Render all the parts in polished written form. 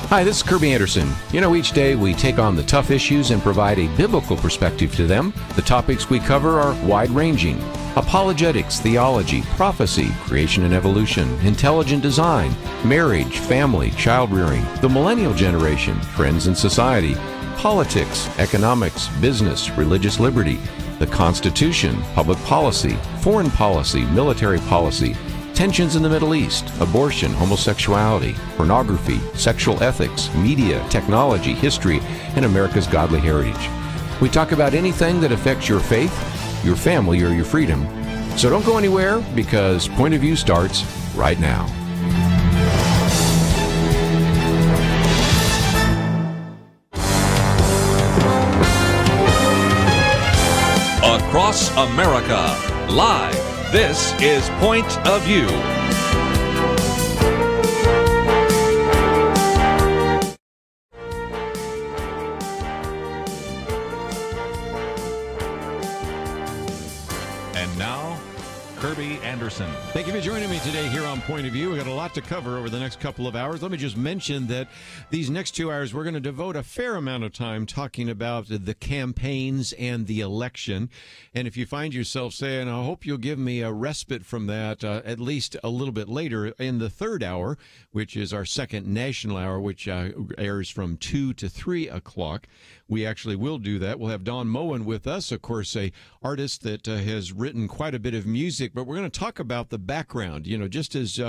Hi, this is Kerby Anderson. You know, each day we take on the tough issues and provide a biblical perspective to them. The topics we cover are wide-ranging: apologetics, theology, prophecy, creation and evolution, intelligent design, marriage, family, child-rearing, the millennial generation, trends in society, politics, economics, business, religious liberty, the Constitution, public policy, foreign policy, military policy, tensions in the Middle East, abortion, homosexuality, pornography, sexual ethics, media, technology, history, and America's godly heritage. We talk about anything that affects your faith, your family, or your freedom. So don't go anywhere, because Point of View starts right now. Across America, live. This is Point of View. And now, Kerby Anderson. Thank you for joining me today here on Point of View. We've got a lot to cover over the next couple of hours. Let me just mention that these next 2 hours, we're going to devote a fair amount of time talking about the campaigns and the election. And if you find yourself saying, I hope you'll give me a respite from that at least a little bit later in the third hour, which is our second national hour, which airs from 2 to 3 o'clock. We actually will do that. We'll have Don Moen with us, of course, a artist that has written quite a bit of music, but we're going to talk about the background. You know, just as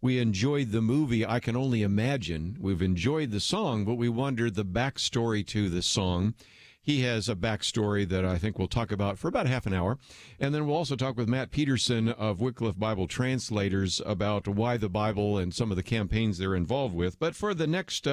we enjoyed the movie, I Can Only Imagine, we've enjoyed the song, but we wondered the backstory to the song. He has a backstory that I think we'll talk about for about half an hour. And then we'll also talk with Matt Petersen of Wycliffe Bible Translators about why the Bible and some of the campaigns they're involved with. But for the next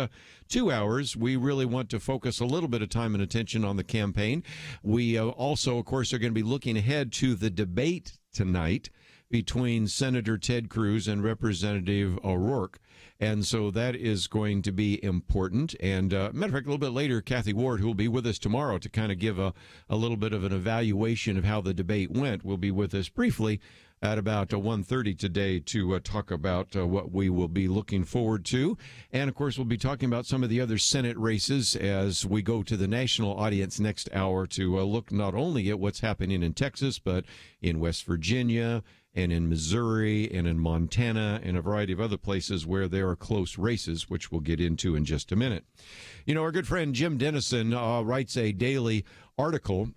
2 hours, we really want to focus a little bit of time and attention on the campaign. We also, of course, are going to be looking ahead to the debate tonight between Senator Ted Cruz and Representative O'Rourke. And so that is going to be important. And matter of fact, a little bit later, Kathy Ward, who will be with us tomorrow to kind of give a little bit of an evaluation of how the debate went, will be with us briefly at about 1:30 today to talk about what we will be looking forward to. And, of course, we'll be talking about some of the other Senate races as we go to the national audience next hour to look not only at what's happening in Texas, but in West Virginia and in Missouri and in Montana and a variety of other places where there are close races, which we'll get into in just a minute. You know, our good friend Jim Dennison writes a daily article,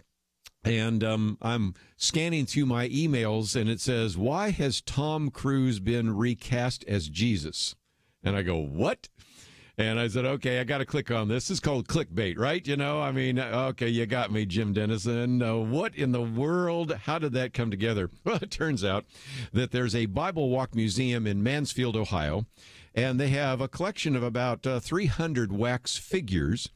and I'm scanning through my emails, and it says, "Why has Tom Cruise been recast as Jesus?" And I go, what? And I said, okay, I got to click on this. This is called clickbait, right? You know, I mean, okay, you got me, Jim Dennison. What in the world? How did that come together? Well, it turns out that there's a Bible Walk Museum in Mansfield, Ohio, and they have a collection of about 300 wax figures.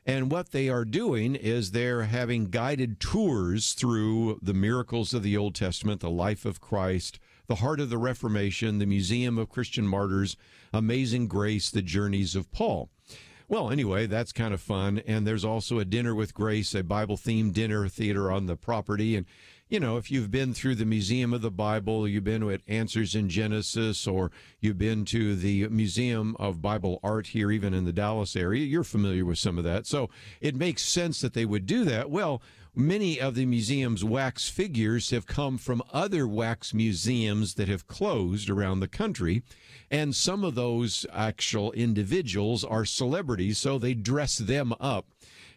And what they are doing is they're having guided tours through the miracles of the Old Testament, the life of Christ, the heart of the Reformation, the Museum of Christian Martyrs, Amazing Grace, the journeys of Paul. Well, anyway, that's kind of fun. And there's also a Dinner with Grace, a Bible-themed dinner theater on the property. And, you know, if you've been through the Museum of the Bible, you've been at Answers in Genesis, or you've been to the Museum of Bible Art here, even in the Dallas area, you're familiar with some of that. So it makes sense that they would do that. Well, many of the museum's wax figures have come from other wax museums that have closed around the country, and some of those actual individuals are celebrities, so they dress them up.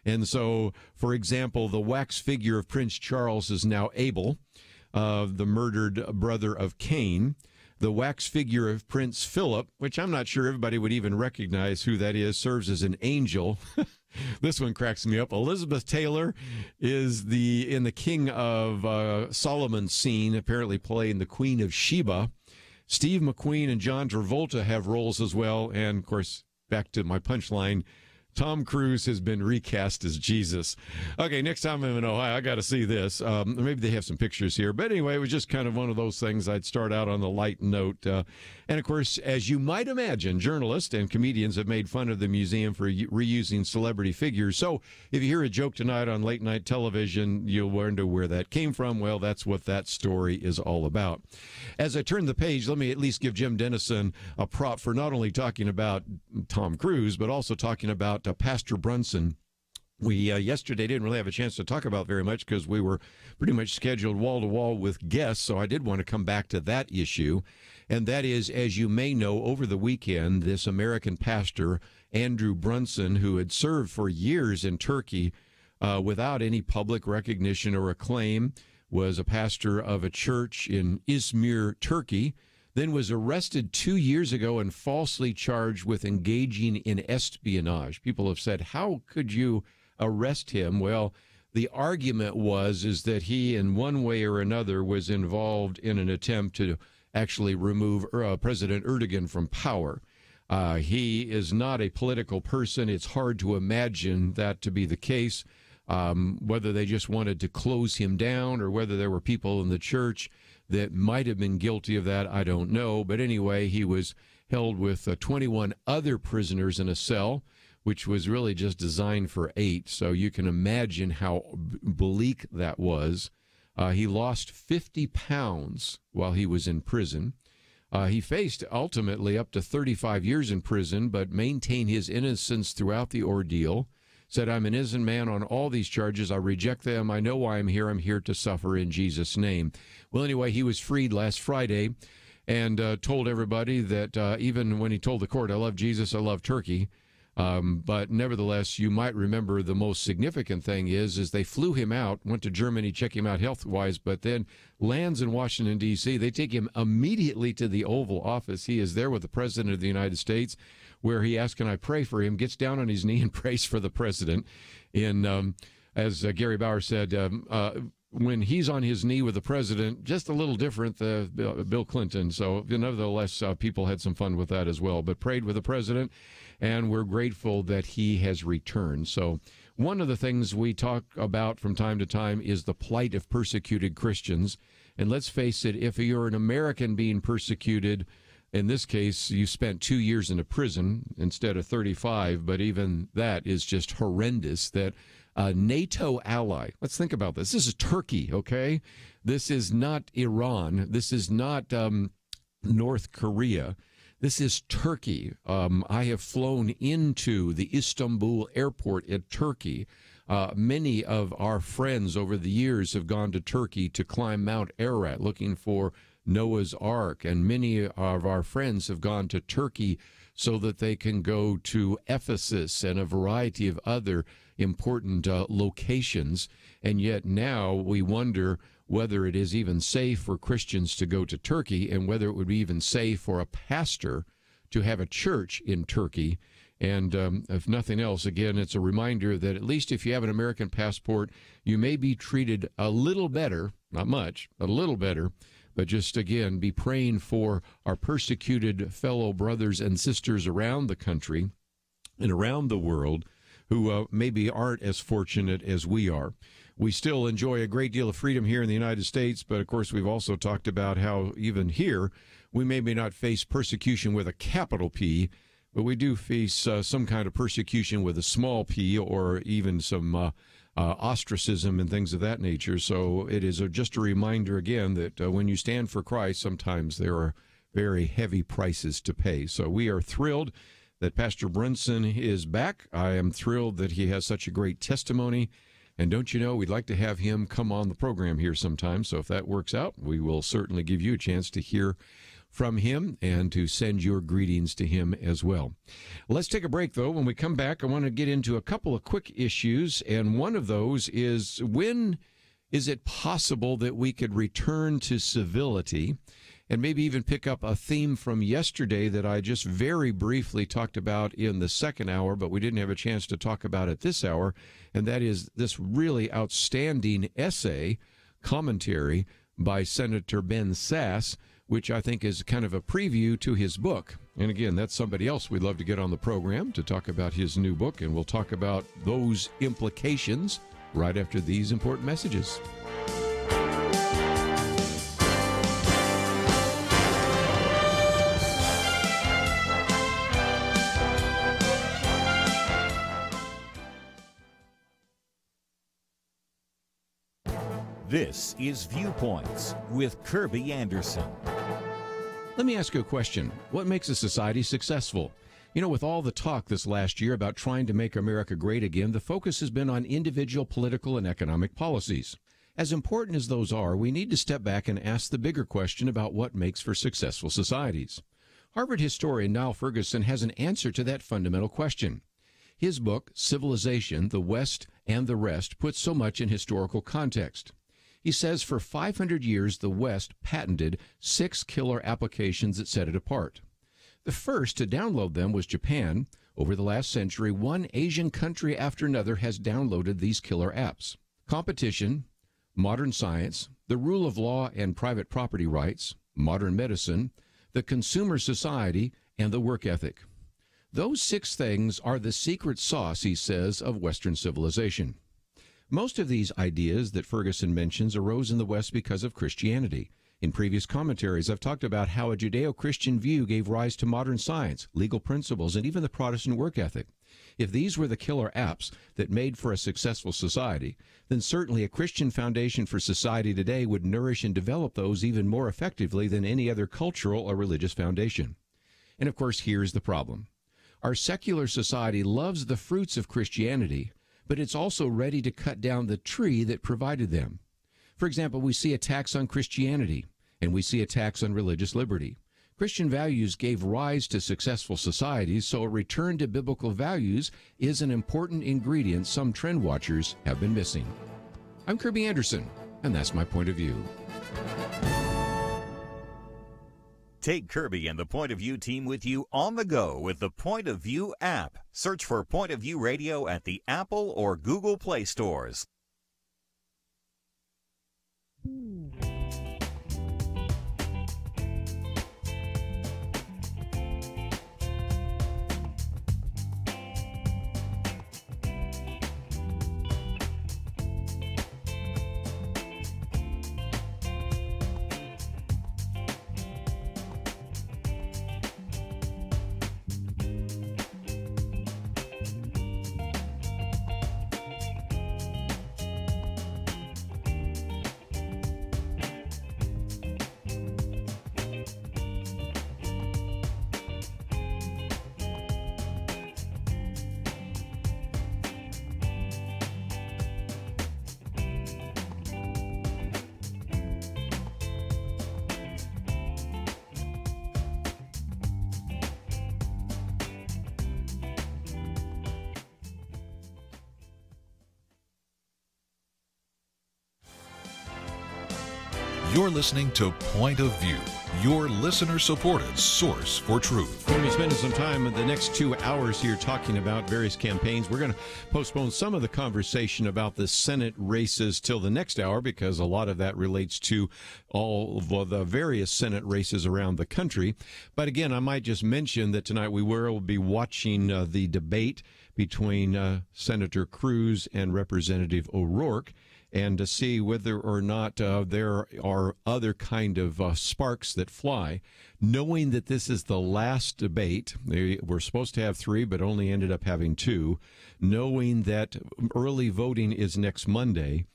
And so, for example, the wax figure of Prince Charles is now Abel, the murdered brother of Cain. The wax figure of Prince Philip, which I'm not sure everybody would even recognize who that is, serves as an angel. This one cracks me up. Elizabeth Taylor is in the King of Solomon scene, apparently playing the Queen of Sheba. Steve McQueen and John Travolta have roles as well. And, of course, back to my punchline, Tom Cruise has been recast as Jesus. Okay, next time I'm in Ohio, I got to see this. Maybe they have some pictures here. But anyway, it was just kind of one of those things. I'd start out on the light note. And, of course, as you might imagine, journalists and comedians have made fun of the museum for reusing celebrity figures. So if you hear a joke tonight on late-night television, you'll wonder where that came from. Well, that's what that story is all about. As I turn the page, let me at least give Jim Dennison a prop for not only talking about Tom Cruise, but also talking about Pastor Brunson. We yesterday didn't really have a chance to talk about very much because we were pretty much scheduled wall-to-wall with guests, so I did want to come back to that issue. And that is, as you may know, over the weekend, this American pastor, Andrew Brunson, who had served for years in Turkey without any public recognition or acclaim, was a pastor of a church in Izmir, Turkey, then was arrested 2 years ago and falsely charged with engaging in espionage. People have said, how could you arrest him? Well, the argument is that he, in one way or another, was involved in an attempt to actually remove President Erdogan from power. He is not a political person. It's hard to imagine that to be the case, whether they just wanted to close him down or whether there were people in the church that might have been guilty of that, I don't know. But anyway, he was held with 21 other prisoners in a cell, which was really just designed for 8. So you can imagine how bleak that was. He lost 50 pounds while he was in prison. He faced ultimately up to 35 years in prison, but maintained his innocence throughout the ordeal. Said, I'm an innocent man on all these charges. I reject them. I know why I'm here. I'm here to suffer in Jesus' name. Well, anyway, he was freed last Friday and told everybody that even when he told the court, I love Jesus, I love Turkey. But nevertheless, you might remember the most significant thing is they flew him out, went to Germany, check him out health-wise, but then lands in Washington, D.C. They take him immediately to the Oval Office. He is there with the President of the United States, where he asks, can I pray for him, gets down on his knee and prays for the President. As Gary Bauer said, when he's on his knee with the President, just a little different than Bill Clinton. So nevertheless, people had some fun with that as well, but prayed with the President, and we're grateful that he has returned. So one of the things we talk about from time to time is the plight of persecuted Christians. And let's face it, if you're an American being persecuted, in this case, you spent 2 years in a prison instead of 35, but even that is just horrendous that a NATO ally, let's think about this. This is Turkey, okay? This is not Iran. This is not North Korea. This is Turkey. I have flown into the Istanbul airport at Turkey. Many of our friends over the years have gone to Turkey to climb Mount Ararat looking for Noah's Ark, and many of our friends have gone to Turkey so that they can go to Ephesus and a variety of other important locations. And yet now we wonder whether it is even safe for Christians to go to Turkey and whether it would be even safe for a pastor to have a church in Turkey. And if nothing else, again, it's a reminder that at least if you have an American passport, you may be treated a little better, not much, a little better, but just, again, be praying for our persecuted fellow brothers and sisters around the country and around the world who maybe aren't as fortunate as we are. We still enjoy a great deal of freedom here in the United States, but, of course, we've also talked about how even here we maybe not face persecution with a capital P, but we do face some kind of persecution with a small p or even some ostracism and things of that nature. So it is just a reminder again that when you stand for Christ, sometimes there are very heavy prices to pay. So we are thrilled that Pastor Brunson is back. I am thrilled that he has such a great testimony. And don't you know, we'd like to have him come on the program here sometime. So if that works out, we will certainly give you a chance to hear from him and to send your greetings to him as well. Let's take a break, though. When we come back, I want to get into a couple of quick issues, and one of those is, when is it possible that we could return to civility, and maybe even pick up a theme from yesterday that I just very briefly talked about in the second hour, but we didn't have a chance to talk about it this hour, and that is this really outstanding essay commentary by Senator Ben Sasse, which I think is kind of a preview to his book. And again, that's somebody else we'd love to get on the program to talk about his new book, and we'll talk about those implications right after these important messages. This is Viewpoints with Kerby Anderson. Let me ask you a question. What makes a society successful? You know, with all the talk this last year about trying to make America great again, the focus has been on individual political and economic policies. As important as those are, we need to step back and ask the bigger question about what makes for successful societies. Harvard historian Niall Ferguson has an answer to that fundamental question. His book, Civilization, the West and the Rest, puts so much in historical context. He says for 500 years, the West patented 6 killer applications that set it apart. The first to download them was Japan. Over the last century, one Asian country after another has downloaded these killer apps. Competition, modern science, the rule of law and private property rights, modern medicine, the consumer society, and the work ethic. Those 6 things are the secret sauce, he says, of Western civilization. Most of these ideas that Ferguson mentions arose in the West because of Christianity. In previous commentaries, I've talked about how a Judeo-Christian view gave rise to modern science, legal principles, and even the Protestant work ethic. If these were the killer apps that made for a successful society, then certainly a Christian foundation for society today would nourish and develop those even more effectively than any other cultural or religious foundation. And of course, here's the problem. Our secular society loves the fruits of Christianity, but it's also ready to cut down the tree that provided them. For example, we see attacks on Christianity, and we see attacks on religious liberty. Christian values gave rise to successful societies, so a return to biblical values is an important ingredient some trend watchers have been missing. I'm Kerby Anderson, and that's my point of view. Take Kerby and the Point of View team with you on the go with the Point of View app. Search for Point of View Radio at the Apple or Google Play stores. You're listening to Point of View, your listener-supported source for truth. We're going to be spending some time in the next 2 hours here talking about various campaigns. We're going to postpone some of the conversation about the Senate races till the next hour because a lot of that relates to all of the various Senate races around the country. But again, I might just mention that tonight we will be watching the debate between Senator Cruz and Representative O'Rourke, and to see whether or not there are other kind of sparks that fly, knowing that this is the last debate. They were supposed to have 3, but only ended up having 2, knowing that early voting is next Monday.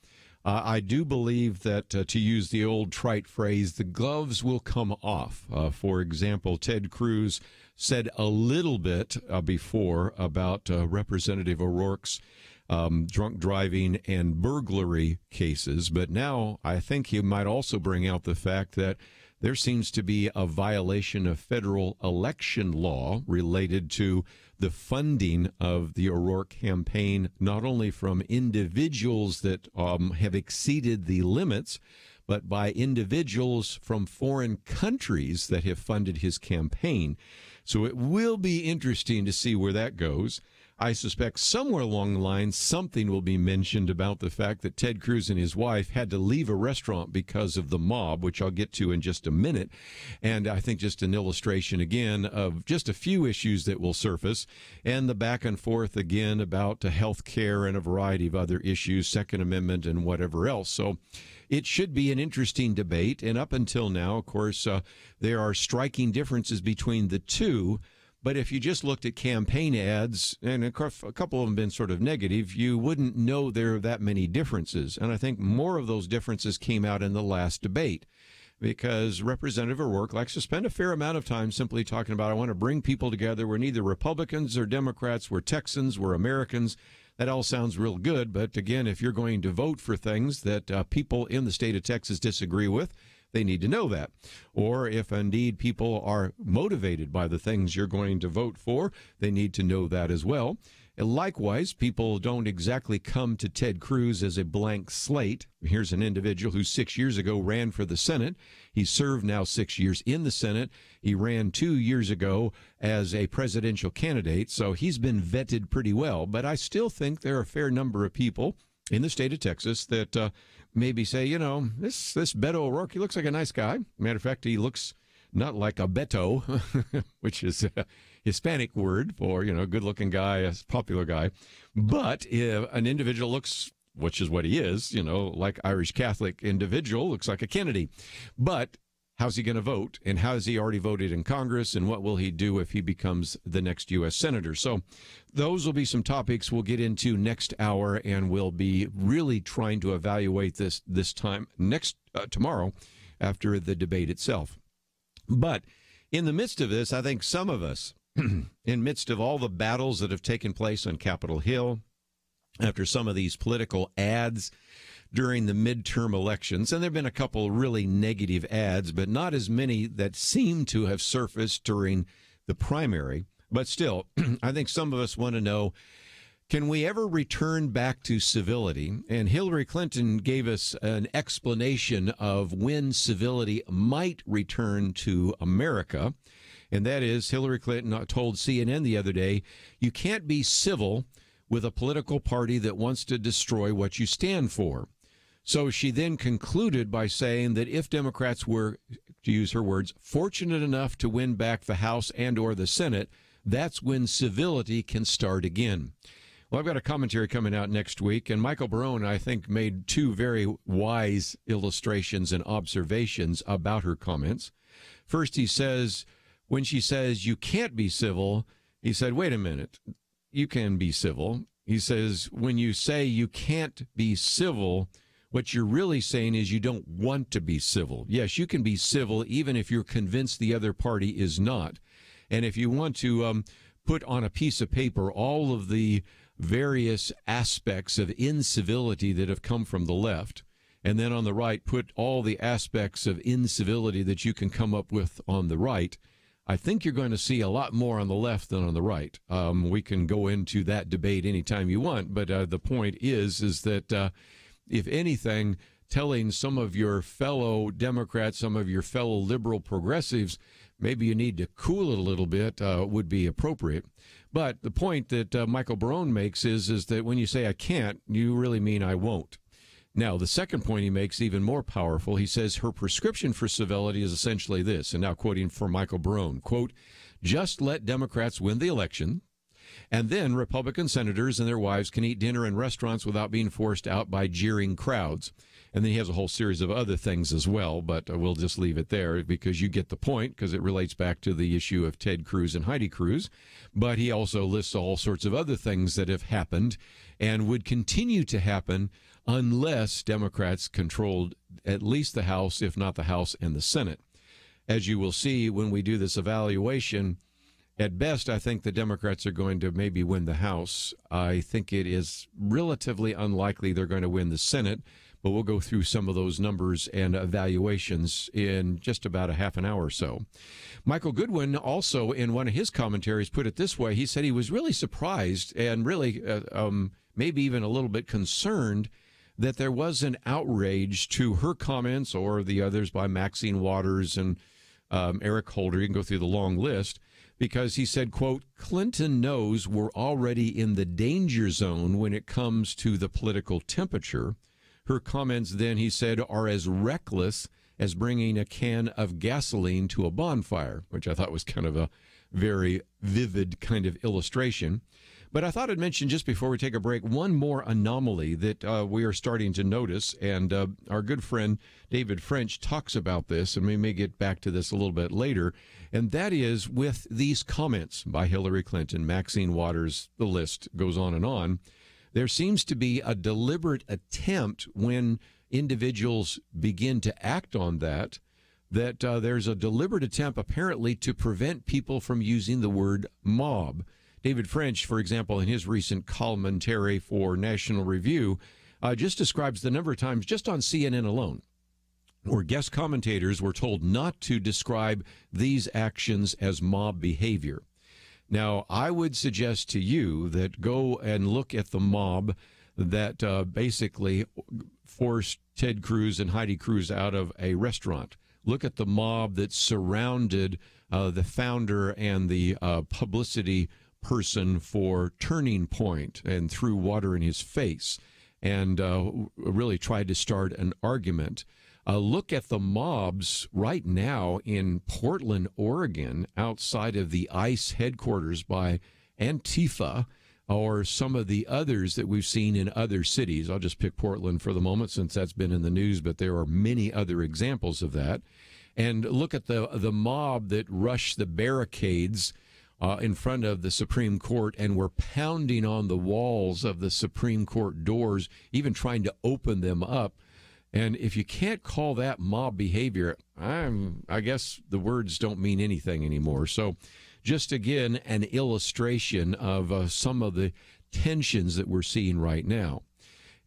I do believe that, to use the old trite phrase, the gloves will come off. For example, Ted Cruz said a little bit before about Representative O'Rourke's drunk driving and burglary cases. But now I think he might also bring out the fact that there seems to be a violation of federal election law related to the funding of the O'Rourke campaign, not only from individuals that have exceeded the limits, but by individuals from foreign countries that have funded his campaign. So it will be interesting to see where that goes. I suspect somewhere along the line, something will be mentioned about the fact that Ted Cruz and his wife had to leave a restaurant because of the mob, which I'll get to in just a minute. And I think just an illustration, again, of just a few issues that will surface, and the back and forth, again, about health care and a variety of other issues, Second Amendment and whatever else. So it should be an interesting debate. And up until now, of course, there are striking differences between the two. But if you just looked at campaign ads, and of course, a couple of them have been sort of negative, you wouldn't know there are that many differences. And I think more of those differences came out in the last debate, because Representative O'Rourke likes to spend a fair amount of time simply talking about, I want to bring people together. We're neither Republicans or Democrats. We're Texans. We're Americans. That all sounds real good. But again, if you're going to vote for things that people in the state of Texas disagree with, they need to know that. Or if indeed people are motivated by the things you're going to vote for, they need to know that as well. And likewise, people don't exactly come to Ted Cruz as a blank slate. Here's an individual who 6 years ago ran for the Senate. He served now 6 years in the Senate. He ran 2 years ago as a presidential candidate, so he's been vetted pretty well. But I still think there are a fair number of people in the state of Texas that maybe say, you know, this Beto O'Rourke, he looks like a nice guy. Matter of fact, he looks not like a Beto, which is a Hispanic word for, you know, good-looking guy, a popular guy. But if an individual looks, which is what he is, you know, like Irish Catholic individual, looks like a Kennedy. But how's he going to vote? And how has he already voted in Congress? And what will he do if he becomes the next U.S. Senator? So those will be some topics we'll get into next hour, and we'll be really trying to evaluate this time tomorrow after the debate itself. But in the midst of this, I think some of us, in midst of all the battles that have taken place on Capitol Hill, after some of these political ads during the midterm elections, and there have been a couple really negative ads, but not as many that seem to have surfaced during the primary. But still, I think some of us want to know, can we ever return back to civility? And Hillary Clinton gave us an explanation of when civility might return to America. And that is, Hillary Clinton told CNN the other day, you can't be civil with a political party that wants to destroy what you stand for. So she then concluded by saying that if Democrats were, to use her words, fortunate enough to win back the House and or the Senate, that's when civility can start again. Well, I've got a commentary coming out next week, and Michael Barone, I think, made two very wise illustrations and observations about her comments. First, he says, when she says you can't be civil, he said, wait a minute, you can be civil. He says, when you say you can't be civil, what you're really saying is you don't want to be civil. Yes, you can be civil even if you're convinced the other party is not. And if you want to put on a piece of paper all of the various aspects of incivility that have come from the left, and then on the right put all the aspects of incivility that you can come up with on the right, I think you're going to see a lot more on the left than on the right. We can go into that debate anytime you want, but the point is that if anything, telling some of your fellow Democrats, some of your fellow liberal progressives, maybe you need to cool it a little bit, would be appropriate. But the point that Michael Barone makes is that when you say I can't, you really mean I won't. Now, the second point he makes, even more powerful, he says her prescription for civility is essentially this, and now quoting from Michael Barone, quote, just let Democrats win the election, and then Republican senators and their wives can eat dinner in restaurants without being forced out by jeering crowds. And then he has a whole series of other things as well, but we'll just leave it there because you get the point, because it relates back to the issue of Ted Cruz and Heidi Cruz. But he also lists all sorts of other things that have happened and would continue to happen unless Democrats controlled at least the House, if not the House and the Senate. As you will see when we do this evaluation, at best, I think the Democrats are going to maybe win the House. I think it is relatively unlikely they're going to win the Senate, but we'll go through some of those numbers and evaluations in just about a half an hour or so. Michael Goodwin also, in one of his commentaries, put it this way. He said he was really surprised and really maybe even a little bit concerned that there was an outrage to her comments or the others by Maxine Waters and Eric Holder. You can go through the long list, because he said, quote, Clinton knows we're already in the danger zone when it comes to the political temperature. Her comments then, he said, are as reckless as bringing a can of gasoline to a bonfire, which I thought was kind of a very vivid kind of illustration. But I thought I'd mention, just before we take a break, one more anomaly that we are starting to notice, and our good friend David French talks about this, and we may get back to this a little bit later, and that is with these comments by Hillary Clinton, Maxine Waters, the list goes on and on. There seems to be a deliberate attempt when individuals begin to act on that there's a deliberate attempt apparently to prevent people from using the word mob. David French, for example, in his recent commentary for National Review, just describes the number of times just on CNN alone where guest commentators were told not to describe these actions as mob behavior. Now, I would suggest to you that go and look at the mob that basically forced Ted Cruz and Heidi Cruz out of a restaurant. Look at the mob that surrounded the founder and the publicity person for Turning Point and threw water in his face and really tried to start an argument. Look at the mobs right now in Portland, Oregon, outside of the ICE headquarters by Antifa, or some of the others that we've seen in other cities. I'll just pick Portland for the moment since that's been in the news, but there are many other examples of that. And look at the mob that rushed the barricades in front of the Supreme Court and were pounding on the walls of the Supreme Court doors, even trying to open them up. And if you can't call that mob behavior, I guess the words don't mean anything anymore. So just again, an illustration of some of the tensions that we're seeing right now.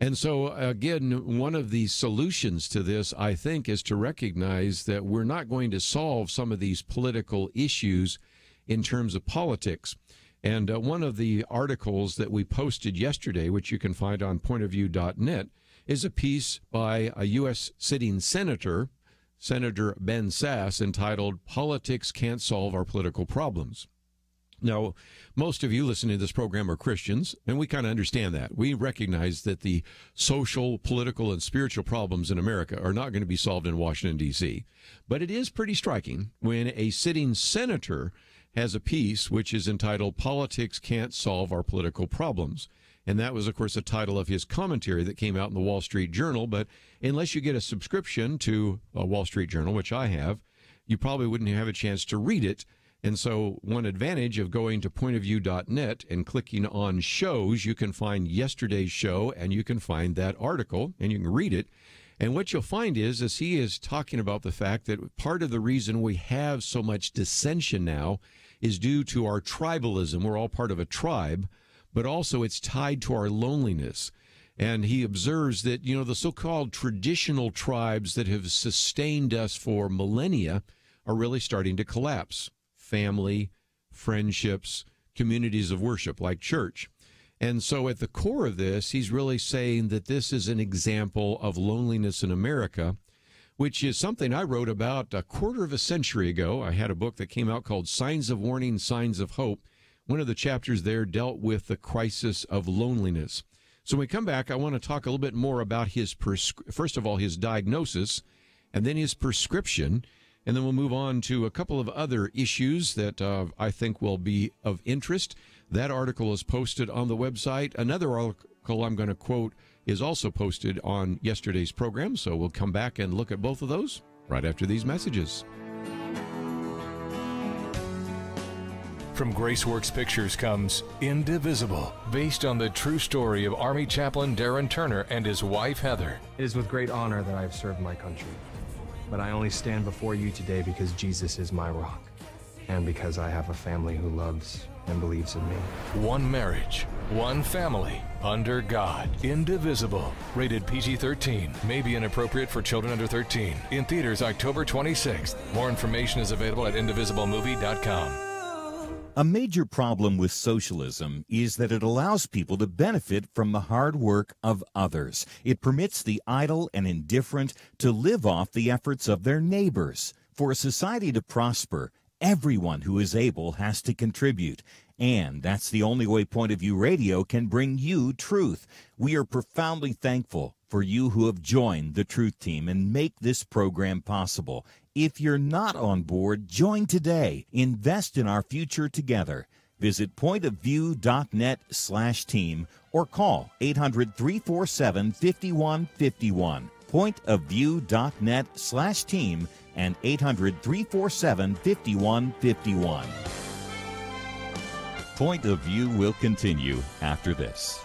And so, again, one of the solutions to this, I think, is to recognize that we're not going to solve some of these political issues in terms of politics. And one of the articles that we posted yesterday, which you can find on pointofview.net, is a piece by a U.S. sitting senator, Senator Ben Sasse, entitled, Politics Can't Solve Our Political Problems. Now, most of you listening to this program are Christians, and we kind of understand that. We recognize that the social, political, and spiritual problems in America are not going to be solved in Washington, D.C. But it is pretty striking when a sitting senator has a piece which is entitled, Politics Can't Solve Our Political Problems. And that was, of course, the title of his commentary that came out in the Wall Street Journal. But unless you get a subscription to a Wall Street Journal, which I have, you probably wouldn't have a chance to read it. And so one advantage of going to pointofview.net and clicking on shows, you can find yesterday's show and you can find that article and you can read it. And what you'll find is he is talking about the fact that part of the reason we have so much dissension now is due to our tribalism. We're all part of a tribe, but also it's tied to our loneliness. And he observes that, the so-called traditional tribes that have sustained us for millennia are really starting to collapse. Family, friendships, communities of worship like church. And so at the core of this, he's really saying that this is an example of loneliness in America, which is something I wrote about a quarter of a century ago. I had a book that came out called Signs of Warning, Signs of Hope. One of the chapters there dealt with the crisis of loneliness. So when we come back, I want to talk a little bit more about his, first of all, his diagnosis, and then his prescription. And then we'll move on to a couple of other issues that I think will be of interest. That article is posted on the website. Another article I'm going to quote is also posted on yesterday's program. So we'll come back and look at both of those right after these messages. From Graceworks Pictures comes Indivisible, based on the true story of Army Chaplain Darren Turner and his wife Heather. It is with great honor that I have served my country. But I only stand before you today because Jesus is my rock, and because I have a family who loves and believes in me. One marriage, one family, under God. Indivisible. Rated PG-13. May be inappropriate for children under 13. In theaters October 26th. More information is available at indivisiblemovie.com. A major problem with socialism is that it allows people to benefit from the hard work of others. It permits the idle and indifferent to live off the efforts of their neighbors. For a society to prosper, everyone who is able has to contribute. And that's the only way Point of View Radio can bring you truth. We are profoundly thankful for you who have joined the Truth Team and make this program possible. If you're not on board, join today. Invest in our future together. Visit pointofview.net/team or call 800-347-5151. Pointofview.net/team and 800-347-5151. Point of View will continue after this.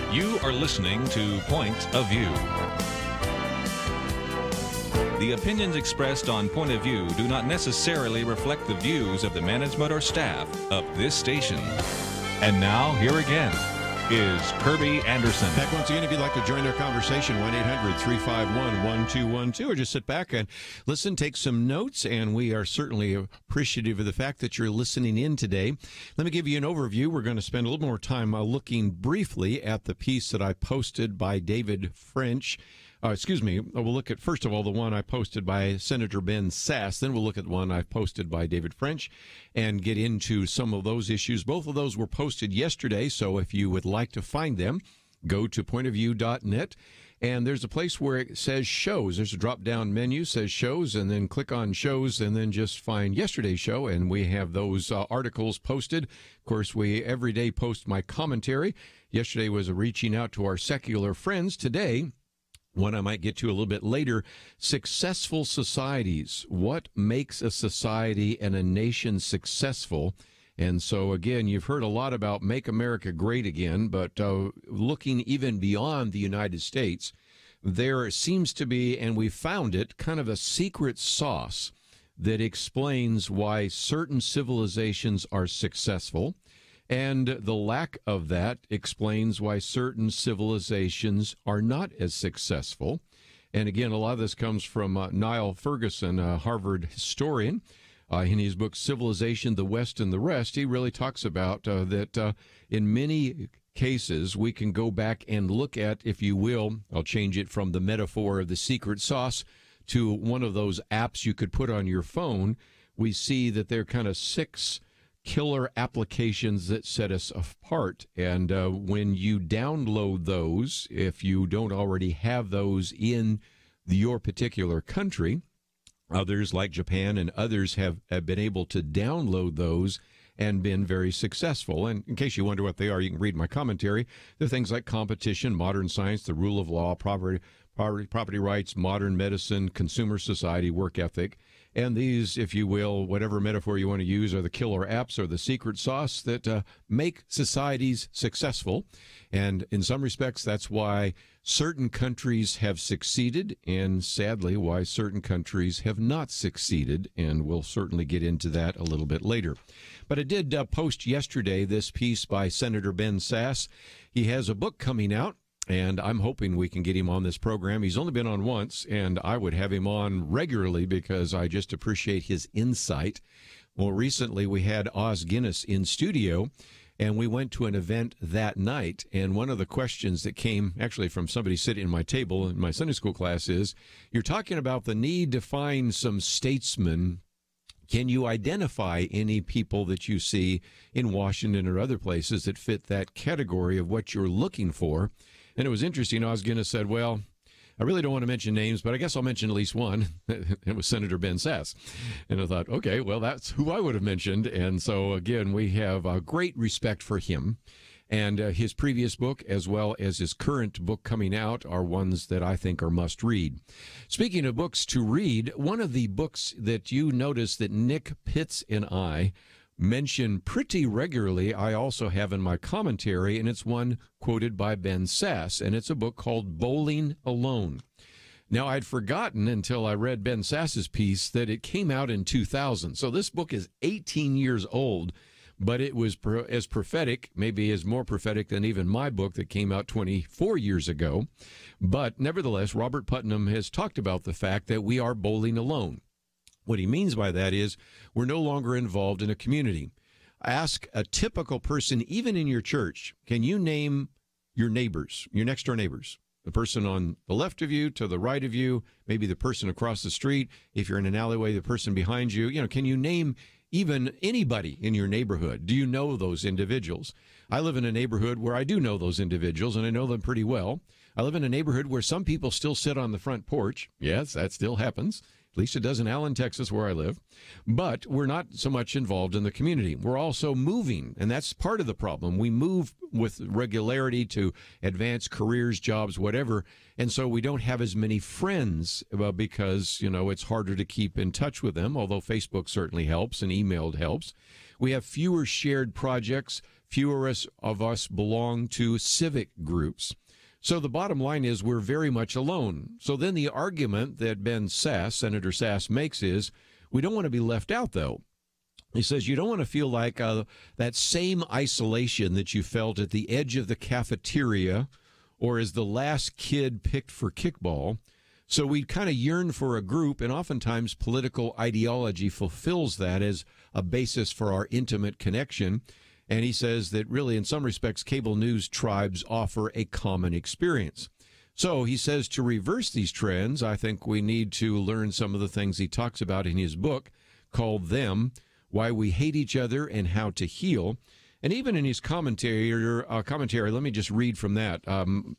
You are listening to Point of View. The opinions expressed on Point of View do not necessarily reflect the views of the management or staff of this station. And now, here again, is Kerby Anderson. Back once again, if you'd like to join our conversation, 1-800-351-1212, or just sit back and listen, take some notes, and we are certainly appreciative of the fact that you're listening in today. Let me give you an overview. We're going to spend a little more time looking briefly at the piece that I posted by David French. We'll look at, first of all, the one I posted by Senator Ben Sasse. Then we'll look at the one I posted by David French and get into some of those issues. Both of those were posted yesterday, so if you would like to find them, go to pointofview.net. And there's a place where it says shows. There's a drop-down menu, says shows, and then click on shows, and then just find yesterday's show, and we have those articles posted. Of course, we every day post my commentary. Yesterday was a reaching out to our secular friends. Today, one I might get to a little bit later, successful societies. What makes a society and a nation successful? And so, again, you've heard a lot about Make America Great Again, but looking even beyond the United States, there seems to be, and we found it, kind of a secret sauce that explains why certain civilizations are successful. And the lack of that explains why certain civilizations are not as successful. And again, a lot of this comes from Niall Ferguson, a Harvard historian. In his book, Civilization, the West and the Rest, he really talks about that in many cases we can go back and look at, if you will, I'll change it from the metaphor of the secret sauce to one of those apps you could put on your phone. We see that there are kind of 6 killer applications that set us apart. And when you download those, if you don't already have those in your particular country, others like Japan and others have been able to download those and been very successful. And in case you wonder what they are, you can read my commentary. They're things like competition, modern science, the rule of law, property rights, modern medicine, consumer society, work ethic. And these, if you will, whatever metaphor you want to use, are the killer apps or the secret sauce that make societies successful. And in some respects, that's why certain countries have succeeded, and sadly, why certain countries have not succeeded. And we'll certainly get into that a little bit later. But I did post yesterday this piece by Senator Ben Sasse. He has a book coming out, and I'm hoping we can get him on this program. He's only been on once, and I would have him on regularly because I just appreciate his insight. Well, recently we had Os Guinness in studio, and we went to an event that night. And one of the questions that came actually from somebody sitting at my table in my Sunday school class is, you're talking about the need to find some statesmen. Can you identify any people that you see in Washington or other places that fit that category of what you're looking for? And it was interesting. Os Guinness said, well, I really don't want to mention names, but I guess I'll mention at least one. It was Senator Ben Sasse. And I thought, okay, well, that's who I would have mentioned. And so, again, we have a great respect for him. And his previous book, as well as his current book coming out, are ones that I think are must read. Speaking of books to read, one of the books that you notice that Nick Pitts and I mention pretty regularly, I also have in my commentary, and it's one quoted by Ben Sasse, and it's a book called Bowling Alone. Now, I'd forgotten until I read Ben Sasse's piece that it came out in 2000. So this book is 18 years old, but it was as prophetic, maybe is more prophetic than even my book that came out 24 years ago. But nevertheless, Robert Putnam has talked about the fact that we are bowling alone. What he means by that is we're no longer involved in a community. Ask a typical person, even in your church, can you name your neighbors, your next door neighbors? The person on the left of you, to the right of you, maybe the person across the street. If you're in an alleyway, the person behind you. Can you name even anybody in your neighborhood? Do you know those individuals? I live in a neighborhood where I do know those individuals, and I know them pretty well. I live in a neighborhood where some people still sit on the front porch. Yes, that still happens. At least it does in Allen, Texas, where I live. But we're not so much involved in the community. We're also moving, and that's part of the problem. We move with regularity to advance careers, jobs, whatever, and so we don't have as many friends because, it's harder to keep in touch with them, although Facebook certainly helps and email helps. We have fewer shared projects. Fewer of us belong to civic groups. So the bottom line is we're very much alone. So then the argument that Ben Sasse, Senator Sasse, makes is we don't want to be left out, though. He says you don't want to feel like that same isolation that you felt at the edge of the cafeteria or as the last kid picked for kickball. So we kind of yearn for a group, and oftentimes political ideology fulfills that as a basis for our intimate connection. And he says that really, in some respects, cable news tribes offer a common experience. So he says to reverse these trends, I think we need to learn some of the things he talks about in his book called Them, Why We Hate Each Other and How to Heal. And even in his commentary, let me just read from that.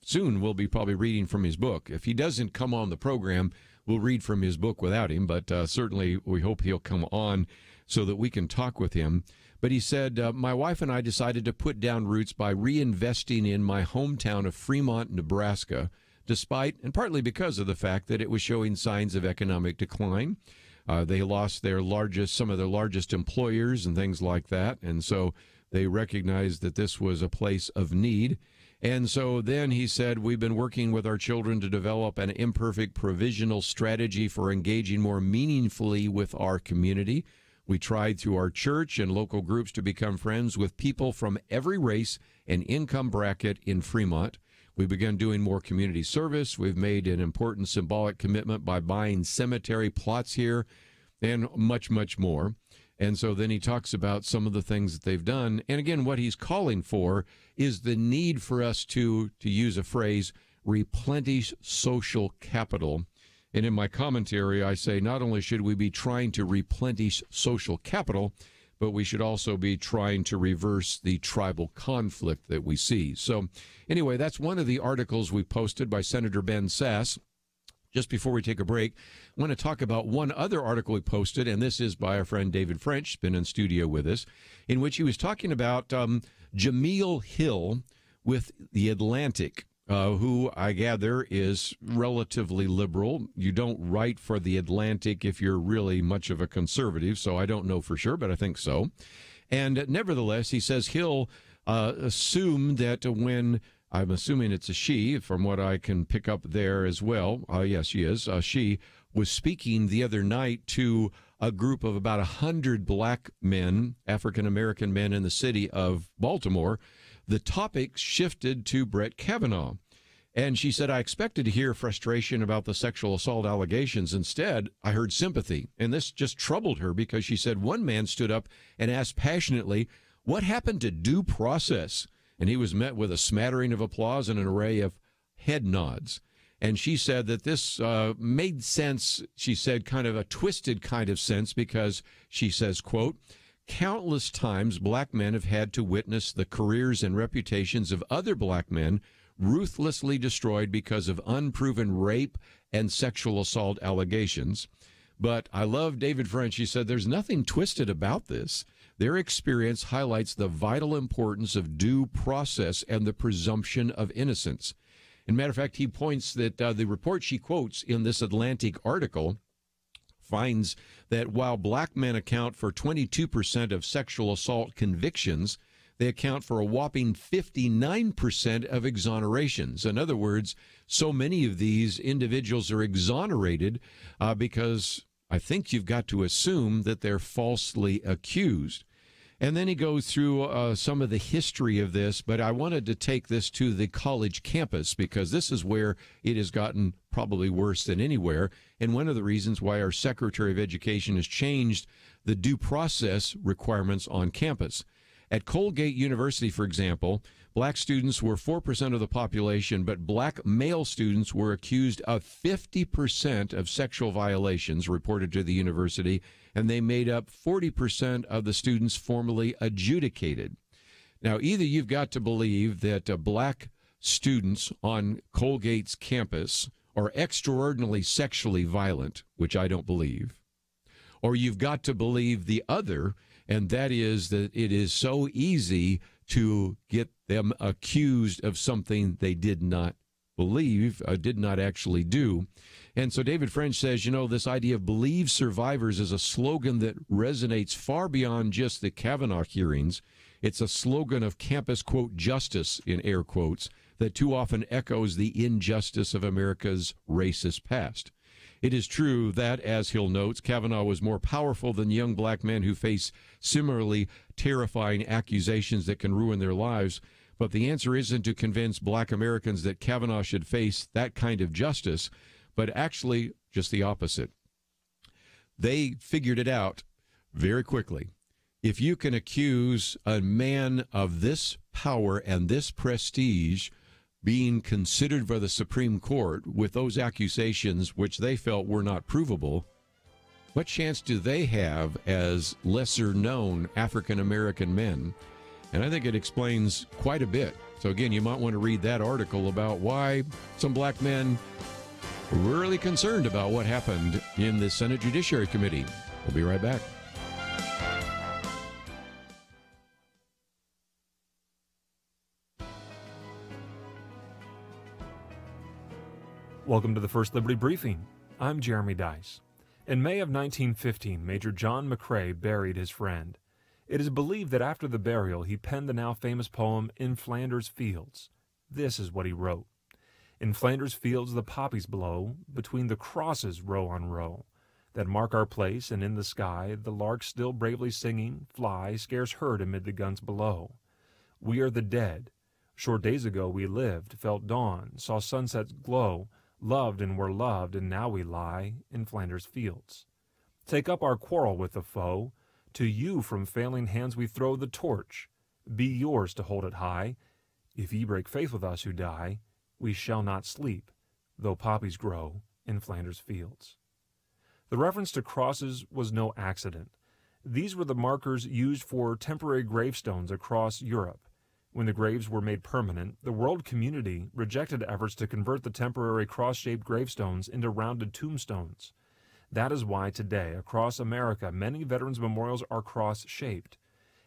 Soon we'll be probably reading from his book. If he doesn't come on the program, we'll read from his book without him, but certainly we hope he'll come on so that we can talk with him. But he said, my wife and I decided to put down roots by reinvesting in my hometown of Fremont, Nebraska, despite and partly because of the fact that it was showing signs of economic decline. They lost some of their largest employers and things like that, and so they recognized that this was a place of need. And so then he said, we've been working with our children to develop an imperfect provisional strategy for engaging more meaningfully with our community. We tried through our church and local groups to become friends with people from every race and income bracket in Fremont. We began doing more community service. We've made an important symbolic commitment by buying cemetery plots here and much, much more. And so then he talks about some of the things that they've done. And again, what he's calling for is the need for us to use a phrase, replenish social capital. And in my commentary, I say not only should we be trying to replenish social capital, but we should also be trying to reverse the tribal conflict that we see. So anyway, that's one of the articles we posted by Senator Ben Sasse. Just before we take a break, I want to talk about one other article we posted, and this is by our friend David French, been in studio with us, in which he was talking about Jameel Hill with The Atlantic, who I gather is relatively liberal. You don't write for The Atlantic if you're really much of a conservative, so I don't know for sure, but I think so. And nevertheless, he says Hill assumed that when... I'm assuming it's a she, from what I can pick up there as well. Yes, she is. She was speaking the other night to a group of about 100 black men, African-American men in the city of Baltimore. The topic shifted to Brett Kavanaugh. And she said, I expected to hear frustration about the sexual assault allegations. Instead, I heard sympathy. And this just troubled her because she said one man stood up and asked passionately, what happened to due process? And he was met with a smattering of applause and an array of head nods. And she said that this made sense, she said, kind of a twisted kind of sense, because she says, quote, countless times black men have had to witness the careers and reputations of other black men ruthlessly destroyed because of unproven rape and sexual assault allegations. But I love David French. He said there's nothing twisted about this. Their experience highlights the vital importance of due process and the presumption of innocence. As a matter of fact, he points that the report she quotes in this Atlantic article finds that while black men account for 22% of sexual assault convictions, they account for a whopping 59% of exonerations. In other words, so many of these individuals are exonerated because I think you've got to assume that they're falsely accused. And then he goes through some of the history of this, but I wanted to take this to the college campus because this is where it has gotten probably worse than anywhere. And one of the reasons why our Secretary of Education has changed the due process requirements on campus. At Colgate University, for example, black students were 4% of the population, but black male students were accused of 50% of sexual violations reported to the university, and they made up 40% of the students formally adjudicated. Now, either you've got to believe that black students on Colgate's campus are extraordinarily sexually violent, which I don't believe, or you've got to believe the other, and that is that it is so easy to get them accused of something they did not believe, did not actually do. And so David French says, you know, this idea of believe survivors is a slogan that resonates far beyond just the Kavanaugh hearings. It's a slogan of campus, quote, justice, in air quotes, that too often echoes the injustice of America's racist past. It is true that, as Hill notes, Kavanaugh was more powerful than young black men who face similarly terrifying accusations that can ruin their lives. But the answer isn't to convince black Americans that Kavanaugh should face that kind of justice, but actually just the opposite. They figured it out very quickly. If you can accuse a man of this power and this prestige being considered by the Supreme Court with those accusations which they felt were not provable, what chance do they have as lesser-known African-American men? And I think it explains quite a bit. So again, you might want to read that article about why some black men were really concerned about what happened in the Senate Judiciary Committee. We'll be right back. Welcome to the First Liberty Briefing. I'm Jeremy Dice. In May of 1915, Major John McCrae buried his friend. It is believed that after the burial, he penned the now famous poem, In Flanders Fields. This is what he wrote. In Flanders fields the poppies blow, between the crosses row on row, that mark our place, and in the sky the lark still bravely singing, fly, scarce heard amid the guns below. We are the dead. Short days ago we lived, felt dawn, saw sunsets glow, loved and were loved, and now we lie in Flanders fields. Take up our quarrel with the foe. To you from failing hands we throw the torch. Be yours to hold it high. If ye break faith with us who die, we shall not sleep, though poppies grow in Flanders fields. The reference to crosses was no accident. These were the markers used for temporary gravestones across Europe. When the graves were made permanent, the world community rejected efforts to convert the temporary cross-shaped gravestones into rounded tombstones. That is why today, across America, many veterans' memorials are cross-shaped.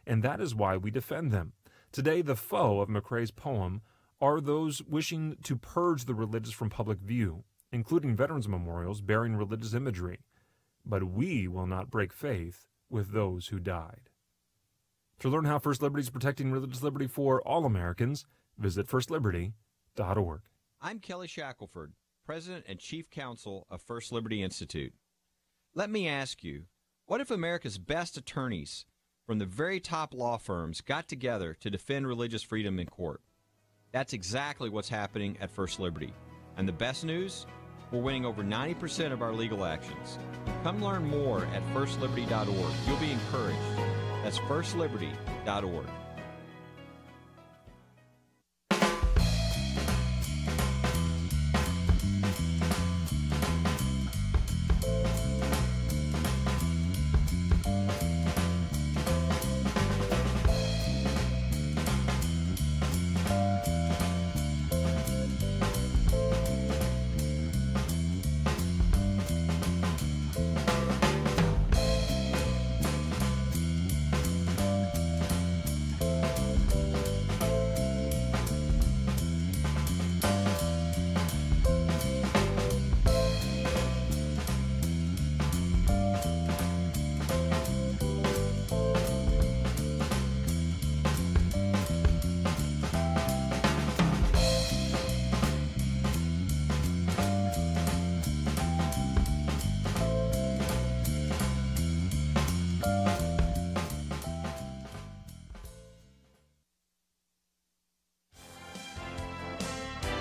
And that is why we defend them. Today, the foe of McCrae's poem are those wishing to purge the religious from public view, including veterans' memorials bearing religious imagery. But we will not break faith with those who died. To learn how First Liberty is protecting religious liberty for all Americans, visit firstliberty.org. I'm Kelly Shackelford, President and Chief Counsel of First Liberty Institute. Let me ask you, what if America's best attorneys from the very top law firms got together to defend religious freedom in court? That's exactly what's happening at First Liberty. And the best news? We're winning over 90% of our legal actions. Come learn more at firstliberty.org. You'll be encouraged. That's firstliberty.org.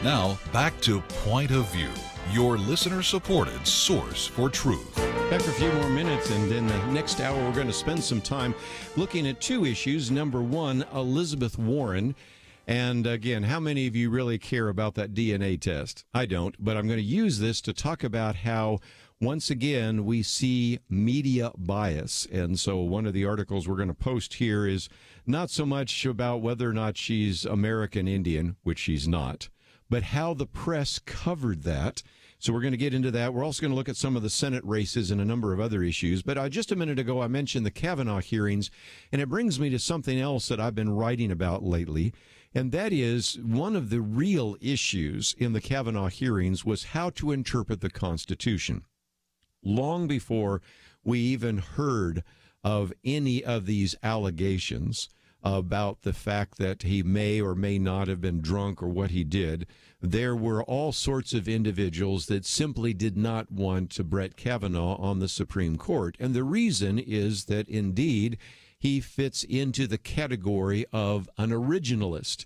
Now, back to Point of View, your listener-supported source for truth. Back for a few more minutes, and in the next hour, we're going to spend some time looking at two issues. Number one, Elizabeth Warren. And again, how many of you really care about that DNA test? I don't, but I'm going to use this to talk about how, once again, we see media bias. And so one of the articles we're going to post here is not so much about whether or not she's American Indian, which she's not, but how the press covered that. So we're going to get into that. We're also going to look at some of the Senate races and a number of other issues. But just a minute ago, I mentioned the Kavanaugh hearings, and it brings me to something else that I've been writing about lately, and that is one of the real issues in the Kavanaugh hearings was how to interpret the Constitution. Long before we even heard of any of these allegations, about the fact that he may or may not have been drunk or what he did. There were all sorts of individuals that simply did not want Brett Kavanaugh on the Supreme Court. And the reason is that, indeed, he fits into the category of an originalist.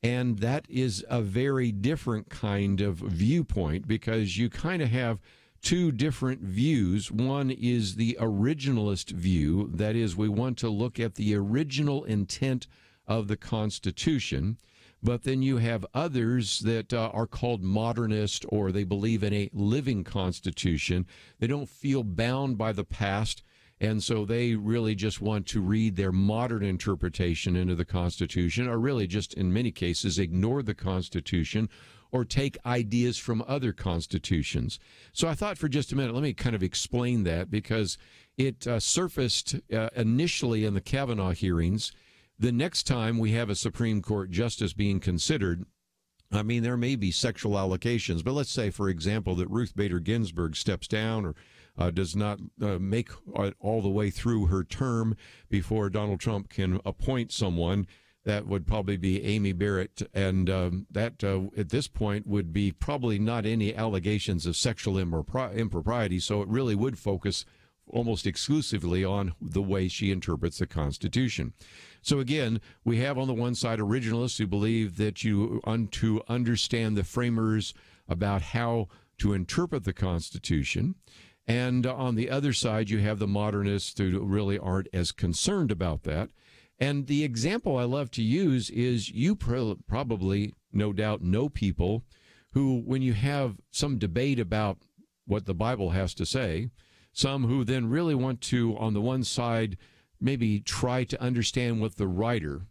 And that is a very different kind of viewpoint, because you kind of have two different views. One is the originalist view. That is, we want to look at the original intent of the Constitution. But then you have others that are called modernist, or they believe in a living Constitution. They don't feel bound by the past, and so they really just want to read their modern interpretation into the Constitution, or really just in many cases ignore the Constitution or take ideas from other constitutions. So I thought for just a minute, let me kind of explain that, because it surfaced initially in the Kavanaugh hearings. The next time we have a Supreme Court justice being considered, I mean, there may be sexual allegations, but let's say, for example, that Ruth Bader Ginsburg steps down or does not make all the way through her term before Donald Trump can appoint someone. That would probably be Amy Barrett, and that at this point would be probably not any allegations of sexual impropriety, so it really would focus almost exclusively on the way she interprets the Constitution. So again, we have on the one side originalists who believe that you to understand the framers about how to interpret the Constitution, and on the other side you have the modernists who really aren't as concerned about that. And the example I love to use is you probably, no doubt, know people who, when you have some debate about what the Bible has to say, some who then really want to, on the one side, maybe try to understand what the writer,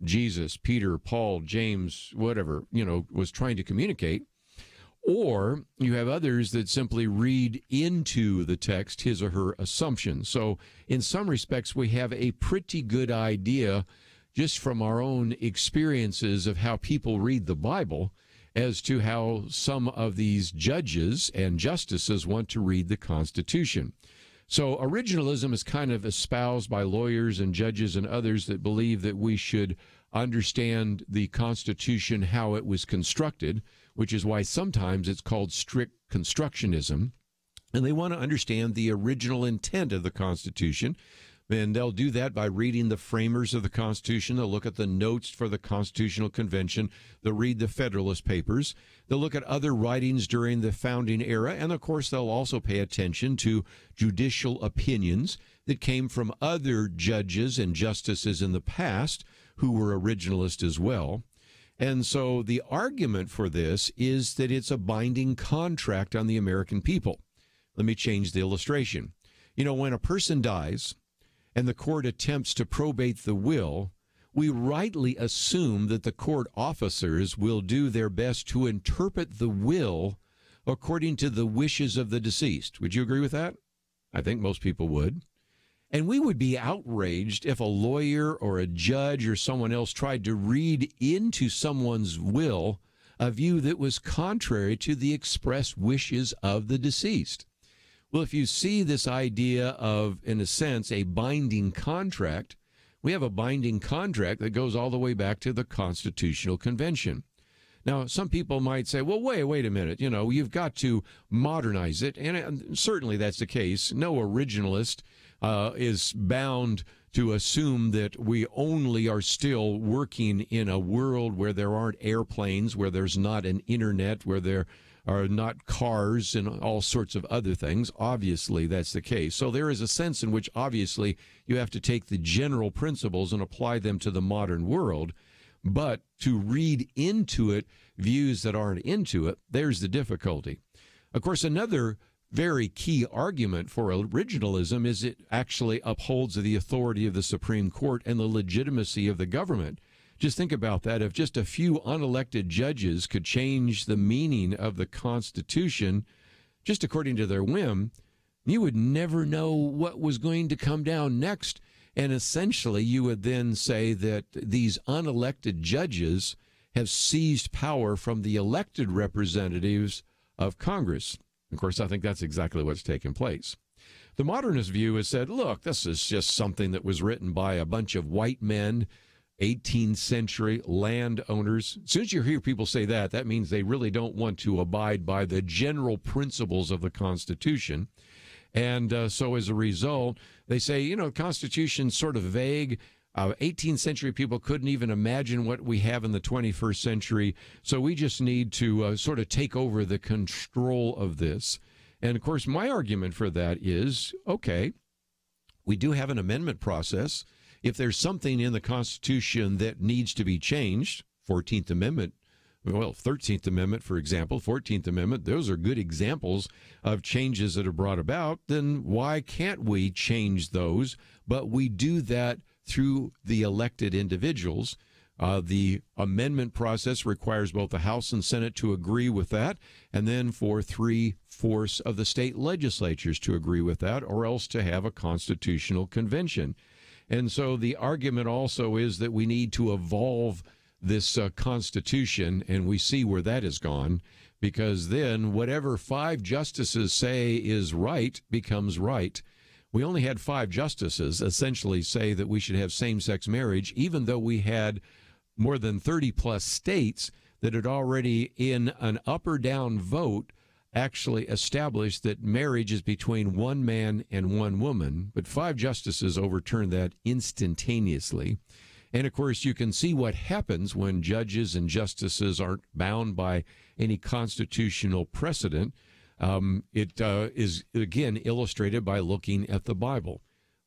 Jesus, Peter, Paul, James, whatever, was trying to communicate. Or you have others that simply read into the text his or her assumptions. So in some respects, we have a pretty good idea just from our own experiences of how people read the Bible as to how some of these judges and justices want to read the Constitution. So originalism is kind of espoused by lawyers and judges and others that believe that we should understand the Constitution how it was constructed, which is why sometimes it's called strict constructionism. And they want to understand the original intent of the Constitution. And they'll do that by reading the framers of the Constitution. They'll look at the notes for the Constitutional Convention. They'll read the Federalist Papers. They'll look at other writings during the founding era. And, of course, they'll also pay attention to judicial opinions that came from other judges and justices in the past who were originalist as well. And so the argument for this is that it's a binding contract on the American people. Let me change the illustration. When a person dies and the court attempts to probate the will, we rightly assume that the court officers will do their best to interpret the will according to the wishes of the deceased. Would you agree with that? I think most people would. And we would be outraged if a lawyer or a judge or someone else tried to read into someone's will a view that was contrary to the express wishes of the deceased. Well, if you see this idea of, in a sense, a binding contract, we have a binding contract that goes all the way back to the Constitutional Convention. Now, some people might say, well, wait a minute, you've got to modernize it. And certainly that's the case. No originalist is bound to assume that we only are still working in a world where there aren't airplanes, where there's not an internet, where there are not cars and all sorts of other things. Obviously, that's the case. So there is a sense in which, obviously, you have to take the general principles and apply them to the modern world. But to read into it views that aren't into it, there's the difficulty. Of course, another very key argument for originalism is it actually upholds the authority of the Supreme Court and the legitimacy of the government. Just think about that. If just a few unelected judges could change the meaning of the Constitution just according to their whim, you would never know what was going to come down next. And essentially, you would then say that these unelected judges have seized power from the elected representatives of Congress. Of course, I think that's exactly what's taken place. The modernist view has said, look, this is just something that was written by a bunch of white men 18th century landowners. As soon as you hear people say that, that means they really don't want to abide by the general principles of the Constitution. And so as a result, they say, you know, Constitution's sort of vague. 18th century people couldn't even imagine what we have in the 21st century. So we just need to sort of take over the control of this. And of course, my argument for that is, okay, we do have an amendment process. If there's something in the Constitution that needs to be changed, 14th Amendment, well, 13th Amendment, for example, 14th Amendment, those are good examples of changes that are brought about, then why can't we change those? But we do that through the elected individuals. The amendment process requires both the House and Senate to agree with that, and then for 3/4 of the state legislatures to agree with that, or else to have a constitutional convention. And so the argument also is that we need to evolve this Constitution, and we see where that has gone, because then whatever 5 justices say is right becomes right. We only had 5 justices essentially say that we should have same-sex marriage, even though we had more than 30-plus states that had already, in an up or down vote, actually established that marriage is between one man and one woman. But 5 justices overturned that instantaneously. And, of course, you can see what happens when judges and justices aren't bound by any constitutional precedent. It is, again, illustrated by looking at the Bible.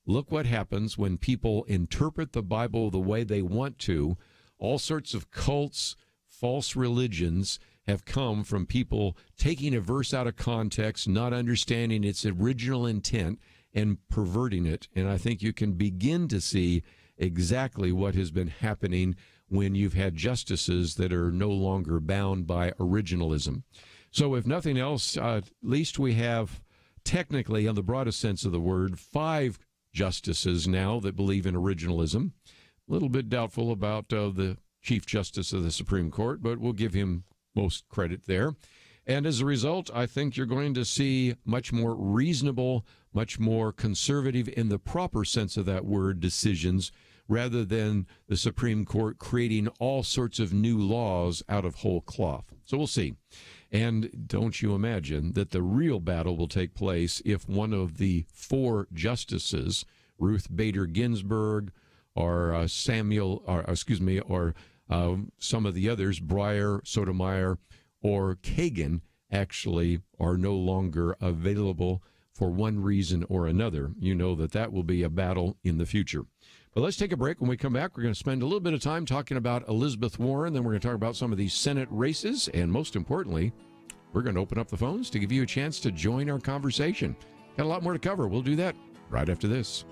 Look what happens when people interpret the Bible the way they want to. All sorts of cults, false religions have come from people taking a verse out of context, not understanding its original intent, and perverting it. And I think you can begin to see exactly what has been happening when you've had justices that are no longer bound by originalism. So if nothing else, at least we have technically, in the broadest sense of the word, 5 justices now that believe in originalism. A little bit doubtful about the Chief Justice of the Supreme Court, but we'll give him most credit there. And as a result, I think you're going to see much more reasonable, much more conservative in the proper sense of that word decisions, rather than the Supreme Court creating all sorts of new laws out of whole cloth. So we'll see. And don't you imagine that the real battle will take place if one of the 4 justices, Ruth Bader Ginsburg, or some of the others, Breyer, Sotomayor, or Kagan, actually are no longer available for one reason or another. You know that that will be a battle in the future. But let's take a break. When we come back, we're going to spend a little bit of time talking about Elizabeth Warren. Then we're going to talk about some of these Senate races. And most importantly, we're going to open up the phones to give you a chance to join our conversation. Got a lot more to cover. We'll do that right after this.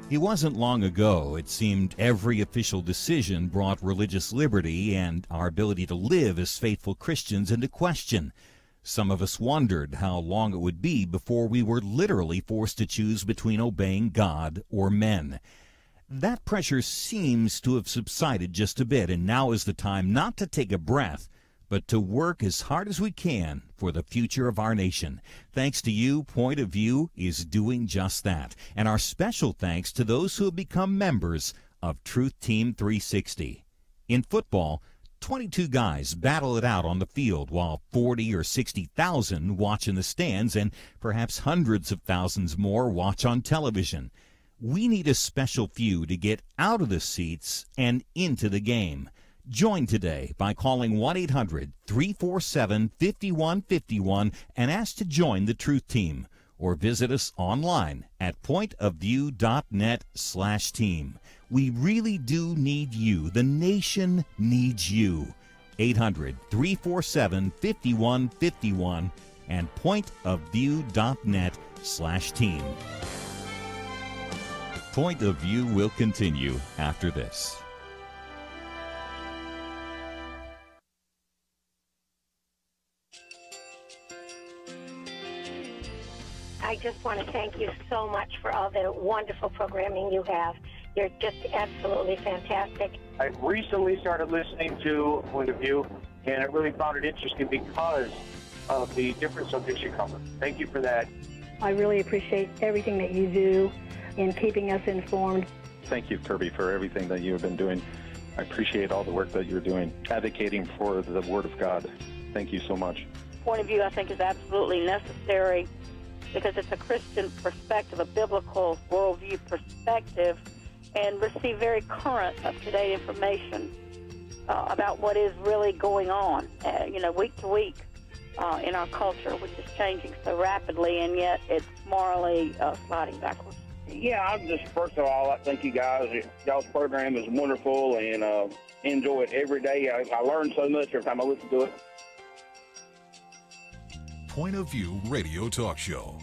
It wasn't long ago, it seemed, every official decision brought religious liberty and our ability to live as faithful Christians into question. Some of us wondered how long it would be before we were literally forced to choose between obeying God or men. That pressure seems to have subsided just a bit, and now is the time not to take a breath, but to work as hard as we can for the future of our nation. Thanks to you, Point of View is doing just that. And our special thanks to those who have become members of Truth Team 360. In football, 22 guys battle it out on the field while 40 or 60,000 watch in the stands, and perhaps hundreds of thousands more watch on television. We need a special few to get out of the seats and into the game. Join today by calling 1-800-347-5151 and ask to join the Truth Team, or visit us online at pointofview.net/team. We really do need you. The nation needs you. 800-347-5151 and pointofview.net/team. Point of View will continue after this. I just want to thank you so much for all the wonderful programming you have. They're just absolutely fantastic. I recently started listening to Point of View, and I really found it interesting because of the different subjects you cover. Thank you for that. I really appreciate everything that you do in keeping us informed. Thank you, Kerby, for everything that you have been doing. I appreciate all the work that you're doing, advocating for the Word of God. Thank you so much. Point of View, I think, is absolutely necessary because it's a Christian perspective, a biblical worldview perspective, and receive very current, up-to-date information about what is really going on, week to week in our culture, which is changing so rapidly, and yet it's morally sliding backwards. Yeah, I'm just, first of all, I thank you guys. Y'all's program is wonderful, and enjoy it every day. I learn so much every time I listen to it. Point of View Radio Talk Show.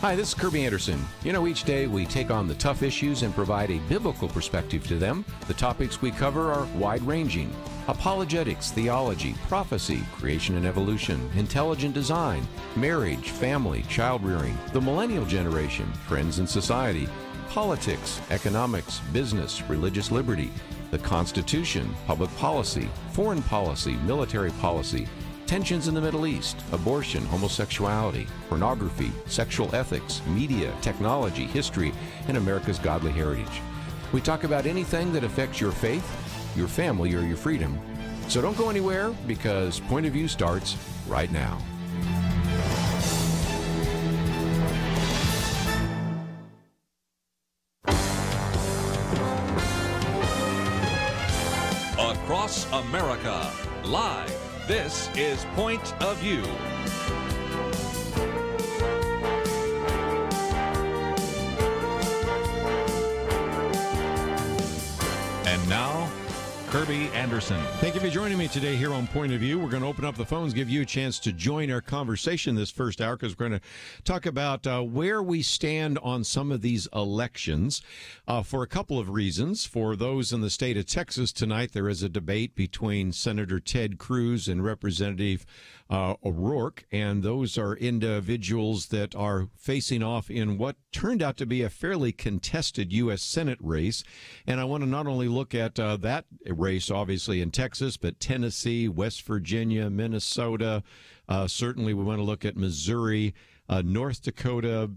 Hi, this is Kerby Anderson. You know, each day we take on the tough issues and provide a biblical perspective to them. The topics we cover are wide-ranging. Apologetics, theology, prophecy, creation and evolution, intelligent design, marriage, family, child-rearing, the millennial generation, trends in society, politics, economics, business, religious liberty, the Constitution, public policy, foreign policy, military policy, tensions in the Middle East, abortion, homosexuality, pornography, sexual ethics, media, technology, history, and America's godly heritage. We talk about anything that affects your faith, your family, or your freedom. So don't go anywhere, because Point of View starts right now. Across America, live. This is Point of View. And now, Kerby Anderson. Thank you for joining me today here on Point of View. We're going to open up the phones, give you a chance to join our conversation this first hour, because we're going to talk about where we stand on some of these elections for a couple of reasons. For those in the state of Texas tonight, there is a debate between Senator Ted Cruz and Representative O'Rourke, and those are individuals that are facing off in what turned out to be a fairly contested U.S. Senate race. And I want to not only look at that race, obviously, in Texas, but Tennessee, West Virginia, Minnesota. Certainly, we want to look at Missouri, North Dakota,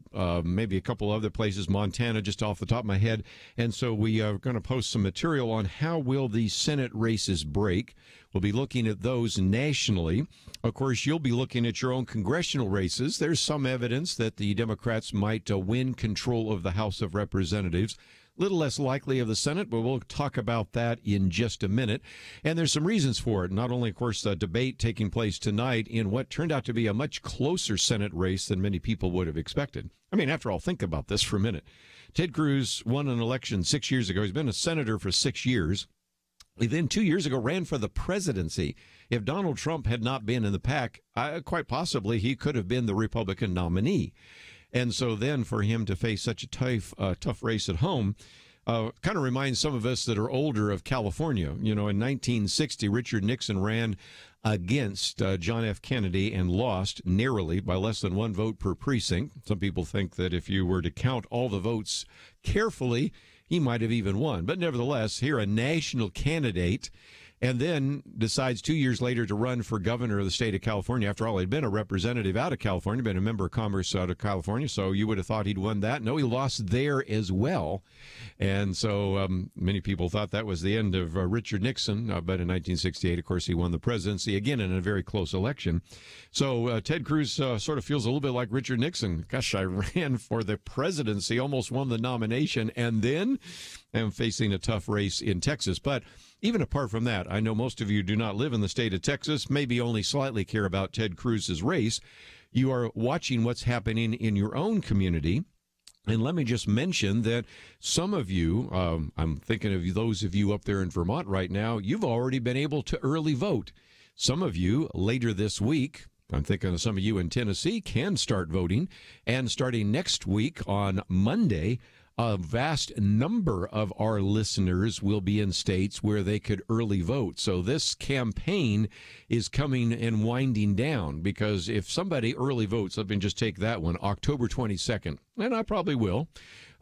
maybe a couple other places, Montana, just off the top of my head. And so we are going to post some material on how will these Senate races break. We'll be looking at those nationally. Of course, you'll be looking at your own congressional races. There's some evidence that the Democrats might win control of the House of Representatives. Little less likely of the Senate, but we'll talk about that in just a minute. And there's some reasons for it. Not only, of course, the debate taking place tonight in what turned out to be a much closer Senate race than many people would have expected. I mean, after all, think about this for a minute. Ted Cruz won an election 6 years ago. He's been a senator for 6 years. He then 2 years ago ran for the presidency. If Donald Trump had not been in the pack, quite possibly he could have been the Republican nominee. And so then for him to face such a tough race at home kind of reminds some of us that are older of California. You know, in 1960, Richard Nixon ran against John F. Kennedy and lost narrowly by less than one vote per precinct. Some people think that if you were to count all the votes carefully, he might have even won. But nevertheless, here a national candidate, and then decides 2 years later to run for governor of the state of California. After all, he'd been a representative out of California, been a member of Congress out of California, so you would have thought he'd won that. No, he lost there as well. And so many people thought that was the end of Richard Nixon. But in 1968, of course, he won the presidency, again, in a very close election. So Ted Cruz sort of feels a little bit like Richard Nixon. Gosh, I ran for the presidency, almost won the nomination, and then am facing a tough race in Texas. But even apart from that, I know most of you do not live in the state of Texas, maybe only slightly care about Ted Cruz's race. You are watching what's happening in your own community. And let me just mention that some of you, I'm thinking of those of you up there in Vermont right now, you've already been able to early vote. Some of you later this week, I'm thinking of some of you in Tennessee, can start voting. And starting next week on Monday, a vast number of our listeners will be in states where they could early vote. So this campaign is coming and winding down, because if somebody early votes, let me just take that one, October 22nd, and I probably will,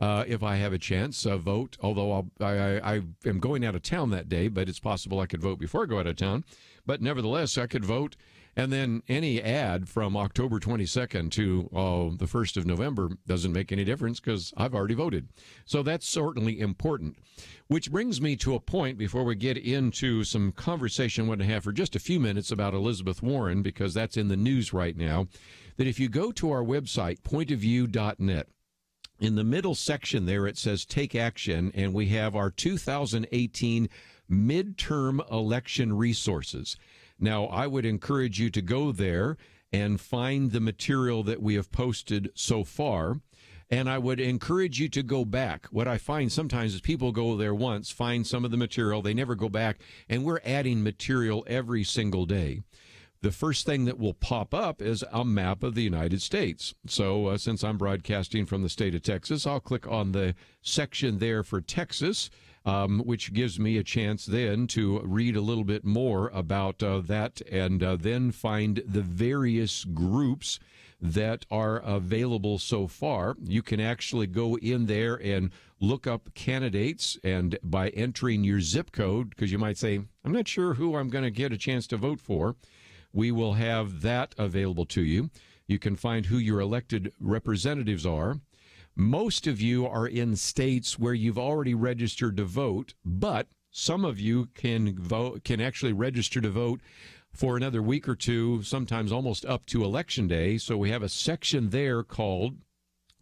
if I have a chance, vote, although I am going out of town that day, but it's possible I could vote before I go out of town. But nevertheless, I could vote. And then any ad from October 22nd to the 1st of November doesn't make any difference, because I've already voted. So that's certainly important. Which brings me to a point before we get into some conversation I want to have for just a few minutes about Elizabeth Warren, because that's in the news right now, that if you go to our website, pointofview.net, in the middle section there it says Take Action, and we have our 2018 midterm election resources. Now, I would encourage you to go there and find the material that we have posted so far. And I would encourage you to go back. What I find sometimes is people go there once, find some of the material, they never go back, and we're adding material every single day. the first thing that will pop up is a map of the United States. So since I'm broadcasting from the state of Texas, I'll click on the section there for Texas, which gives me a chance then to read a little bit more about that and then find the various groups that are available so far. You can actually go in there and look up candidates, and by entering your zip code, because you might say, I'm not sure who I'm going to get a chance to vote for, we will have that available to you. You can find who your elected representatives are. Most of you are in states where you've already registered to vote, but some of you can actually register to vote for another week or two, sometimes almost up to Election Day. So we have a section there called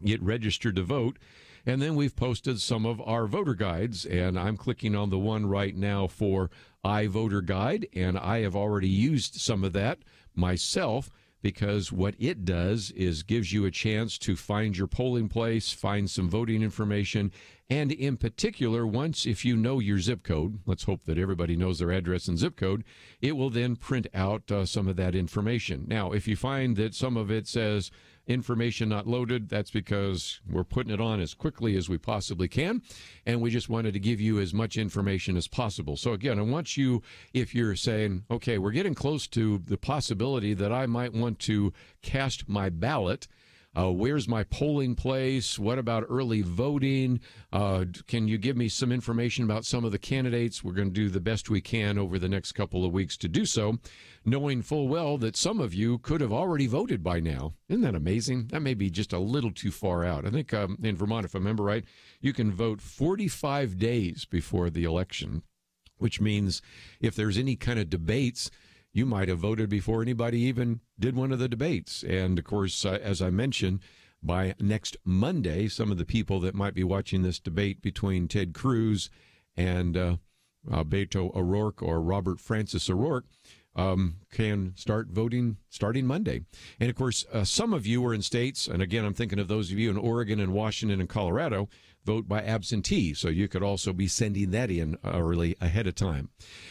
Get Registered to Vote. And then we've posted some of our voter guides, and I'm clicking on the one right now for iVoter Guide, and I have already used some of that myself, because what it does is gives you a chance to find your polling place, find some voting information, and in particular, once if you know your zip code, let's hope that everybody knows their address and zip code, it will then print out some of that information. Now, if you find that some of it says information not loaded, that's because we're putting it on as quickly as we possibly can, and we just wanted to give you as much information as possible. So again, I want you, if you're saying, okay, we're getting close to the possibility that I might want to cast my ballot, where's my polling place? What about early voting? Can you give me some information about some of the candidates? We're going to do the best we can over the next couple of weeks to do so, knowing full well that some of you could have already voted by now. Isn't that amazing? That may be just a little too far out. I think in Vermont, if I remember right, you can vote 45 days before the election, which means if there's any kind of debates, you might have voted before anybody even did one of the debates. And, of course, as I mentioned, by next Monday, some of the people that might be watching this debate between Ted Cruz and Beto O'Rourke or Robert Francis O'Rourke can start voting starting Monday. And, of course, some of you are in states, and, again, I'm thinking of those of you in Oregon and Washington and Colorado, vote by absentee. So you could also be sending that in early ahead of time.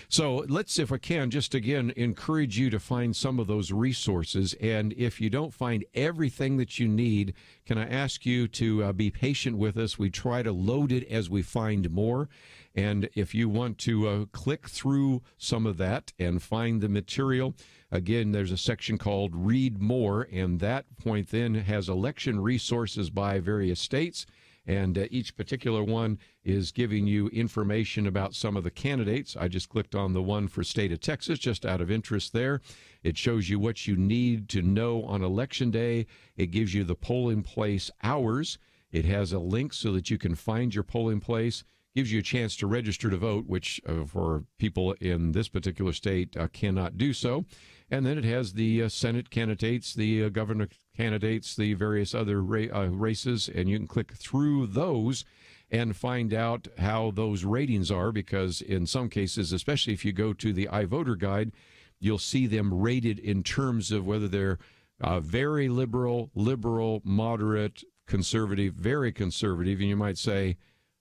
So let's, if I can, just again encourage you to find some of those resources. And if you don't find everything that you need, can I ask you to be patient with us? We try to load it as we find more. And if you want to click through some of that and find the material, again, there's a section called Read More, and that point then has election resources by various states. And each particular one is giving you information about some of the candidates. I just clicked on the one for state of Texas, just out of interest there. It shows you what you need to know on Election Day. It gives you the polling place hours. It has a link so that you can find your polling place. Gives you a chance to register to vote, which for people in this particular state cannot do so. And then it has the Senate candidates, the governor candidates, the various other races, and you can click through those and find out how those ratings are, because in some cases, especially if you go to the iVoter Guide, you'll see them rated in terms of whether they're very liberal, moderate, conservative, very conservative, and you might say,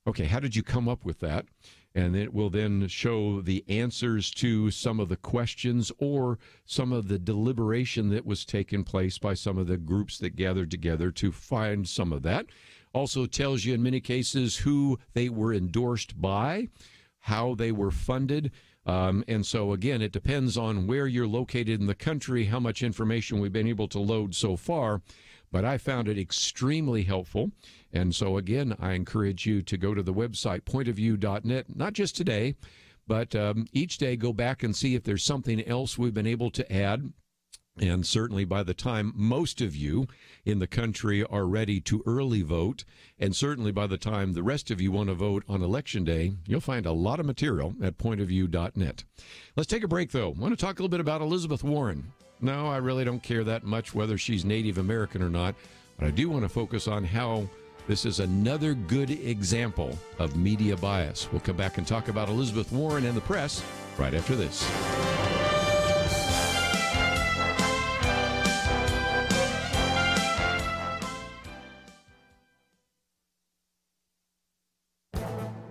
okay, how did you come up with that? And it will then show the answers to some of the questions or some of the deliberation that was taking place by some of the groups that gathered together to find some of that. Also tells you in many cases who they were endorsed by, how they were funded. And so, again, it depends on where you're located in the country, how much information we've been able to load so far. But I found it extremely helpful. And so, again, I encourage you to go to the website, pointofview.net, not just today, but each day go back and see if there's something else we've been able to add. And certainly by the time most of you in the country are ready to early vote, and certainly by the time the rest of you want to vote on Election Day, you'll find a lot of material at pointofview.net. Let's take a break, though. I want to talk a little bit about Elizabeth Warren. No, I really don't care that much whether she's Native American or not, but I do want to focus on how this is another good example of media bias. We'll come back and talk about Elizabeth Warren and the press right after this.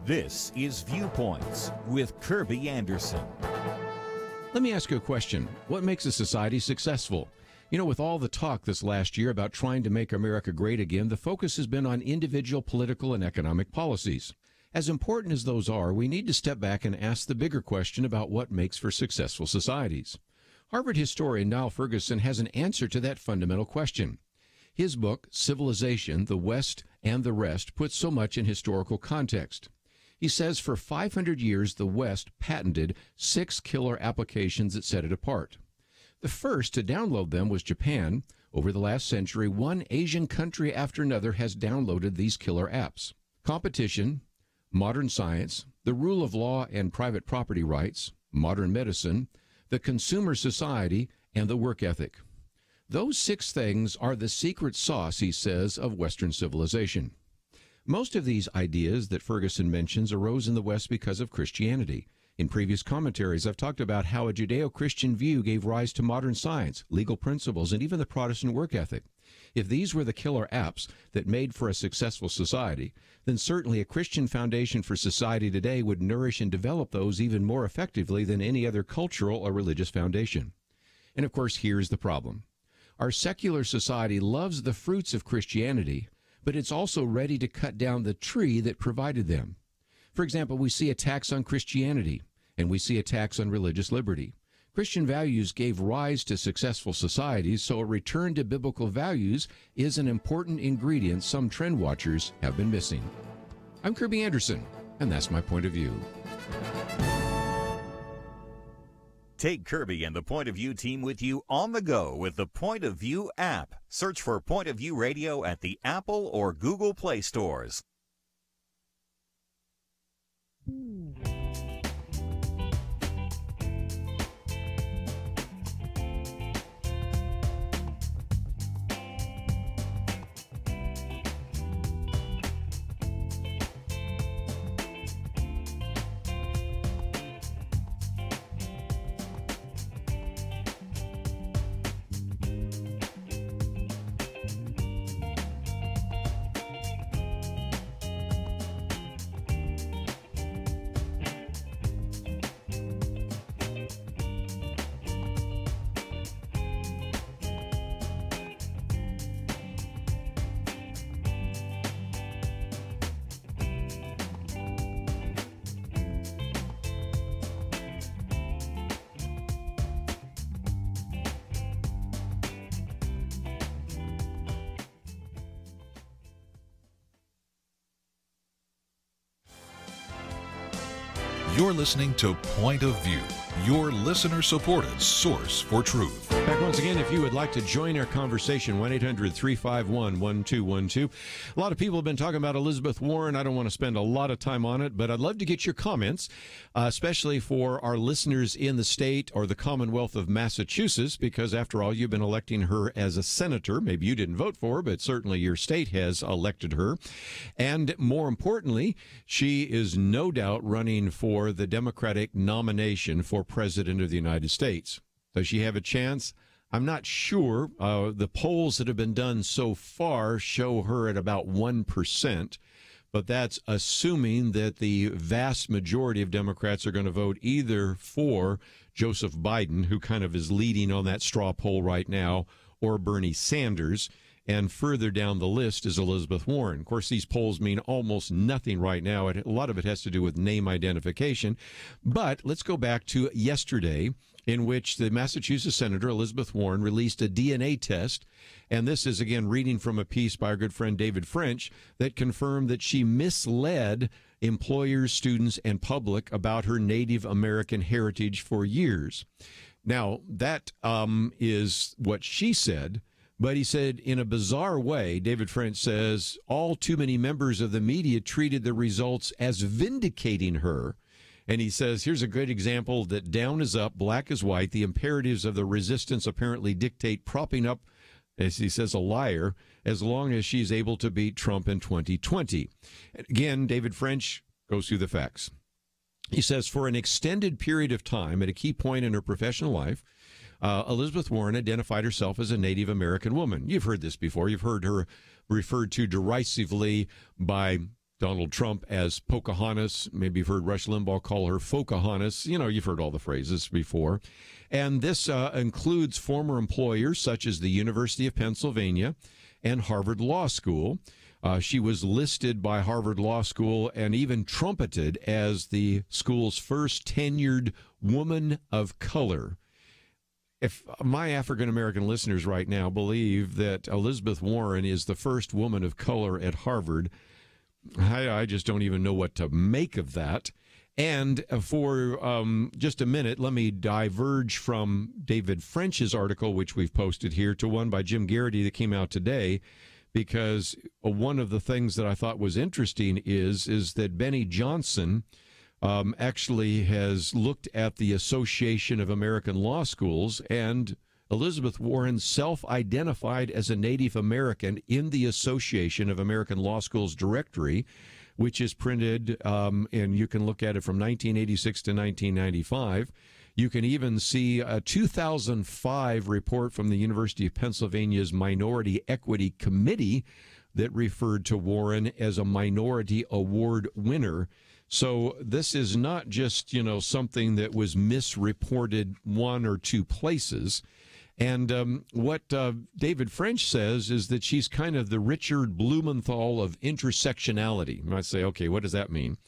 This is Viewpoints with Kerby Anderson. Let me ask you a question. What makes a society successful? You know, with all the talk this last year about trying to make America great again, the focus has been on individual political and economic policies. As important as those are, we need to step back and ask the bigger question about what makes for successful societies. Harvard historian Niall Ferguson has an answer to that fundamental question. His book, Civilization, the West and the Rest, puts so much in historical context. He says for 500 years, the West patented 6 killer applications that set it apart. The first to download them was Japan. Over the last century, one Asian country after another has downloaded these killer apps. Competition, modern science, the rule of law and private property rights, modern medicine, the consumer society, and the work ethic. Those 6 things are the secret sauce, he says, of Western civilization. Most of these ideas that Ferguson mentions arose in the West because of Christianity. In previous commentaries, I've talked about how a Judeo-Christian view gave rise to modern science, legal principles, and even the Protestant work ethic. If these were the killer apps that made for a successful society, then certainly a Christian foundation for society today would nourish and develop those even more effectively than any other cultural or religious foundation. And of course, here's the problem. Our secular society loves the fruits of Christianity, but it's also ready to cut down the tree that provided them. For example, we see attacks on Christianity, and we see attacks on religious liberty. Christian values gave rise to successful societies, so a return to biblical values is an important ingredient some trend watchers have been missing. I'm Kerby Anderson, and that's my point of view. Take Kerby and the Point of View team with you on the go with the Point of View app. Search for Point of View Radio at the Apple or Google Play stores. You're listening to Point of View, your listener-supported source for truth. Back once again, if you would like to join our conversation, 1-800-351-1212. A lot of people have been talking about Elizabeth Warren. I don't want to spend a lot of time on it, but I'd love to get your comments, especially for our listeners in the state or the Commonwealth of Massachusetts, because after all, you've been electing her as a senator. Maybe you didn't vote for her, but certainly your state has elected her. And more importantly, she is no doubt running for the Democratic nomination for President of the United States. Does she have a chance? I'm not sure. The polls that have been done so far show her at about 1%, but that's assuming that the vast majority of Democrats are going to vote either for Joseph Biden, who kind of is leading on that straw poll right now, or Bernie Sanders. And further down the list is Elizabeth Warren. Of course, these polls mean almost nothing right now. A lot of it has to do with name identification. But let's go back to yesterday, in which the Massachusetts Senator Elizabeth Warren released a DNA test. And this is, again, reading from a piece by our good friend David French that confirmed that she misled employers, students, and public about her Native American heritage for years. Now, that is what she said. But he said, in a bizarre way, David French says, all too many members of the media treated the results as vindicating her. And he says, here's a good example that down is up, black is white. The imperatives of the resistance apparently dictate propping up, as he says, a liar, as long as she's able to beat Trump in 2020. Again, David French goes through the facts. He says, for an extended period of time, at a key point in her professional life, Elizabeth Warren identified herself as a Native American woman. You've heard this before. You've heard her referred to derisively by Donald Trump as Pocahontas. Maybe you've heard Rush Limbaugh call her Pocahontas. You know, you've heard all the phrases before. And this includes former employers such as the University of Pennsylvania and Harvard Law School. She was listed by Harvard Law School and even trumpeted as the school's first tenured woman of color. If my African-American listeners right now believe that Elizabeth Warren is the first woman of color at Harvard, I just don't even know what to make of that. And for just a minute, let me diverge from David French's article, which we've posted here, to one by Jim Garrity that came out today, because one of the things that I thought was interesting is that Benny Johnson actually has looked at the Association of American Law Schools, and Elizabeth Warren self-identified as a Native American in the Association of American Law Schools directory, which is printed, and you can look at it from 1986 to 1995. You can even see a 2005 report from the University of Pennsylvania's Minority Equity Committee that referred to Warren as a Minority Award winner. So this is not just, something that was misreported one or two places. And what David French says is that she's kind of the Richard Blumenthal of intersectionality. You might say, okay, what does that mean?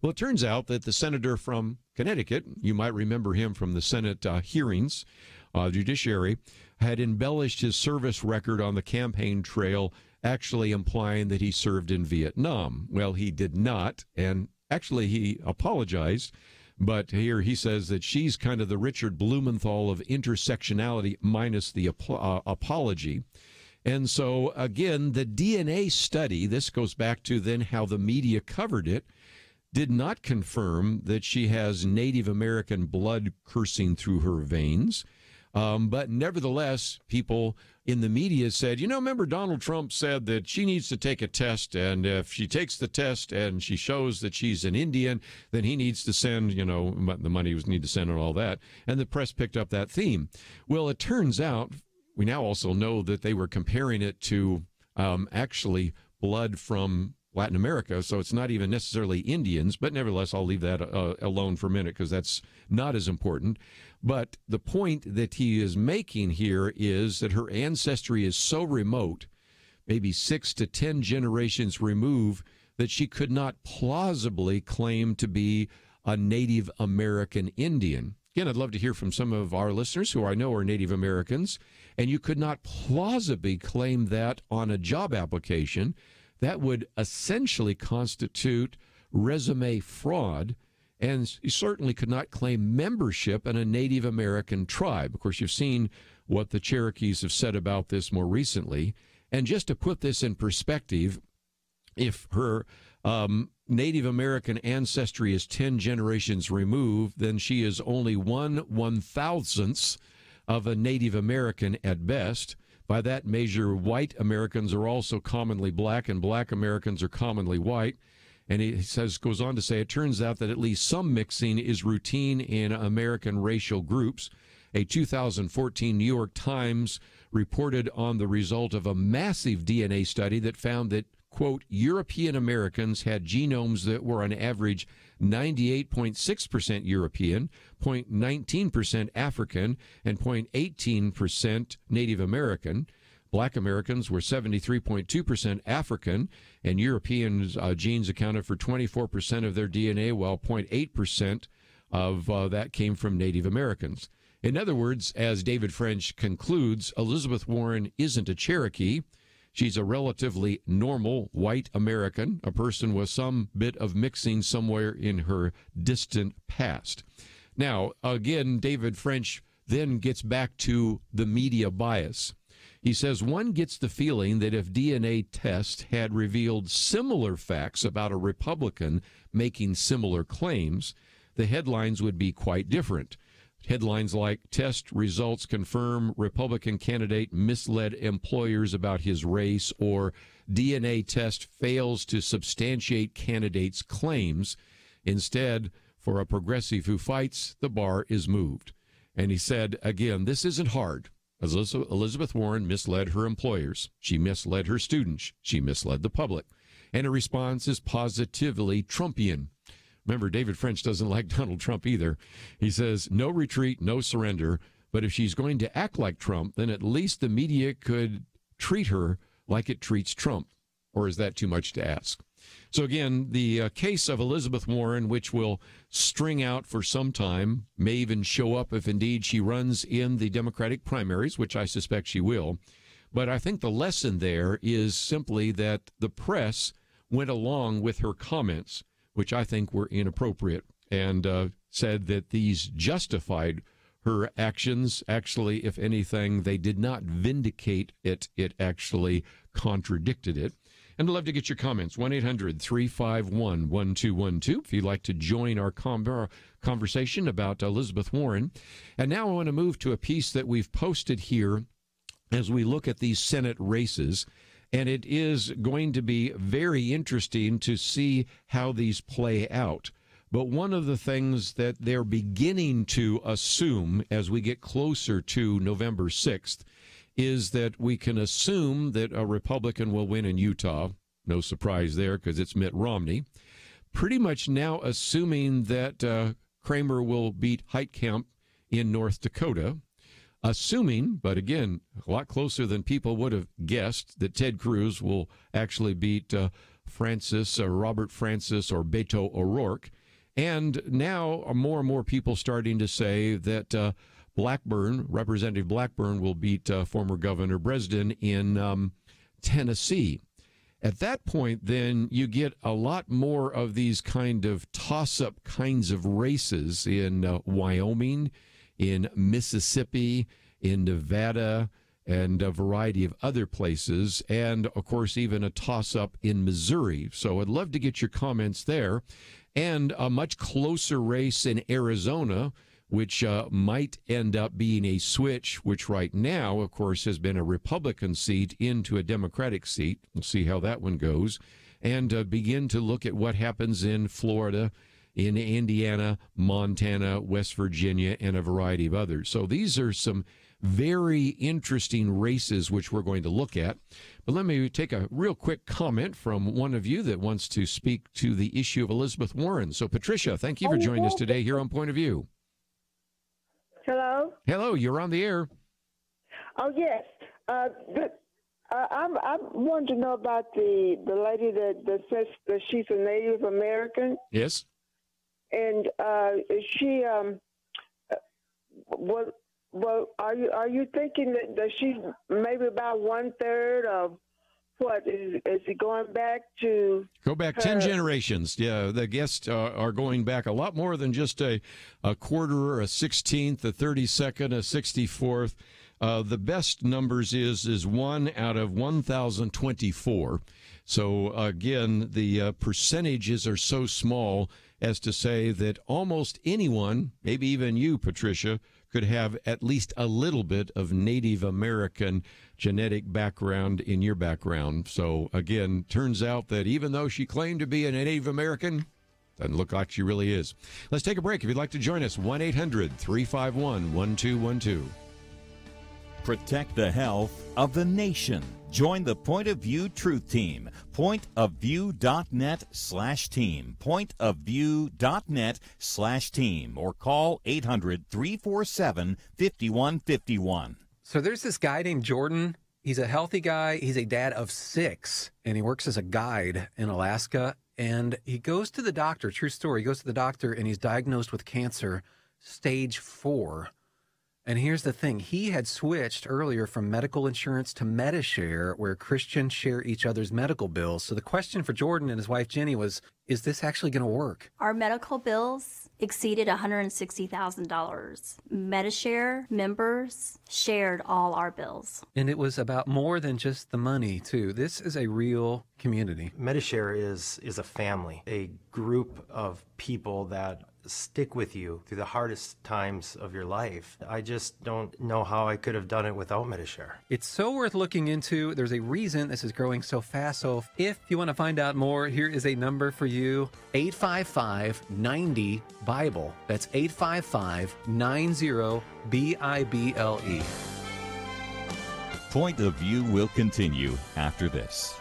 Well, it turns out that the senator from Connecticut, you might remember him from the Senate hearings, judiciary, had embellished his service record on the campaign trail, actually implying that he served in Vietnam. Well, he did not, and actually he apologized. But here he says that she's kind of the Richard Blumenthal of intersectionality minus the apology. And so, again, the DNA study, this goes back to then how the media covered it, did not confirm that she has Native American blood coursing through her veins. But nevertheless, people in the media said, remember Donald Trump said that she needs to take a test, and if she takes the test and she shows that she's an Indian, then he needs to send, the money was need to send and all that. And the press picked up that theme. Well, it turns out, we now also know that they were comparing it to actually blood from Latin America, so it's not even necessarily Indians, but nevertheless, I'll leave that alone for a minute because that's not as important. But the point that he is making here is that her ancestry is so remote, maybe 6 to 10 generations removed, that she could not plausibly claim to be a Native American Indian. Again, I'd love to hear from some of our listeners who I know are Native Americans, and you could not plausibly claim that on a job application. That would essentially constitute resume fraud, and you certainly could not claim membership in a Native American tribe. Of course, you've seen what the Cherokees have said about this more recently. And just to put this in perspective, if her Native American ancestry is 10 generations removed, then she is only 1/1000th of a Native American at best. By that measure, white Americans are also commonly black, and black Americans are commonly white. And he goes on to say, it turns out that at least some mixing is routine in American racial groups. A 2014 New York Times reported on the result of a massive DNA study that found that, quote, European Americans had genomes that were on average 98.6% European, 0.19% African, and 0.18% Native American. Black Americans were 73.2% African, and European genes accounted for 24% of their DNA, while 0.8% of that came from Native Americans. In other words, as David French concludes, Elizabeth Warren isn't a Cherokee. She's a relatively normal white American, a person with some bit of mixing somewhere in her distant past. Now, again, David French then gets back to the media bias. He says one gets the feeling that if DNA tests had revealed similar facts about a Republican making similar claims, the headlines would be quite different. Headlines like, test results confirm Republican candidate misled employers about his race, or DNA test fails to substantiate candidate's claims. Instead, for a progressive who fights, the bar is moved. And he said, again, this isn't hard. Elizabeth Warren misled her employers. She misled her students. She misled the public. and her response is positively Trumpian. Remember, David French doesn't like Donald Trump either. He says, no retreat, no surrender. But if she's going to act like Trump, then at least the media could treat her like it treats Trump. Or is that too much to ask? So again, the case of Elizabeth Warren, which will string out for some time, may even show up if indeed she runs in the Democratic primaries, which I suspect she will. But I think the lesson there is simply that the press went along with her comments, which I think were inappropriate, and said that these justified her actions. Actually, if anything, they did not vindicate it. It actually contradicted it. And I'd love to get your comments, 1-800-351-1212, if you'd like to join our conversation about Elizabeth Warren. And now I want to move to a piece that we've posted here as we look at these Senate races. And it is going to be very interesting to see how these play out. But one of the things that they're beginning to assume as we get closer to November 6th is that we can assume that a Republican will win in Utah. No surprise there because it's Mitt Romney. Pretty much now assuming that Kramer will beat Heitkamp in North Dakota. Assuming, but again, a lot closer than people would have guessed, that Ted Cruz will actually beat Robert Francis or Beto O'Rourke. And now more and more people starting to say that Representative Blackburn will beat former Governor Bresden in Tennessee. At that point, then, you get a lot more of these kind of toss-up kinds of races in Wyoming, in Mississippi, in Nevada, and a variety of other places, and, of course, even a toss-up in Missouri. So I'd love to get your comments there. And a much closer race in Arizona, which might end up being a switch, which right now, of course, has been a Republican seat into a Democratic seat. We'll see how that one goes. And begin to look at what happens in Florida, in Indiana, Montana, West Virginia, and a variety of others. So these are some very interesting races which we're going to look at. But let me take a real quick comment from one of you that wants to speak to the issue of Elizabeth Warren. So, Patricia, thank you for joining us today here on Point of View. Hello? Hello, you're on the air. Oh, yes. I wanted to know about the lady that says that she's a Native American. Yes. And she well, are you thinking that she's maybe about 1/3 of what is it going back to? Go back 10 generations. Yeah, the guests are going back a lot more than just a quarter, a 16th, a 32nd, a 64th. The best numbers is 1 out of 1,024. So again, the percentages are so small as to say that almost anyone, maybe even you, Patricia, could have at least a little bit of Native American genetic background in your background. So, again, turns out that even though she claimed to be a Native American, doesn't look like she really is. Let's take a break. If you'd like to join us, 1-800-351-1212. Protect the health of the nation. Join the Point of View Truth Team. Pointofview.net/team. Pointofview.net/team. Or call 800-347-5151. So there's this guy named Jordan. He's a healthy guy. He's a dad of 6, and he works as a guide in Alaska. And he goes to the doctor, true story, he goes to the doctor, and he's diagnosed with cancer, stage 4. And here's the thing. He had switched earlier from medical insurance to Medishare, where Christians share each other's medical bills. So the question for Jordan and his wife, Jenny, was, is this actually going to work? Our medical bills exceeded $160,000. Medishare members shared all our bills. And it was about more than just the money, too. This is a real community. Medishare is a family, a group of people that stick with you through the hardest times of your life. I just don't know how I could have done it without Medishare. It's so worth looking into. There's a reason this is growing so fast. So if you want to find out more, here is a number for you, 855-90-BIBLE. That's 855-90-BIBLE. Point of View will continue after this.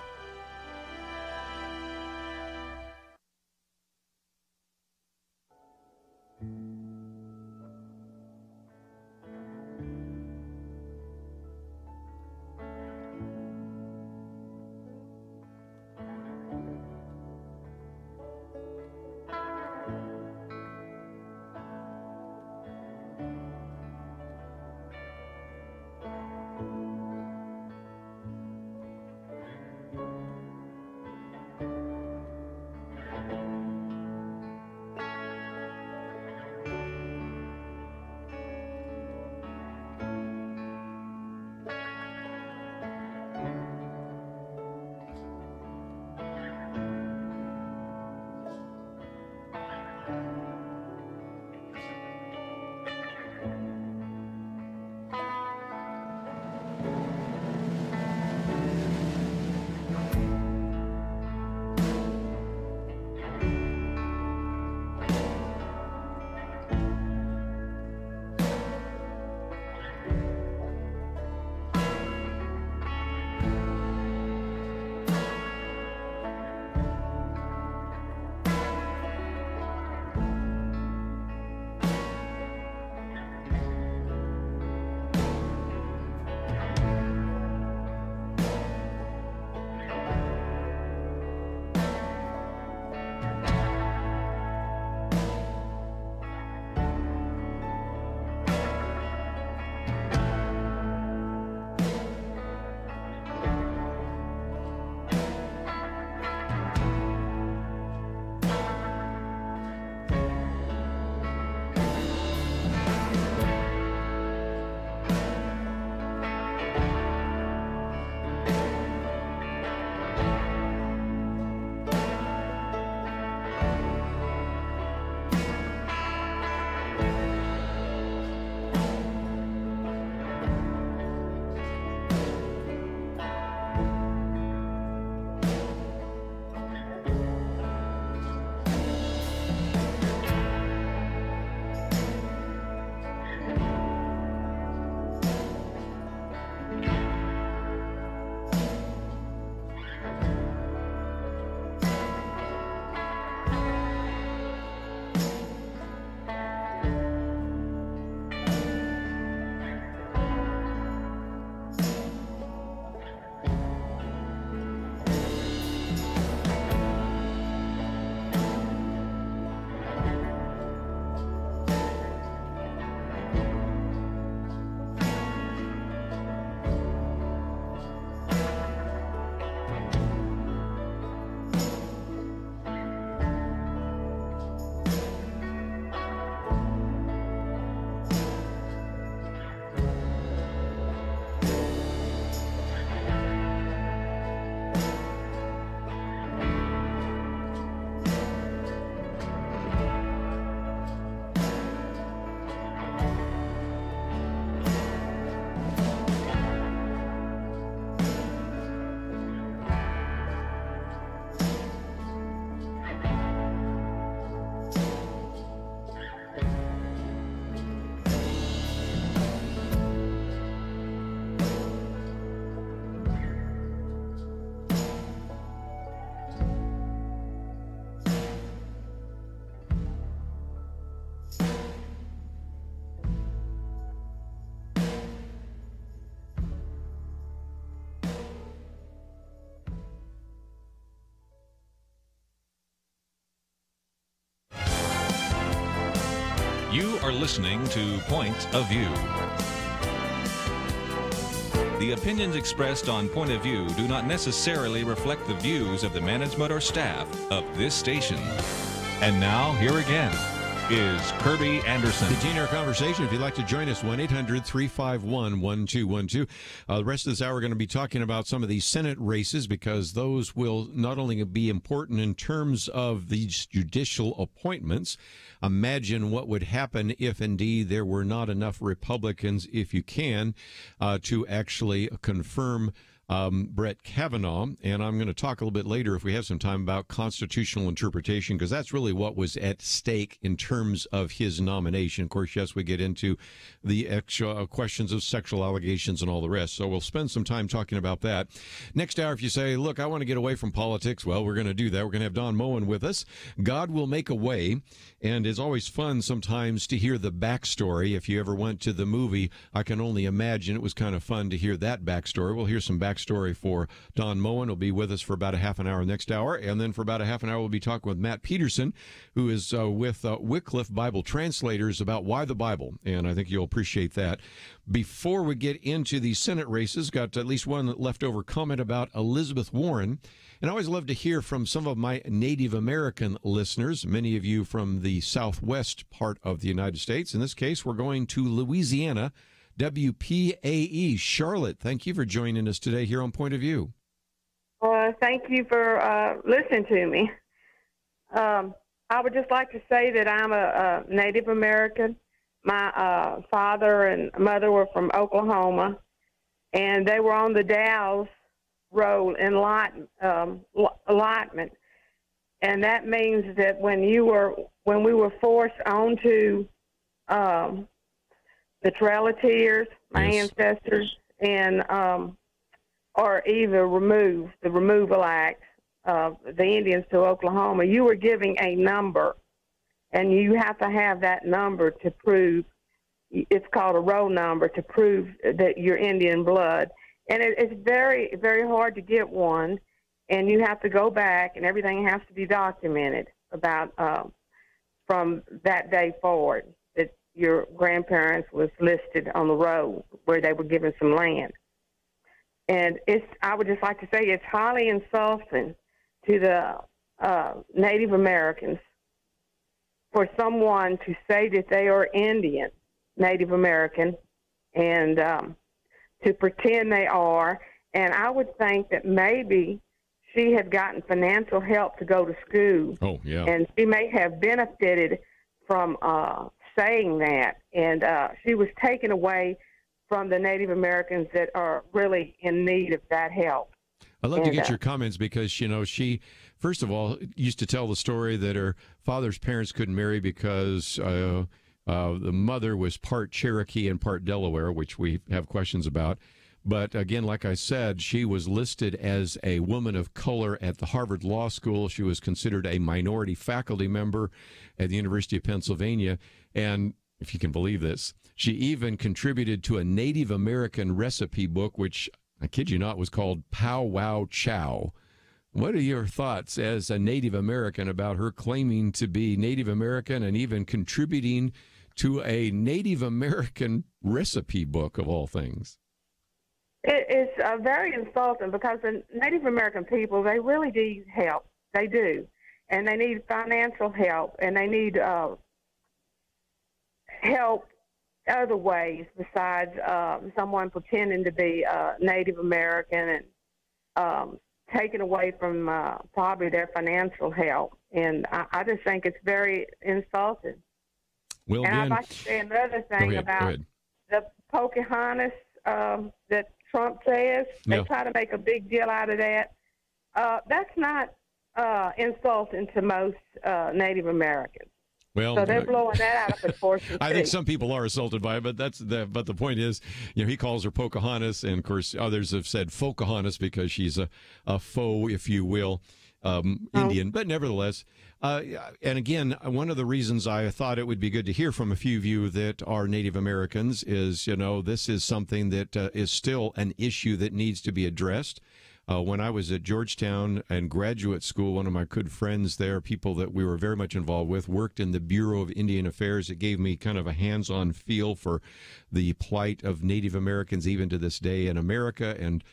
You are listening to Point of View. The opinions expressed on Point of View do not necessarily reflect the views of the management or staff of this station. And now, here again is Kerby Anderson. Continue our conversation. If you'd like to join us, 1-800-351-1212. The rest of this hour, we're going to be talking about some of these Senate races, because those will not only be important in terms of these judicial appointments. Imagine what would happen if indeed there were not enough Republicans, if you can, to actually confirm Brett Kavanaugh. And I'm going to talk a little bit later, if we have some time, about constitutional interpretation, because that's really what was at stake in terms of his nomination. Of course, yes, we get into the extra questions of sexual allegations and all the rest. So we'll spend some time talking about that. Next hour, if you say, look, I want to get away from politics, well, we're going to do that. We're going to have Don Moen with us. God will make a way. And it's always fun sometimes to hear the backstory. If you ever went to the movie, I can only imagine it was kind of fun to hear that backstory. We'll hear some backstory for Don Moen. Will be with us for about a half an hour next hour. And then for about a half an hour, we'll be talking with Matt Petersen, who is with Wycliffe Bible Translators, about why the Bible. And I think you'll appreciate that. Before we get into the Senate races, got at least one leftover comment about Elizabeth Warren. And I always love to hear from some of my Native American listeners, many of you from the southwest part of the United States. In this case, we're going to Louisiana, WPAE. Charlotte, thank you for joining us today here on Point of View. Thank you for listening to me. I would just like to say that I'm a Native American. My father and mother were from Oklahoma, and they were on the Dalles Road allotment, and that means that when we were forced onto the Trail of Tears, my ancestors, and or either remove the Removal Act of the Indians to Oklahoma, you were giving a number, and you have to have that number to prove. It's called a roll number, to prove that you're Indian blood. And it's very, very hard to get one, and you have to go back, and everything has to be documented about from that day forward that your grandparents was listed on the road where they were given some land. And I would just like to say it's highly insulting to the Native Americans for someone to say that they are Indian, Native American, and to pretend they are. And I would think that maybe she had gotten financial help to go to school. Oh, yeah. And she may have benefited from saying that. And she was taken away from the Native Americans that are really in need of that help. I'd love to get your comments, because, she, first of all, used to tell the story that her father's parents couldn't marry because the mother was part Cherokee and part Delaware, which we have questions about. But again, like I said, she was listed as a woman of color at the Harvard Law School. She was considered a minority faculty member at the University of Pennsylvania. And if you can believe this, she even contributed to a Native American recipe book, which, I kid you not, was called Pow Wow Chow. What are your thoughts as a Native American about her claiming to be Native American and even contributing to a Native American recipe book, of all things? It's very insulting, because the Native American people, they really need help. They do. And they need financial help, and they need help other ways besides someone pretending to be Native American and taken away from probably their financial help. And I just think it's very insulting. Well, and I'd like to say another thing about the Pocahontas that Trump says. They try to make a big deal out of that. That's not insulting to most Native Americans. Well, so they're blowing that out of proportion. I think some people are insulted by it, but but the point is, he calls her Pocahontas, and of course others have said Pocahontas because she's a faux, if you will, Indian. But nevertheless, and again, one of the reasons I thought it would be good to hear from a few of you that are Native Americans is, this is something that is still an issue that needs to be addressed. When I was at Georgetown and graduate school, one of my good friends there, people that we were very much involved with, worked in the Bureau of Indian Affairs. It gave me kind of a hands-on feel for the plight of Native Americans even to this day in America, and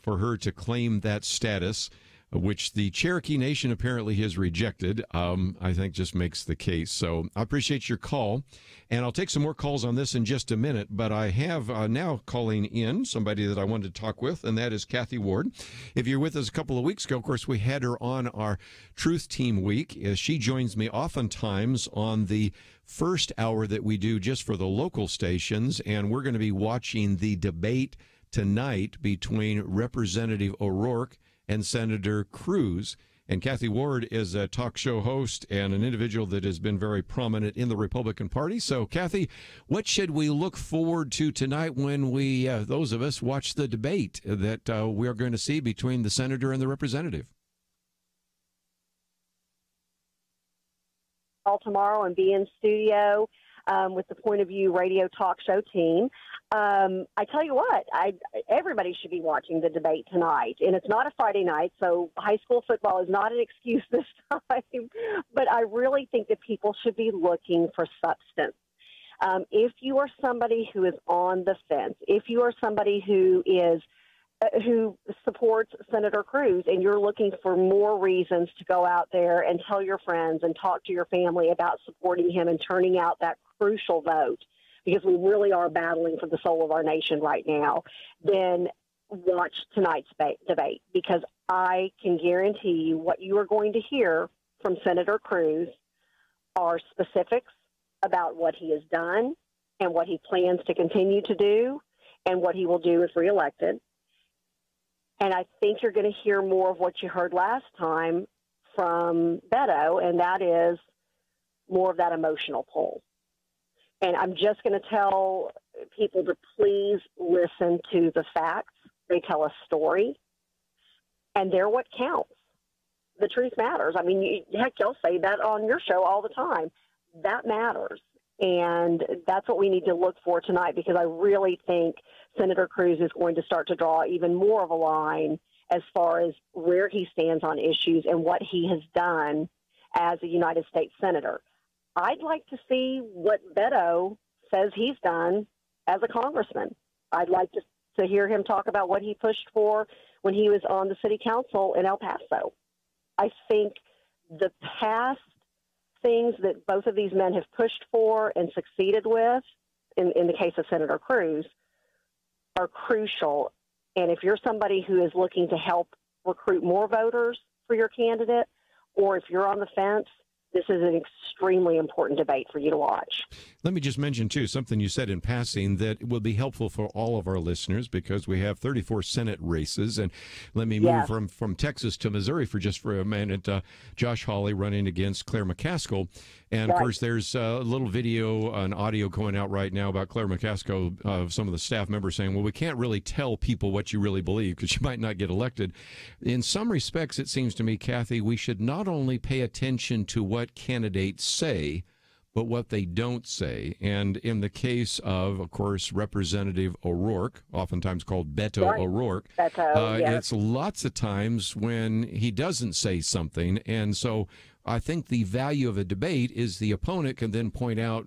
for her to claim that status, which the Cherokee Nation apparently has rejected, I think just makes the case. So I appreciate your call, and I'll take some more calls on this in just a minute, but I have now calling in somebody that I wanted to talk with, and that is Kathy Ward. If you're with us a couple of weeks ago, of course, we had her on our Truth Team Week. She joins me oftentimes on the first hour that we do just for the local stations, and we're going to be watching the debate tonight between Representative O'Rourke and Senator Cruz. And Kathy Ward is a talk show host and an individual that has been very prominent in the Republican Party. So, Kathy, what should we look forward to tonight when we, those of us, watch the debate that we are going to see between the senator and the representative? Tomorrow and be in studio with the Point of View radio talk show team. I tell you what, everybody should be watching the debate tonight. And it's not a Friday night, so high school football is not an excuse this time. But I really think that people should be looking for substance. If you are somebody who is on the fence, if you are somebody who supports Senator Cruz and you're looking for more reasons to go out there and tell your friends and talk to your family about supporting him and turning out that crucial vote, because we really are battling for the soul of our nation right now, then watch tonight's debate, because I can guarantee you what you are going to hear from Senator Cruz are specifics about what he has done and what he plans to continue to do and what he will do if reelected. And I think you're going to hear more of what you heard last time from Beto, and that is more of that emotional pull. And I'm just going to tell people to please listen to the facts. They tell a story, and they're what counts. The truth matters. I mean, heck, you'll say that on your show all the time. That matters. And that's what we need to look for tonight, because I really think Senator Cruz is going to start to draw even more of a line as far as where he stands on issues and what he has done as a United States Senator. I'd like to see what Beto says he's done as a congressman. I'd like to hear him talk about what he pushed for when he was on the city council in El Paso. I think the past things that both of these men have pushed for and succeeded with, in the case of Senator Cruz, are crucial. And if you're somebody who is looking to help recruit more voters for your candidate, or if you're on the fence, this is an extremely important debate for you to watch. Let me just mention, too, something you said in passing that will be helpful for all of our listeners, because we have 34 Senate races. And let me move from Texas to Missouri for a minute. Josh Hawley running against Claire McCaskill. And, of course, there's a little video, an audio going out right now about Claire McCaskill, of some of the staff members saying, well, we can't really tell people what you really believe because you might not get elected. In some respects, it seems to me, Kathy, we should not only pay attention to what candidates say, but what they don't say. And in the case of course, Representative O'Rourke, oftentimes called Beto O'Rourke, it's lots of times when he doesn't say something. And so I think the value of a debate is the opponent can then point out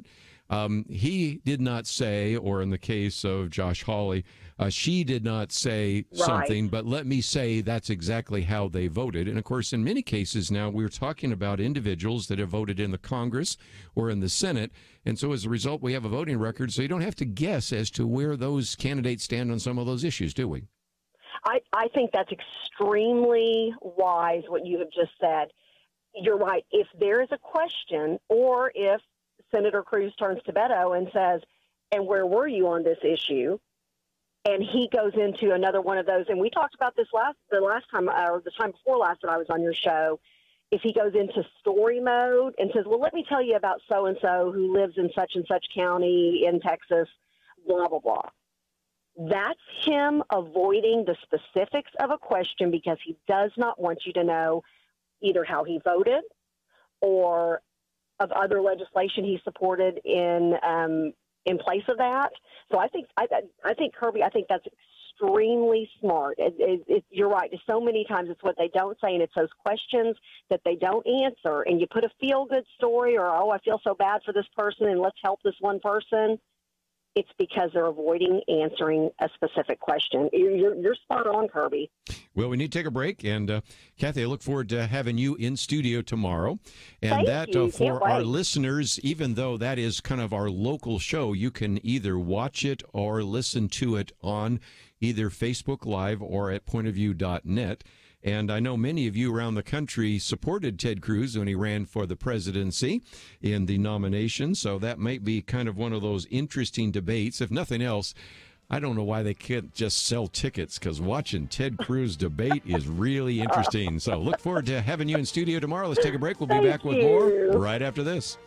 he did not say, or in the case of Josh Hawley, she did not say something, but let me say that's exactly how they voted. And, of course, in many cases now we're talking about individuals that have voted in the Congress or in the Senate. And so as a result, we have a voting record, so you don't have to guess as to where those candidates stand on some of those issues, do we? I think that's extremely wise what you have just said. You're right. If there is a question, or if Senator Cruz turns to Beto and says, and where were you on this issue? And he goes into another one of those, and we talked about this the last time, or the time before last that I was on your show. If he goes into story mode and says, well, let me tell you about so-and-so who lives in such and such county in Texas, blah, blah, blah. That's him avoiding the specifics of a question because he does not want you to know either how he voted or of other legislation he supported in place of that. So I think Kerby, I think that's extremely smart. You're right. So many times it's what they don't say, and it's those questions that they don't answer. And you put a feel-good story or, oh, I feel so bad for this person and let's help this one person. It's because they're avoiding answering a specific question. You're spot on, Kerby. Well, we need to take a break. And, Kathy, I look forward to having you in studio tomorrow. And Thank you. For our listeners, even though that is kind of our local show, you can either watch it or listen to it on either Facebook Live or at pointofview.net. And I know many of you around the country supported Ted Cruz when he ran for the presidency in the nomination. So that might be kind of one of those interesting debates. If nothing else, I don't know why they can't just sell tickets, because watching Ted Cruz debate is really interesting. So look forward to having you in studio tomorrow. Let's take a break. We'll be back with more right after this.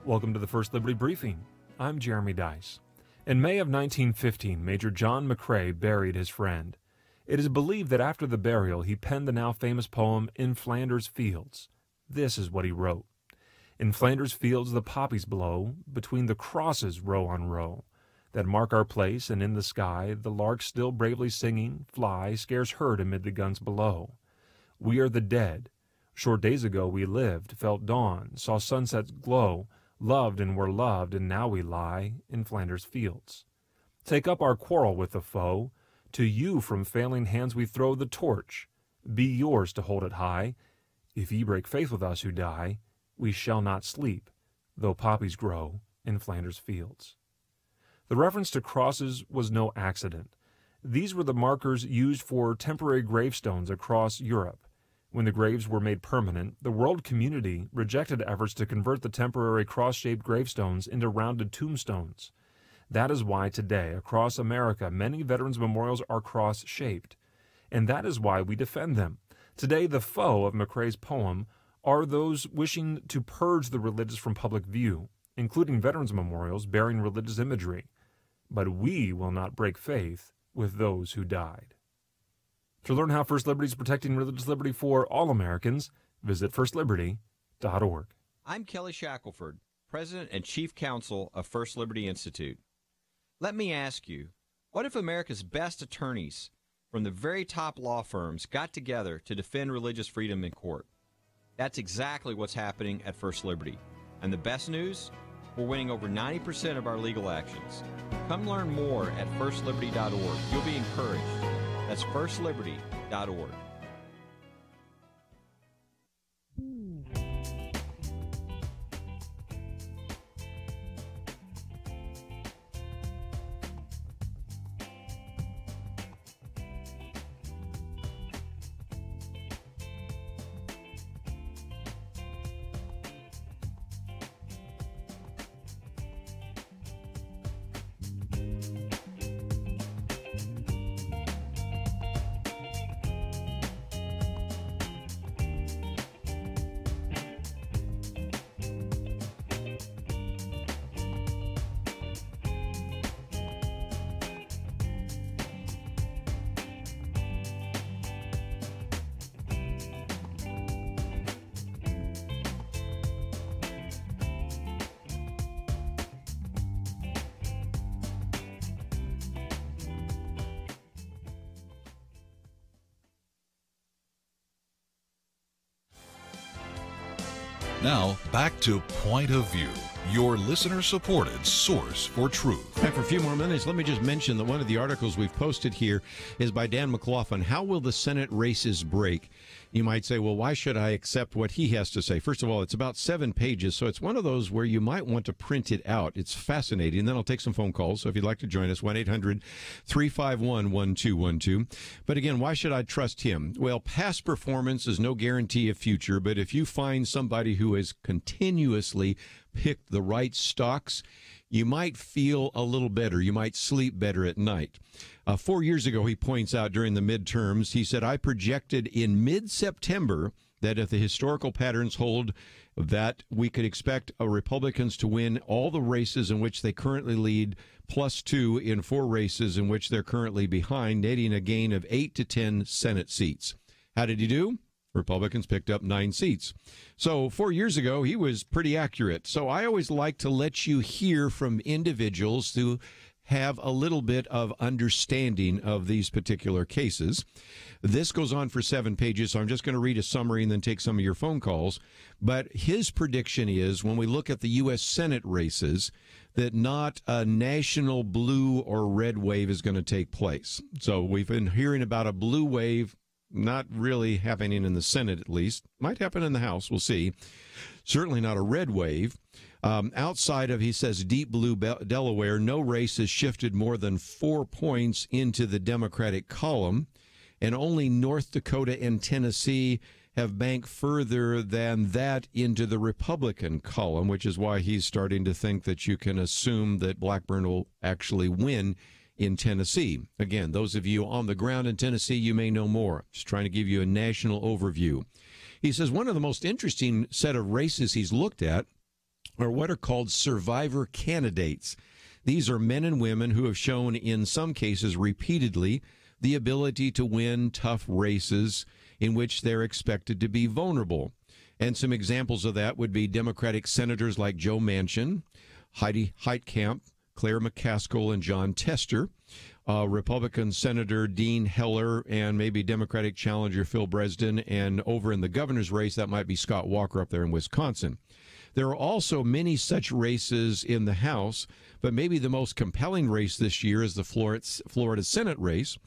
Welcome to the First Liberty Briefing. I'm Jeremy Dice. In May of 1915, Major John McCrae buried his friend. It is believed that after the burial, he penned the now famous poem, In Flanders Fields. This is what he wrote. In Flanders fields the poppies blow, between the crosses row on row, that mark our place, and in the sky the larks still bravely singing, fly, scarce heard amid the guns below. We are the dead. Short days ago we lived, felt dawn, saw sunsets glow, loved and were loved, and now we lie in Flanders fields. Take up our quarrel with the foe. To you from failing hands we throw the torch. Be yours to hold it high. If ye break faith with us who die, we shall not sleep, though poppies grow in Flanders fields. The reference to crosses was no accident. These were the markers used for temporary gravestones across Europe. When the graves were made permanent, the world community rejected efforts to convert the temporary cross-shaped gravestones into rounded tombstones. That is why today, across America, many veterans' memorials are cross-shaped. And that is why we defend them. Today, the foe of McCrae's poem are those wishing to purge the religious from public view, including veterans' memorials bearing religious imagery. But we will not break faith with those who died. To learn how First Liberty is protecting religious liberty for all Americans, visit firstliberty.org. I'm Kelly Shackelford, President and Chief Counsel of First Liberty Institute. Let me ask you, what if America's best attorneys from the very top law firms got together to defend religious freedom in court? That's exactly what's happening at First Liberty. And the best news? We're winning over 90% of our legal actions. Come learn more at firstliberty.org. You'll be encouraged. That's firstliberty.org. Now, back to Point of View, your listener-supported source for truth. And for a few more minutes, let me just mention that one of the articles we've posted here is by Dan McLaughlin, How Will the Senate Races Break? You might say, well, why should I accept what he has to say? First of all, it's about 7 pages, so it's one of those where you might want to print it out. It's fascinating. Then I'll take some phone calls, so if you'd like to join us, 1-800-351-1212. But again, why should I trust him? Well, past performance is no guarantee of future, but if you find somebody who has continuously picked the right stocks, you might feel a little better. You might sleep better at night. 4 years ago, he points out during the midterms, he said, I projected in mid-September that if the historical patterns hold, that we could expect Republicans to win all the races in which they currently lead, +2 in 4 races in which they're currently behind, netting a gain of 8 to 10 Senate seats. How did he do? Republicans picked up 9 seats. So 4 years ago, he was pretty accurate. So I always like to let you hear from individuals who have a little bit of understanding of these particular cases. This goes on for 7 pages, so I'm just going to read a summary and then take some of your phone calls. But his prediction is, when we look at the U.S. Senate races, that not a national blue or red wave is going to take place. So we've been hearing about a blue wave, not really happening in the Senate at least. Might happen in the House, we'll see. Certainly not a red wave. Outside of, he says, deep blue Delaware, no race has shifted more than 4 points into the Democratic column, and only North Dakota and Tennessee have banked further than that into the Republican column, which is why he's starting to think that you can assume that Blackburn will actually win in Tennessee. Again, those of you on the ground in Tennessee, you may know more. Just trying to give you a national overview. He says one of the most interesting set of races he's looked at are what are called survivor candidates. These are men and women who have shown, in some cases repeatedly, the ability to win tough races in which they're expected to be vulnerable. And some examples of that would be Democratic senators like Joe Manchin, Heidi Heitkamp, Claire McCaskill, and John Tester, Republican Senator Dean Heller, and maybe Democratic challenger Phil Bredesen, and over in the governor's race, that might be Scott Walker up there in Wisconsin. There are also many such races in the House, but maybe the most compelling race this year is the Florida Senate race,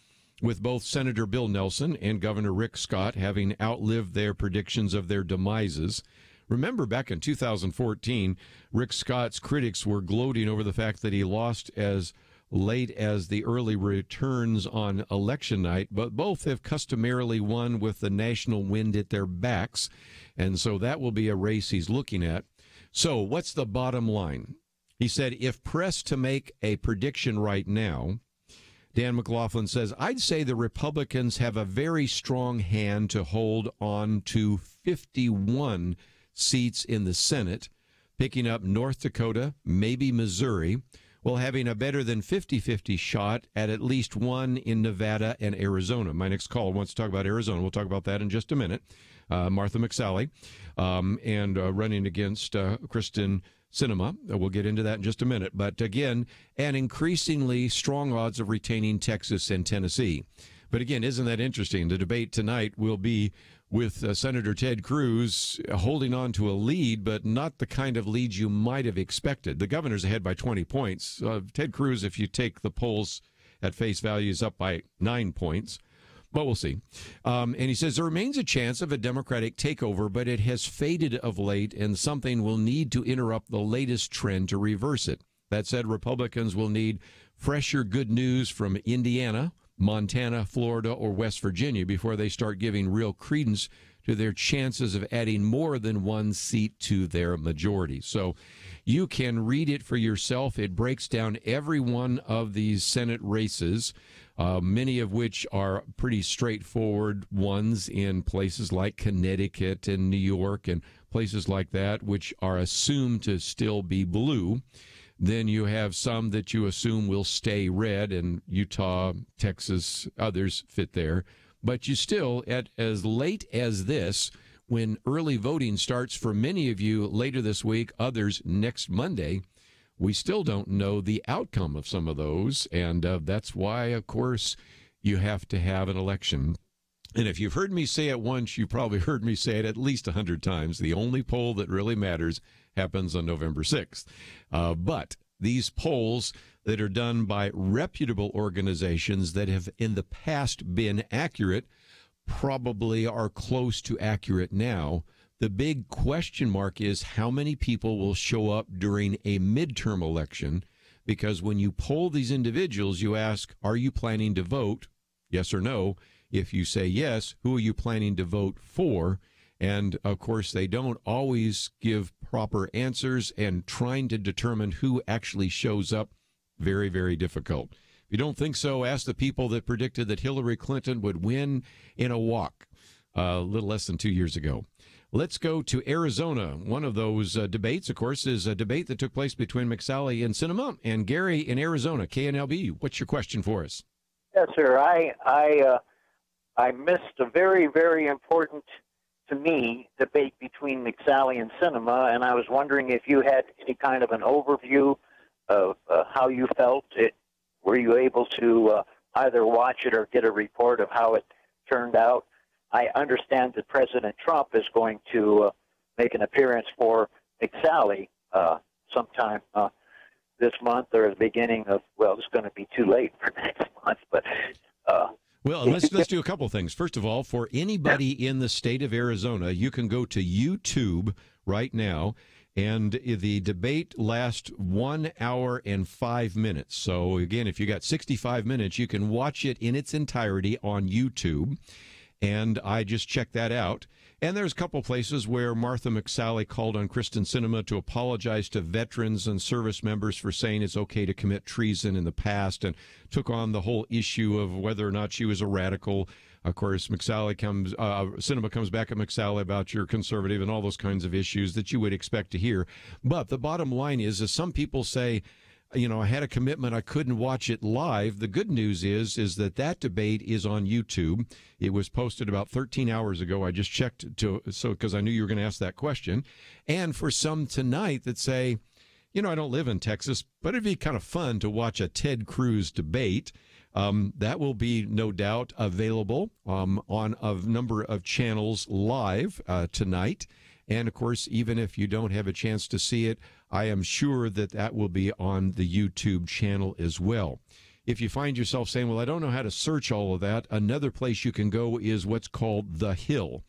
with both Senator Bill Nelson and Governor Rick Scott having outlived their predictions of their demises. Remember, back in 2014, Rick Scott's critics were gloating over the fact that he lost as late as the early returns on election night, but both have customarily won with the national wind at their backs, and so that will be a race he's looking at. So what's the bottom line? He said, if pressed to make a prediction right now, Dan McLaughlin says, I'd say the Republicans have a very strong hand to hold on to 51 seats in the Senate, picking up North Dakota, maybe Missouri, while having a better than 50-50 shot at least one in Nevada and Arizona. My next call wants to talk about Arizona. We'll talk about that in just a minute. Martha McSally, and running against Kristen Sinema. We'll get into that in just a minute. But again, an increasingly strong odds of retaining Texas and Tennessee. But again, isn't that interesting? The debate tonight will be with Senator Ted Cruz holding on to a lead, but not the kind of lead you might have expected. The governor's ahead by 20 points. Ted Cruz, if you take the polls at face value, is up by 9 points. But we'll see. And he says there remains a chance of a Democratic takeover, but it has faded of late, and something will need to interrupt the latest trend to reverse it. That said, Republicans will need fresher good news from Indiana, Montana, Florida, or West Virginia before they start giving real credence to their chances of adding more than one seat to their majority. So you can read it for yourself. It breaks down every one of these Senate races, many of which are pretty straightforward ones in places like Connecticut and New York and places like that, which are assumed to still be blue. Then you have some that you assume will stay red, and Utah, Texas, others fit there. But you still, at as late as this, when early voting starts for many of you later this week, others next Monday, we still don't know the outcome of some of those. And that's why, of course, you have to have an election. And if you've heard me say it once, you probably heard me say it at least 100 times. The only poll that really matters happens on November 6th. But these polls that are done by reputable organizations that have in the past been accurate probably are close to accurate now. The big question mark is how many people will show up during a midterm election, because when you poll these individuals, you ask, are you planning to vote? Yes or no. If you say yes, who are you planning to vote for? And, of course, they don't always give proper answers, and trying to determine who actually shows up, very, very difficult. If you don't think so, ask the people that predicted that Hillary Clinton would win in a walk. a little less than 2 years ago. Let's go to Arizona. One of those debates, of course, is a debate that took place between McSally and Sinema. And Gary in Arizona, KNLB, what's your question for us? Yes, sir. I missed a very, very important, to me, debate between McSally and Sinema, and I was wondering if you had any kind of an overview of how you felt. Were you able to either watch it or get a report of how it turned out? I understand that President Trump is going to make an appearance for McSally sometime this month or the beginning of, well, it's going to be too late for next month, but... Well, let's do a couple of things. First of all, for anybody in the state of Arizona, you can go to YouTube right now, and the debate lasts 1 hour and 5 minutes. So, again, if you got 65 minutes, you can watch it in its entirety on YouTube. And I just checked that out. And there's a couple places where Martha McSally called on Kristen Sinema to apologize to veterans and service members for saying it's okay to commit treason in the past, and took on the whole issue of whether or not she was a radical. Of course, Sinema comes back at McSally about you're conservative and all those kinds of issues that you would expect to hear. But the bottom line is some people say, you know, I had a commitment, I couldn't watch it live. The good news is that debate is on YouTube. It was posted about 13 hours ago. I just checked because I knew you were going to ask that question. And for some tonight that say, you know, I don't live in Texas, but it'd be kind of fun to watch a Ted Cruz debate. That will be no doubt available on a number of channels live tonight. And, of course, even if you don't have a chance to see it, I am sure that will be on the YouTube channel as well. If you find yourself saying, well, I don't know how to search all of that, another place you can go is what's called The Hill.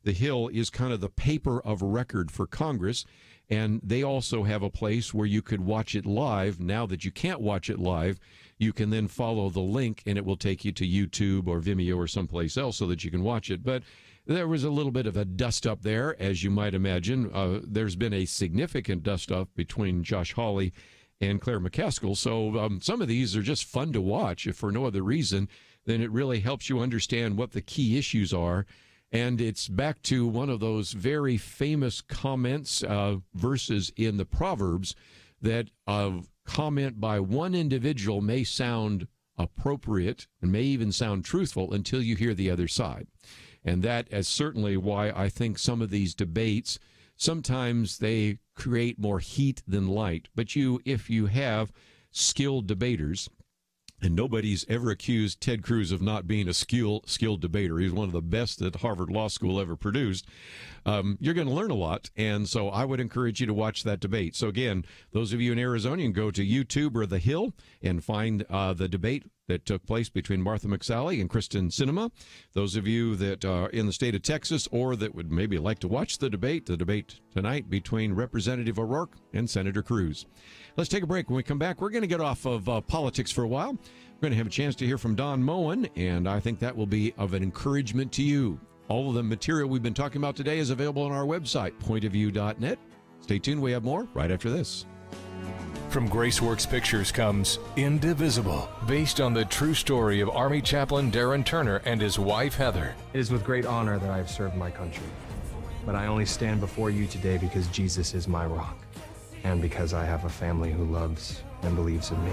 The Hill is kind of the paper of record for Congress, and they also have a place where you could watch it live. Now that you can't watch it live, you can then follow the link, and it will take you to YouTube or Vimeo or someplace else so that you can watch it. But there was a little bit of a dust-up there, as you might imagine. There's been a significant dust-up between Josh Hawley and Claire McCaskill. So some of these are just fun to watch, if for no other reason than it really helps you understand what the key issues are. And it's back to one of those very famous comments, verses in the Proverbs, that a comment by one individual may sound appropriate and may even sound truthful until you hear the other side. And that is certainly why I think some of these debates, sometimes they create more heat than light. But if you have skilled debaters, and nobody's ever accused Ted Cruz of not being a skilled debater. He's one of the best that Harvard Law School ever produced. You're going to learn a lot, and so I would encourage you to watch that debate. So again, those of you in Arizona, you can go to YouTube or The Hill and find the debate that took place between Martha McSally and Kristen Sinema. Those of you that are in the state of Texas or that would maybe like to watch the debate tonight between Representative O'Rourke and Senator Cruz. Let's take a break. When we come back, we're going to get off of politics for a while. We're going to have a chance to hear from Don Moen, and I think that will be of an encouragement to you. All of the material we've been talking about today is available on our website, pointofview.net. Stay tuned. We have more right after this. From Graceworks Pictures comes Indivisible, based on the true story of Army Chaplain Darren Turner and his wife Heather. It is with great honor that I have served my country, but I only stand before you today because Jesus is my rock, and because I have a family who loves and believes in me.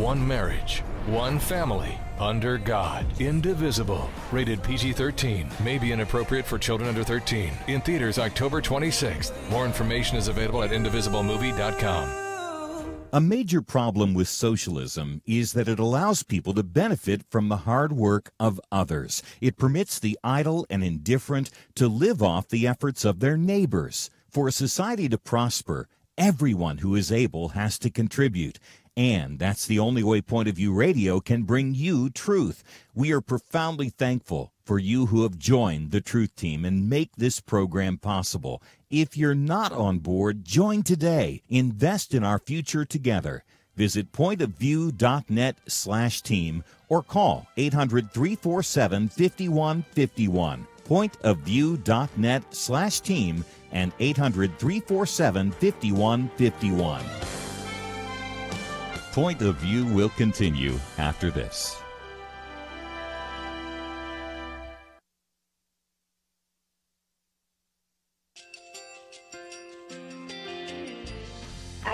One marriage, one family, under God. Indivisible. Rated PG-13. May be inappropriate for children under 13. In theaters October 26th. More information is available at indivisiblemovie.com. A major problem with socialism is that it allows people to benefit from the hard work of others. It permits the idle and indifferent to live off the efforts of their neighbors. For a society to prosper, everyone who is able has to contribute. And that's the only way Point of View Radio can bring you truth. We are profoundly thankful for you who have joined the Truth Team and make this program possible. If you're not on board, join today. Invest in our future together. Visit pointofview.net/team or call 800-347-5151. Pointofview.net/team and 800-347-5151. Point of View will continue after this.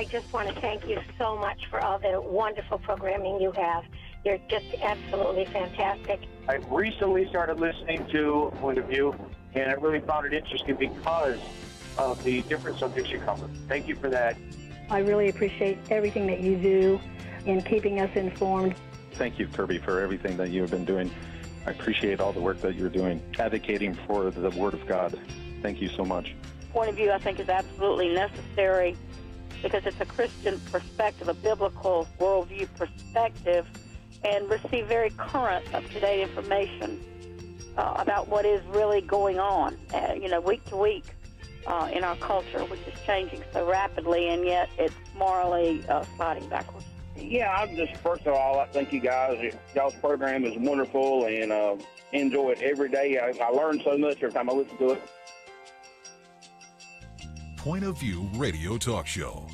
just want to thank you so much for all the wonderful programming you have. You're just absolutely fantastic. I recently started listening to Point of View, and I really found it interesting because of the different subjects you cover. Thank you for that. I really appreciate everything that you do in keeping us informed. Thank you, Kerby, for everything that you have been doing. I appreciate all the work that you're doing, advocating for the Word of God. Thank you so much. Point of view, I think, is absolutely necessary because it's a Christian perspective, a biblical worldview perspective, and receive very current, up-to-date information about what is really going on, week to week in our culture, which is changing so rapidly, and yet it's morally sliding backwards. Yeah, I'm just, first of all, I thank you guys. Y'all's program is wonderful, and enjoy it every day. I learn so much every time I listen to it. Point of View Radio Talk Show.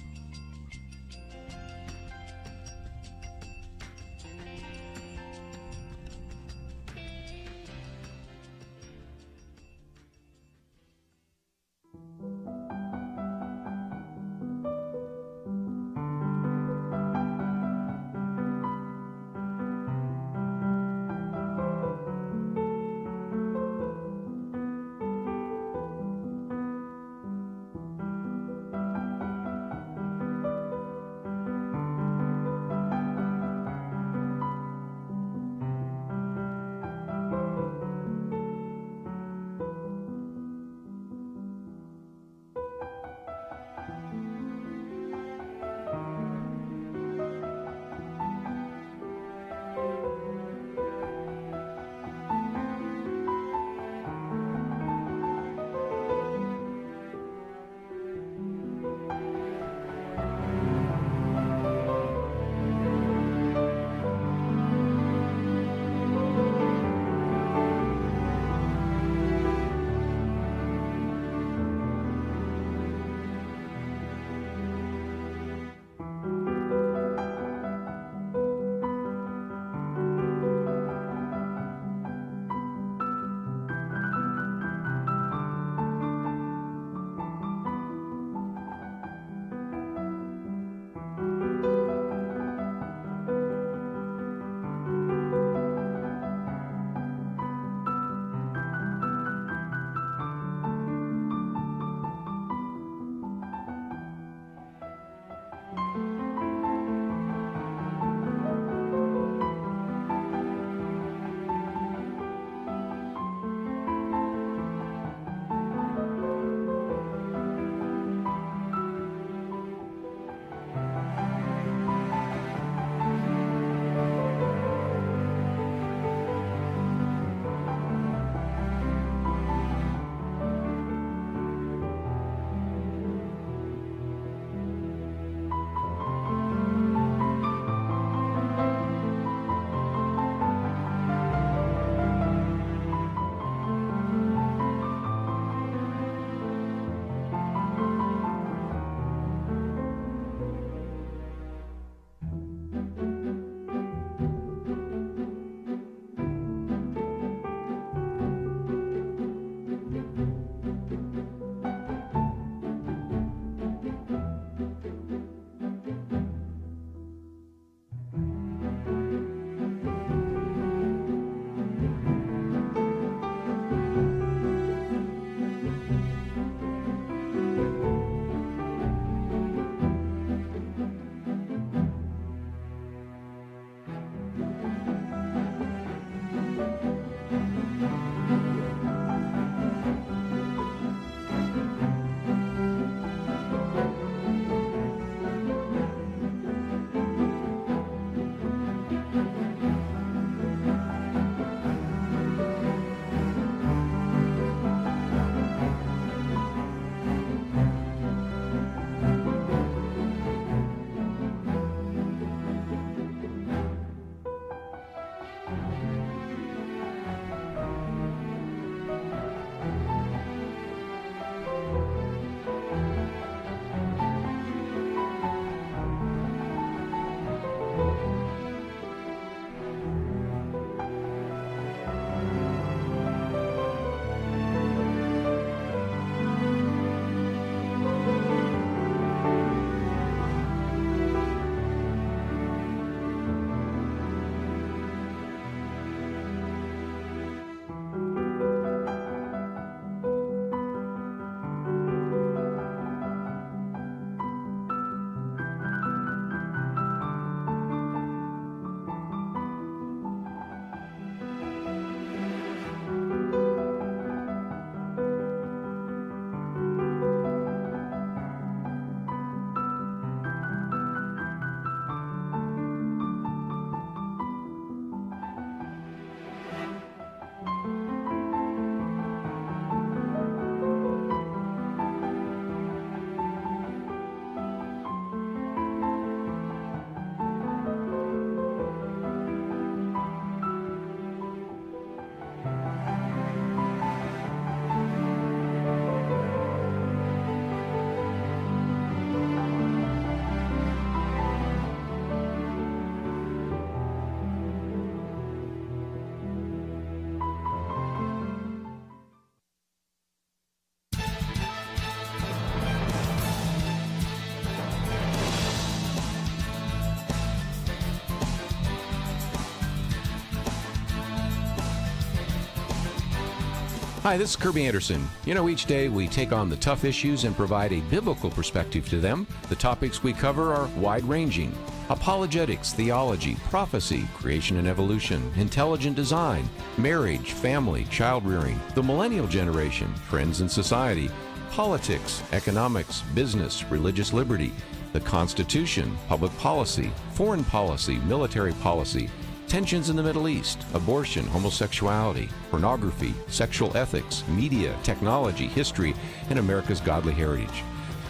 Hi, this is Kerby Anderson. You know, each day we take on the tough issues and provide a biblical perspective to them. The topics we cover are wide-ranging: apologetics, theology, prophecy, creation and evolution, intelligent design, marriage, family, child-rearing, the millennial generation, trends in society, politics, economics, business, religious liberty, the Constitution, public policy, foreign policy, military policy, tensions in the Middle East, abortion, homosexuality, pornography, sexual ethics, media, technology, history, and America's godly heritage.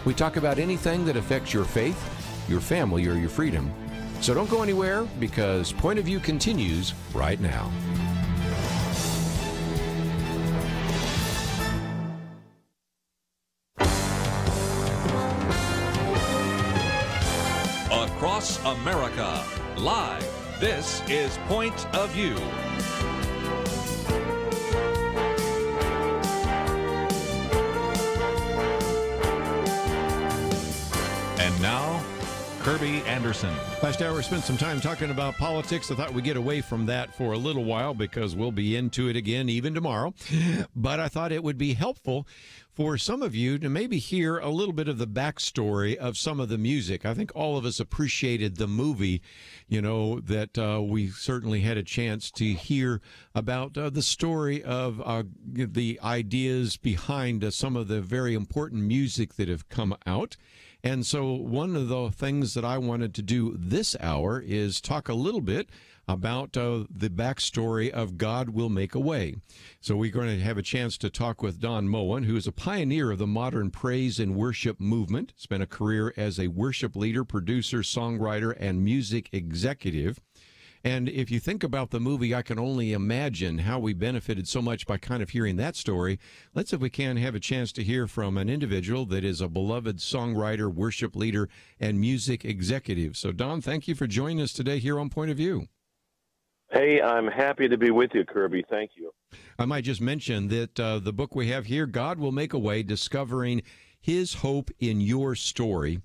We talk about anything that affects your faith, your family, or your freedom. So don't go anywhere, because Point of View continues right now. Across America, live. This is Point of View. And now, Kerby Anderson. Last hour, we spent some time talking about politics. I thought we'd get away from that for a little while because we'll be into it again even tomorrow. But I thought it would be helpful for some of you to maybe hear a little bit of the backstory of some of the music. I think all of us appreciated the movie, you know, that we certainly had a chance to hear about the story of the ideas behind some of the very important music that have come out. And so one of the things that I wanted to do this hour is talk a little bit about the backstory of God Will Make a Way. So we're going to have a chance to talk with Don Moen, who is a pioneer of the modern praise and worship movement, spent a career as a worship leader, producer, songwriter, and music executive. And if you think about the movie, I can only imagine how we benefited so much by kind of hearing that story. Let's, if we can, have a chance to hear from an individual that is a beloved songwriter, worship leader, and music executive. So, Don, thank you for joining us today here on Point of View. Hey, I'm happy to be with you, Kerby. Thank you. I might just mention that the book we have here, God Will Make a Way, Discovering His Hope in Your Story.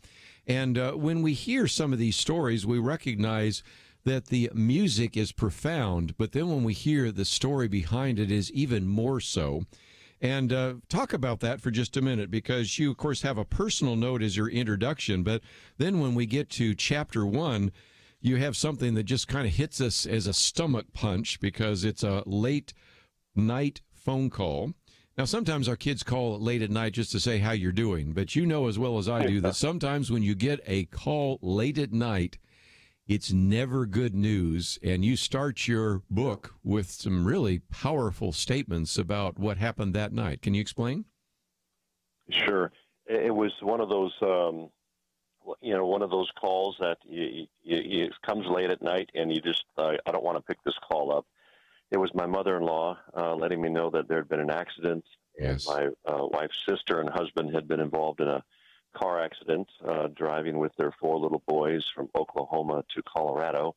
And when we hear some of these stories, we recognize that the music is profound, but then when we hear the story behind it is even more so. And talk about that for just a minute, because you, of course, have a personal note as your introduction, but then when we get to chapter 1, you have something that just kind of hits us as a stomach punch, because it's a late night phone call. Now, sometimes our kids call late at night just to say how you're doing, but you know as well as I do that sometimes when you get a call late at night, it's never good news, and you start your book with some really powerful statements about what happened that night. Can you explain? Sure. It was one of those, one of those calls that it comes late at night, and you just, I don't want to pick this call up. It was my mother-in-law letting me know that there had been an accident. Yes. And my wife's sister and husband had been involved in a car accident, driving with their 4 little boys from Oklahoma to Colorado,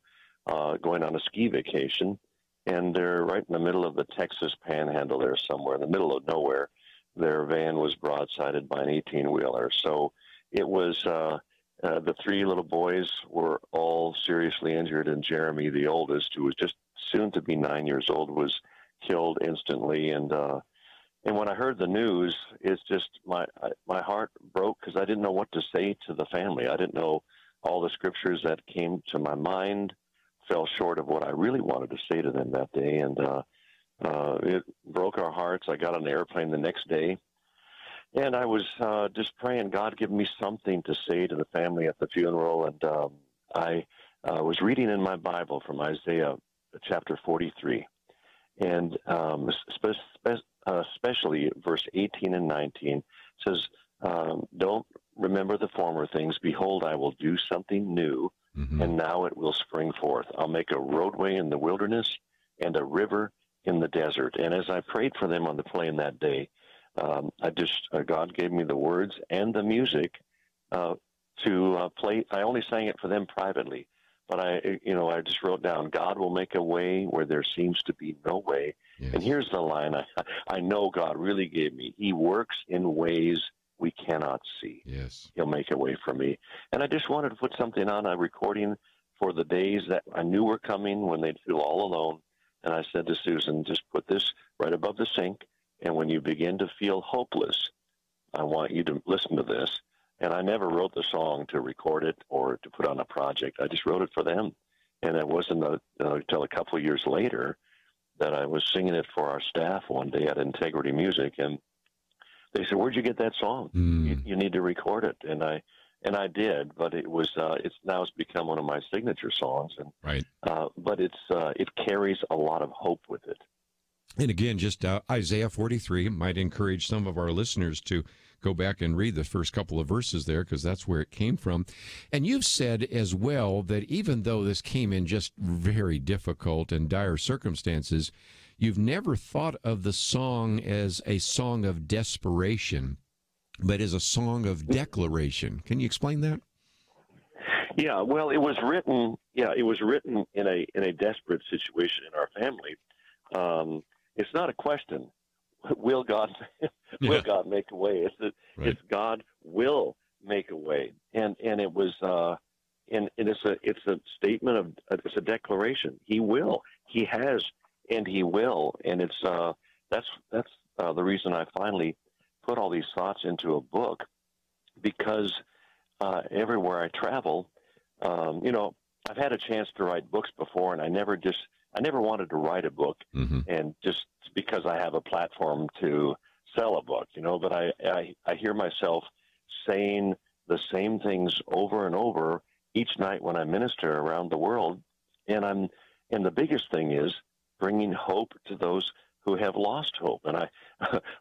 going on a ski vacation. And they're right in the middle of the Texas Panhandle there somewhere, in the middle of nowhere. Their van was broadsided by an 18-wheeler. So it was, the 3 little boys were all seriously injured, and Jeremy, the oldest, who was just soon to be 9 years old, was killed instantly. And when I heard the news, it's just my heart broke, because I didn't know what to say to the family. I didn't know all the scriptures that came to my mind fell short of what I really wanted to say to them that day. And it broke our hearts. I got on an airplane the next day, and I was just praying, God, give me something to say to the family at the funeral. And I was reading in my Bible from Isaiah chapter 43. And especially verse 18 and 19 says, don't remember the former things. Behold, I will do something new, and now it will spring forth. I'll make a roadway in the wilderness and a river in the desert. And as I prayed for them on the plane that day, God gave me the words and the music to play. I only sang it for them privately. But I just wrote down, God will make a way where there seems to be no way. Yes. And here's the line I know God really gave me. He works in ways we cannot see. Yes. He'll make a way for me. And I just wanted to put something on a recording for the days that I knew were coming, when they'd feel all alone. And I said to Susan, just put this right above the sink And when you begin to feel hopeless, I want you to listen to this. And I never wrote the song to record it or to put on a project. I just wrote it for them. And it wasn't until a couple of years later that I was singing it for our staff one day at Integrity Music, and they said, "Where'd you get that song? You need to record it." And I did, but it was it's become one of my signature songs, and right. But it carries a lot of hope with it. And again, just Isaiah 43 might encourage some of our listeners to go back and read the first couple of verses there, because that's where it came from. And you've said as well that even though this came in just very difficult and dire circumstances, you've never thought of the song as a song of desperation, but as a song of declaration. Can you explain that? Yeah, well, it was written in a desperate situation in our family. It's not a question. Will God make a way? It's God will make a way, and it was and it's a statement of it's a declaration. He will, He has, and He will, and it's that's the reason I finally put all these thoughts into a book, because everywhere I travel, I've had a chance to write books before, and I never wanted to write a book, and just because I have a platform to sell a book, but I hear myself saying the same things over and over each night when I minister around the world, and the biggest thing is bringing hope to those who have lost hope. And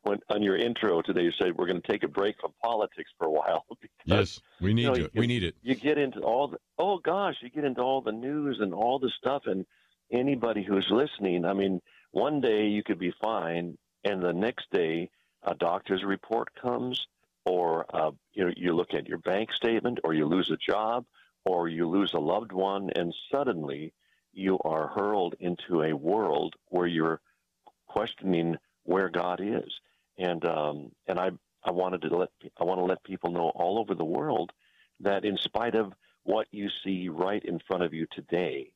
when on your intro today, you said we're going to take a break from politics for a while. Yes, we need it. We need it. You get into you get into all the news and all the stuff, and anybody who's listening, I mean, one day you could be fine, and the next day a doctor's report comes, or you look at your bank statement, or you lose a job, or you lose a loved one, and suddenly you are hurled into a world where you're questioning where God is. And I want to let people know all over the world that in spite of what you see right in front of you today,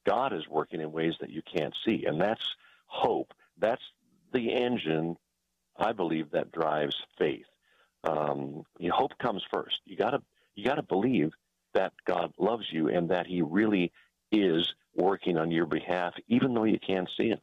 God is working in ways that you can't see, and that's hope. That's the engine, I believe, that drives faith. Hope comes first. You gotta believe that God loves you and that He really is working on your behalf, even though you can't see Him.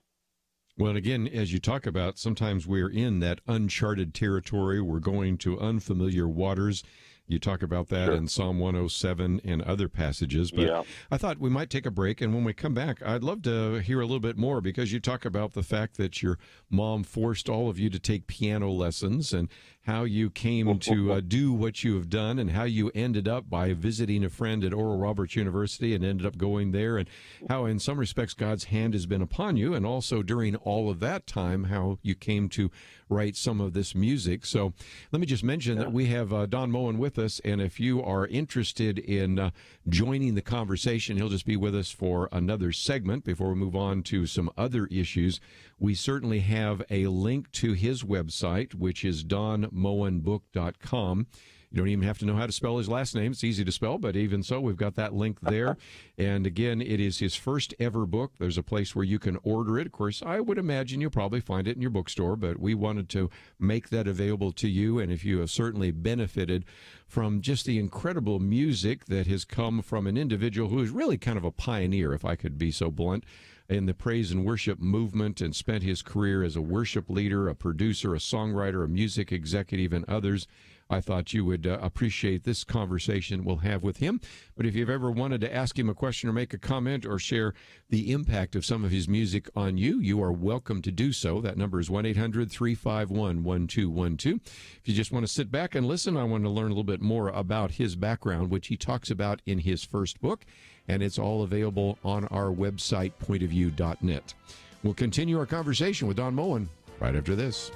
Well, and again, as you talk about, sometimes we're in that uncharted territory. We're going to unfamiliar waters. You talk about that in Psalm 107 and other passages. But I thought we might take a break, and when we come back, I'd love to hear a little bit more, because you talk about the fact that your mom forced all of you to take piano lessons, and how you came to do what you have done, and how you ended up by visiting a friend at Oral Roberts University and ended up going there, and how in some respects God's hand has been upon you, and also during all of that time how you came to write some of this music. So let me just mention that we have Don Moen with us, and if you are interested in joining the conversation, he'll just be with us for another segment before we move on to some other issues. We certainly have a link to his website, which is donmoenbook.com. You don't even have to know how to spell his last name. It's easy to spell, but even so, we've got that link there. And again, it is his first ever book. There's a place where you can order it. Of course, I would imagine you'll probably find it in your bookstore, but we wanted to make that available to you. And if you have certainly benefited from just the incredible music that has come from an individual who is really kind of a pioneer, if I could be so blunt, in the praise and worship movement, and spent his career as a worship leader, a producer, a songwriter, a music executive, and others, I thought you would appreciate this conversation we'll have with him. But if you've ever wanted to ask him a question or make a comment or share the impact of some of his music on you, you are welcome to do so. That number is 1-800-351-1212. If you just want to sit back and listen, I want to learn a little bit more about his background, which he talks about in his first book, and it's all available on our website, pointofview.net. We'll continue our conversation with Don Moen right after this.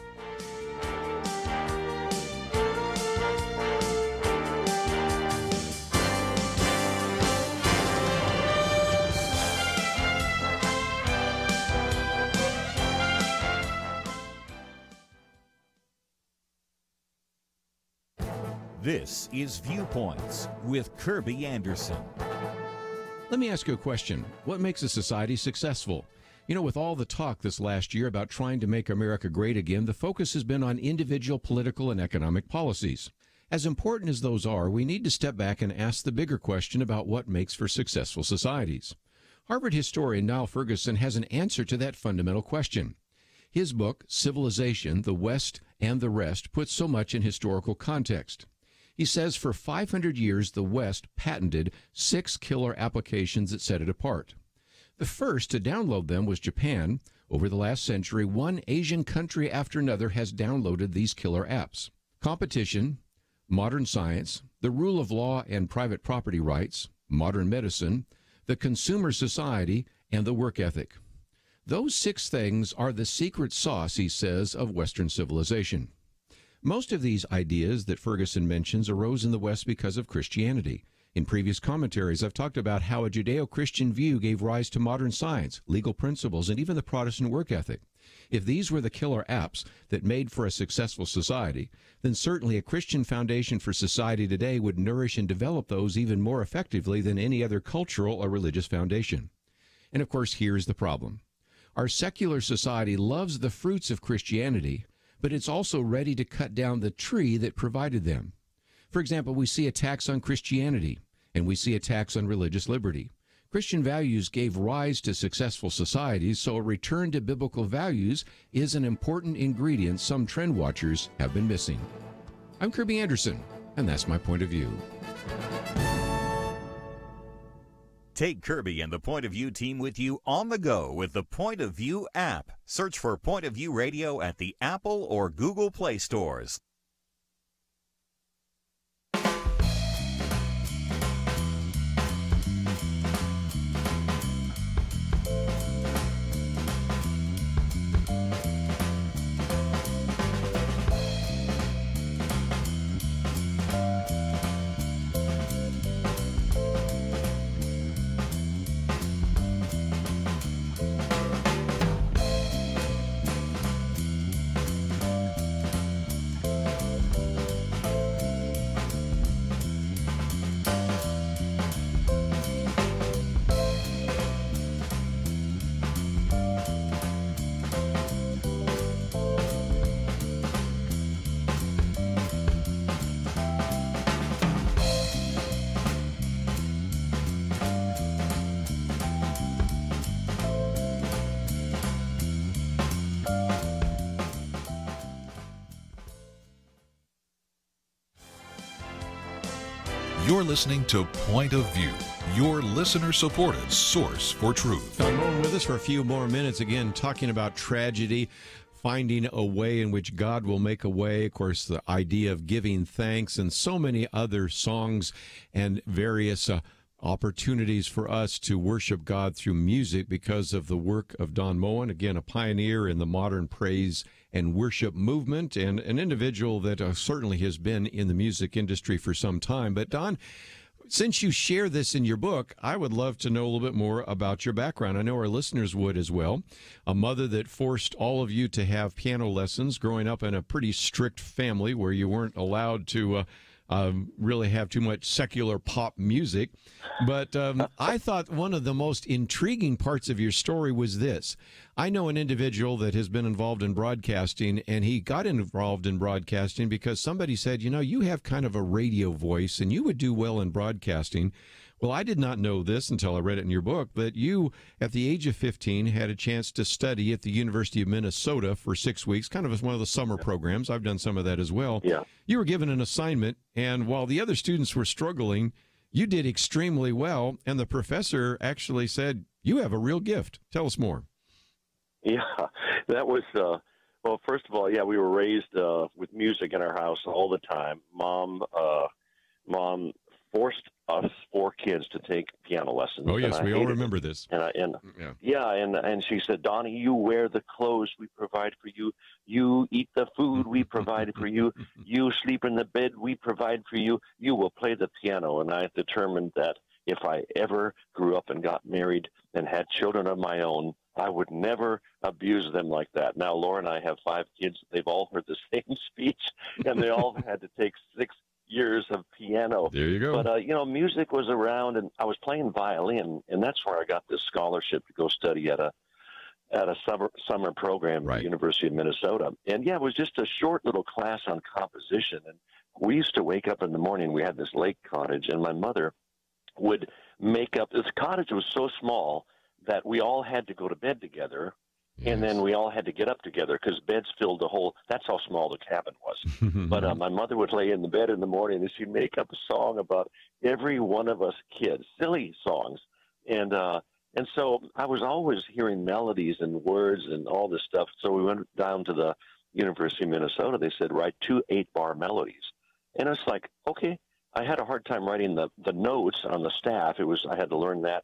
This is Viewpoints with Kerby Anderson. Let me ask you a question. What makes a society successful? You know, with all the talk this last year about trying to make America great again, the focus has been on individual political and economic policies. As important as those are, we need to step back and ask the bigger question about what makes for successful societies. Harvard historian Niall Ferguson has an answer to that fundamental question. His book, Civilization, the West and the Rest, puts so much in historical context. He says for 500 years, the West patented 6 killer applications that set it apart. The first to download them was Japan. Over the last century, one Asian country after another has downloaded these killer apps. Competition, modern science, the rule of law and private property rights, modern medicine, the consumer society, and the work ethic. Those 6 things are the secret sauce, he says, of Western civilization. Most of these ideas that Ferguson mentions arose in the West because of Christianity. In previous commentaries, I've talked about how a Judeo-Christian view gave rise to modern science, legal principles, and even the Protestant work ethic. If these were the killer apps that made for a successful society, then certainly a Christian foundation for society today would nourish and develop those even more effectively than any other cultural or religious foundation. And of course, here's the problem. Our secular society loves the fruits of Christianity, but it's also ready to cut down the tree that provided them. For example, we see attacks on Christianity, and we see attacks on religious liberty. Christian values gave rise to successful societies, so a return to biblical values is an important ingredient some trend watchers have been missing. I'm Kerby Anderson, and that's my point of view. Take Kerby and the Point of View team with you on the go with the Point of View app. Search for Point of View Radio at the Apple or Google Play stores. You're listening to Point of View, your listener-supported source for truth. Don Moen with us for a few more minutes, again, talking about tragedy, finding a way in which God will make a way. Of course, the idea of giving thanks and so many other songs and various opportunities for us to worship God through music because of the work of Don Moen, again, a pioneer in the modern praise and worship movement, and an individual that certainly has been in the music industry for some time. But Don, since you share this in your book, I would love to know a little bit more about your background. I know our listeners would as well. A mother that forced all of you to have piano lessons, growing up in a pretty strict family where you weren't allowed to really have too much secular pop music. But I thought one of the most intriguing parts of your story was this. I know an individual that has been involved in broadcasting, and he got involved in broadcasting because somebody said, you know, you have kind of a radio voice and you would do well in broadcasting. Well, I did not know this until I read it in your book, but you, at the age of 15, had a chance to study at the University of Minnesota for 6 weeks, kind of as one of the summer programs. I've done some of that as well. Yeah. You were given an assignment, and while the other students were struggling, you did extremely well, and the professor actually said, you have a real gift. Tell us more. Yeah, that was, well, first of all, yeah, we were raised with music in our house all the time. Mom forced us 4 kids to take piano lessons. Oh, yes, we all remember this. And she said, Donnie, you wear the clothes we provide for you. You eat the food we provided for you. You sleep in the bed we provide for you. You will play the piano. And I determined that if I ever grew up and got married and had children of my own, I would never abuse them like that. Now, Laura and I have 5 kids. They've all heard the same speech, and they all had to take 6 years of piano. There you go. But, you know, music was around, and I was playing violin, and that's where I got this scholarship to go study at a at a summer program at the University of Minnesota. And, yeah, it was just a short little class on composition. And we used to wake up in the morning. We had this lake cottage, and my mother would make up. This cottage was so small that we all had to go to bed together, and then we all had to get up together because beds filled the whole. That's how small the cabin was. But my mother would lay in the bed in the morning, and she'd make up a song about every one of us kids, silly songs, and so I was always hearing melodies and words and all this stuff. So we went down to the University of Minnesota. They said write 2 8-bar melodies, and it's like, okay. I had a hard time writing the notes on the staff. I had to learn that,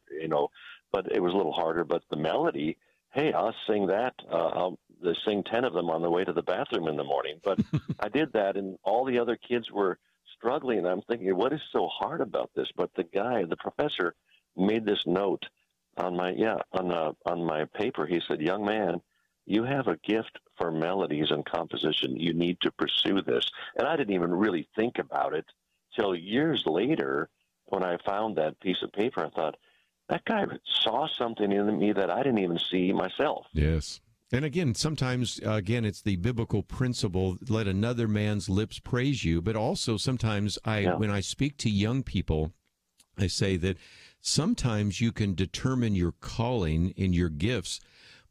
but it was a little harder. But the melody, hey, I'll sing that. I'll sing 10 of them on the way to the bathroom in the morning. But I did that, and all the other kids were struggling. And I'm thinking, what is so hard about this? But the professor, made this note on my paper. He said, young man, you have a gift for melodies and composition. You need to pursue this. And I didn't even really think about it till years later when I found that piece of paper. I thought, that guy saw something in me that I didn't even see myself. Yes. And again, sometimes, it's the biblical principle, let another man's lips praise you. But also sometimes when I speak to young people, I say that sometimes you can determine your calling in your gifts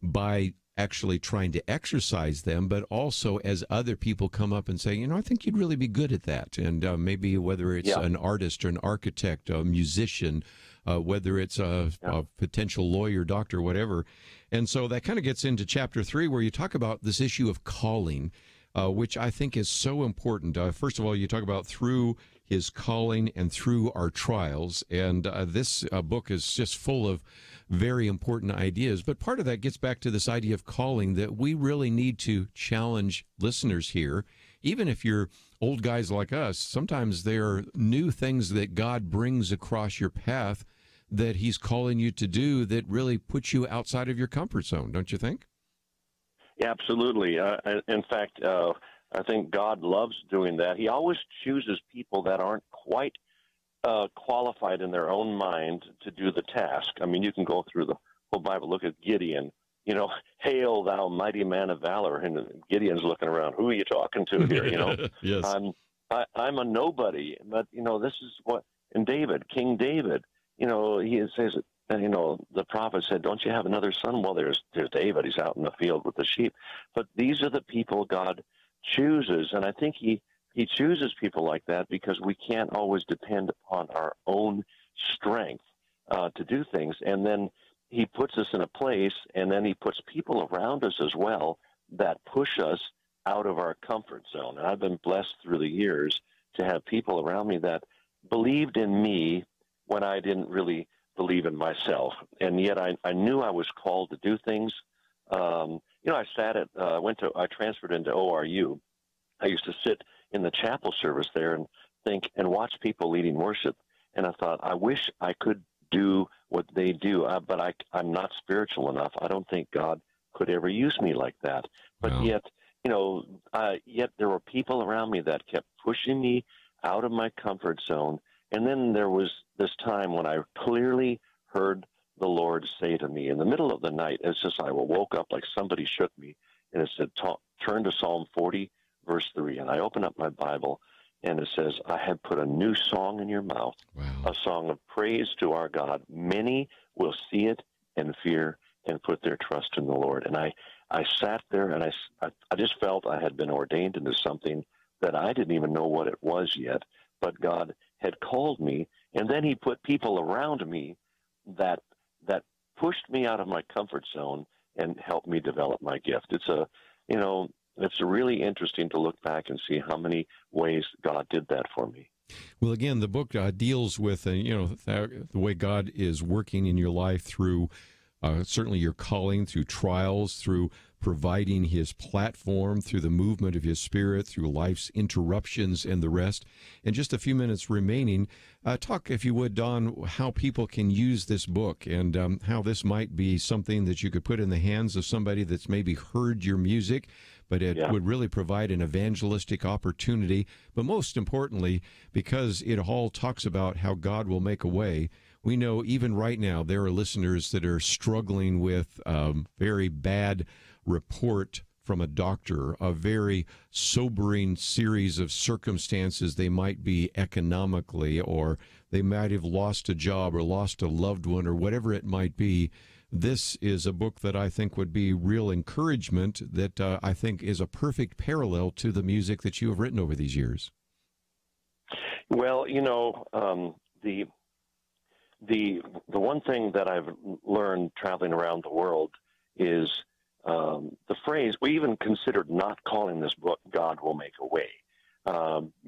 by actually trying to exercise them, but also as other people come up and say, I think you'd really be good at that. And maybe whether it's an artist or an architect, a musician, whether it's a potential lawyer, doctor, whatever. And so that kind of gets into chapter 3, where you talk about this issue of calling, which I think is so important. First of all, you talk about through his calling and through our trials. And this book is just full of very important ideas. But part of that gets back to this idea of calling, that we really need to challenge listeners here. Even if you're old guys like us, sometimes there are new things that God brings across your path that he's calling you to do that really puts you outside of your comfort zone, don't you think? Yeah, absolutely. In fact, I think God loves doing that. He always chooses people that aren't quite qualified in their own mind to do the task. I mean, you can go through the whole Bible, look at Gideon, hail thou mighty man of valor. And Gideon's looking around, who are you talking to here? Yes. I'm a nobody, but, this is what, and David, King David, he says, the prophet said, don't you have another son? Well, there's David. He's out in the field with the sheep. But these are the people God chooses. And I think he chooses people like that because we can't always depend upon our own strength to do things. And then he puts us in a place, and then he puts people around us as well that push us out of our comfort zone. And I've been blessed through the years to have people around me that believed in me when I didn't really believe in myself. And yet I knew I was called to do things. I transferred into ORU. I used to sit in the chapel service there and think and watch people leading worship. And I thought, I wish I could do what they do, but I'm not spiritual enough. I don't think God could ever use me like that. But yet there were people around me that kept pushing me out of my comfort zone. And then there was this time when I clearly heard the Lord say to me in the middle of the night, it's just I woke up like somebody shook me, and it said, turn to Psalm 40, verse 3. And I opened up my Bible, and it says, I have put a new song in your mouth, a song of praise to our God. Many will see it and fear and put their trust in the Lord. And I sat there, and I just felt I had been ordained into something that I didn't even know what it was yet, but God had called me, and then he put people around me that pushed me out of my comfort zone and helped me develop my gift. It's really interesting to look back and see how many ways God did that for me. Well, again, the book deals with the way God is working in your life through certainly your calling, through trials, through providing his platform, through the movement of his Spirit, through life's interruptions and the rest. In just a few minutes remaining, talk, if you would, Don, how people can use this book and how this might be something that you could put in the hands of somebody that's maybe heard your music, but it would really provide an evangelistic opportunity. But most importantly, because it all talks about how God will make a way, we know even right now there are listeners that are struggling with very bad report from a doctor, a very sobering series of circumstances. They might be economically, or they might have lost a job or lost a loved one or whatever it might be. This is a book that I think would be real encouragement, that I think is a perfect parallel to the music that you have written over these years. Well, the one thing that I've learned traveling around the world is the phrase, we even considered not calling this book God Will Make a Way,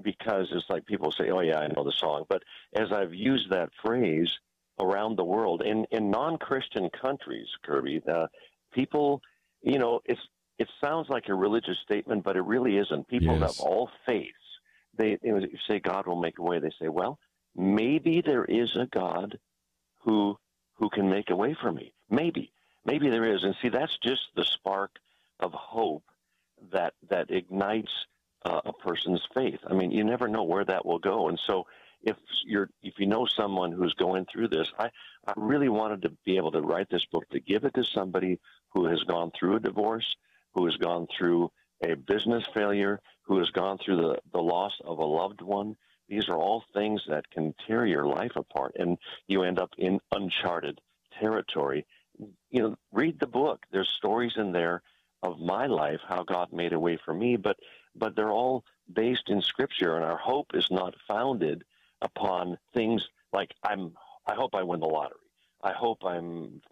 because it's like people say, oh, yeah, I know the song. But as I've used that phrase around the world, in non-Christian countries, Kerby, people, it sounds like a religious statement, but it really isn't. People of all faiths, they say God will make a way. They say, well, maybe there is a God who can make a way for me. Maybe there is. And see, that's just the spark of hope that ignites a person's faith. I mean, you never know where that will go. And so if you know someone who's going through this, I really wanted to be able to write this book to give it to somebody who has gone through a divorce, who has gone through a business failure, who has gone through the loss of a loved one. These are all things that can tear your life apart, and you end up in uncharted territory. Read the book. There's stories in there of my life, how God made a way for me, but they're all based in Scripture, and our hope is not founded upon things like I hope I win the lottery. I hope I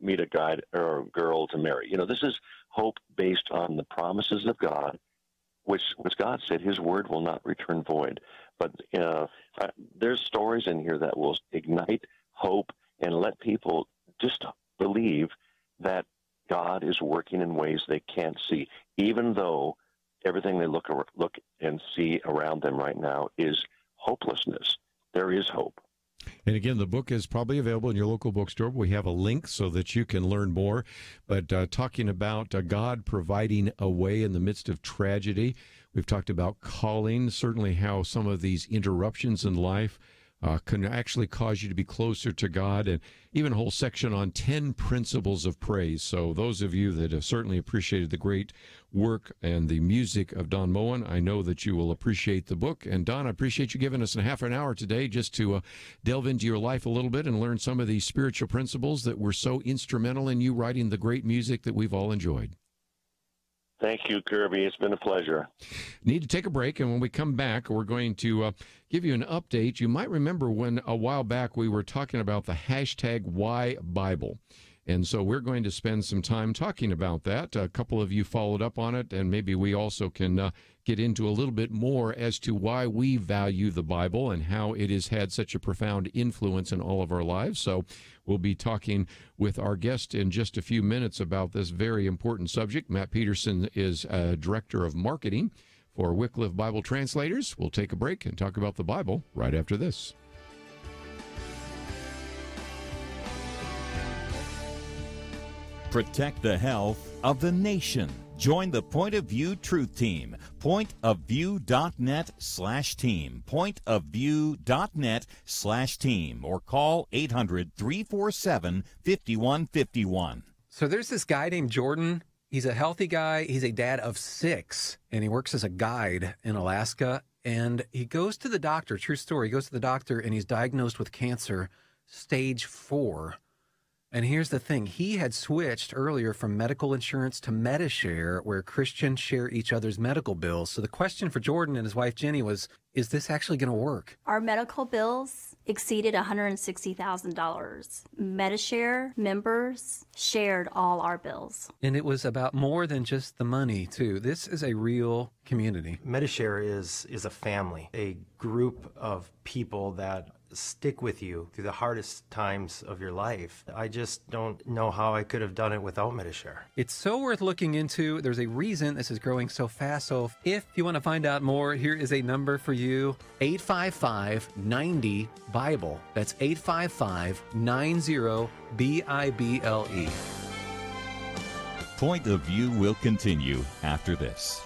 meet a guy or a girl to marry. This is hope based on the promises of God, which God said His word will not return void. But there's stories in here that will ignite hope and let people just believe that God is working in ways they can't see, even though everything they look and see around them right now is hopelessness. There is hope. And again, the book is probably available in your local bookstore. We have a link so that you can learn more. But talking about God providing a way in the midst of tragedy, we've talked about calling, certainly how some of these interruptions in life can actually cause you to be closer to God, and even a whole section on 10 principles of praise. So those of you that have certainly appreciated the great work and the music of Don Moen, I know that you will appreciate the book. And Don, I appreciate you giving us a half an hour today just to delve into your life a little bit and learn some of these spiritual principles that were so instrumental in you writing the great music that we've all enjoyed. Thank you, Kerby. It's been a pleasure. Need to take a break, and when we come back, we're going to give you an update. You might remember when a while back we were talking about the hashtag #WhyBible. And so we're going to spend some time talking about that. A couple of you followed up on it, and maybe we also can get into a little bit more as to why we value the Bible and how it has had such a profound influence in all of our lives. So we'll be talking with our guest in just a few minutes about this very important subject. Matt Petersen is Director of Marketing for Wycliffe Bible Translators. We'll take a break and talk about the Bible right after this. Protect the health of the nation. Join the Point of View Truth Team. Pointofview.net/team. Pointofview.net/team. Or call 800-347-5151. So there's this guy named Jordan. He's a healthy guy. He's a dad of 6, and he works as a guide in Alaska. And he goes to the doctor, true story, he goes to the doctor, and he's diagnosed with cancer, stage 4. And here's the thing. He had switched earlier from medical insurance to Medishare, where Christians share each other's medical bills. So the question for Jordan and his wife, Jenny, was, is this actually going to work? Our medical bills exceeded $160,000. Medishare members shared all our bills. And it was about more than just the money, too. This is a real community. Medishare is a family, a group of people that stick with you through the hardest times of your life. I just don't know how I could have done it without Medishare. It's so worth looking into. There's a reason this is growing so fast. So if you want to find out more, here is a number for you. 855-90-BIBLE. That's 855-90-BIBLE. Point of View will continue after this.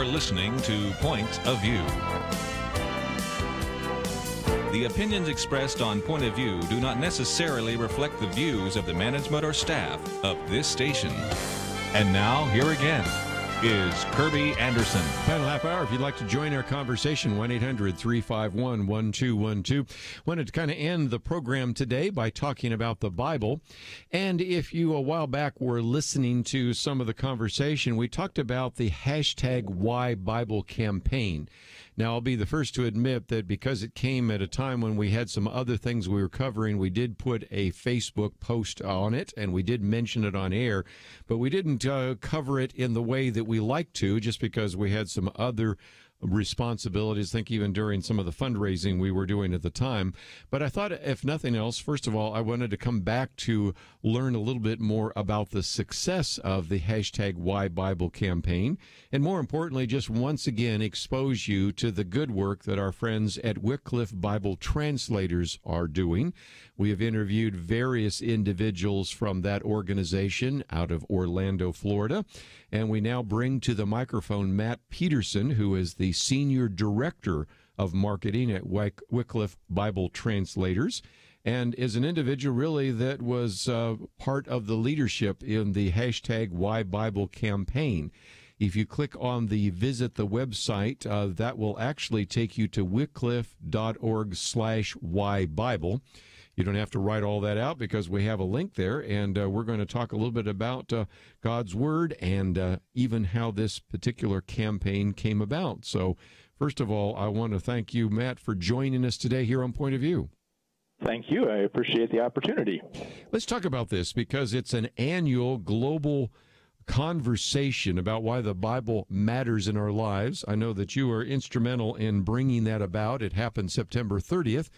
You're listening to Point of View. The opinions expressed on Point of View do not necessarily reflect the views of the management or staff of this station. And now, here again is Kerby Anderson. Final half hour. If you'd like to join our conversation, 1-800-351-1212. Wanted to kind of end the program today by talking about the Bible. And if you a while back were listening to some of the conversation, we talked about the hashtag Why Bible campaign. Now, I'll be the first to admit that because it came at a time when we had some other things we were covering, we did put a Facebook post on it, and we did mention it on air, but we didn't cover it in the way that we like to, just because we had some other responsibilities, I think even during some of the fundraising we were doing at the time. But I thought, if nothing else, first of all, I wanted to come back to learn a little bit more about the success of the hashtag Why Bible campaign, and more importantly, just once again expose you to the good work that our friends at Wycliffe Bible Translators are doing. We have interviewed various individuals from that organization out of Orlando, Florida, and we now bring to the microphone Matt Petersen, who is the Senior Director of Marketing at Wycliffe Bible Translators, and is an individual really that was part of the leadership in the hashtag Why Bible campaign. If you click on the visit the website, that will actually take you to wycliffe.org/whybible. You don't have to write all that out because we have a link there, and we're going to talk a little bit about God's Word and even how this particular campaign came about. So, first of all, I want to thank you, Matt, for joining us today here on Point of View. Thank you. I appreciate the opportunity. Let's talk about this because it's an annual global conversation about why the Bible matters in our lives. I know that you are instrumental in bringing that about. It happened September 30th.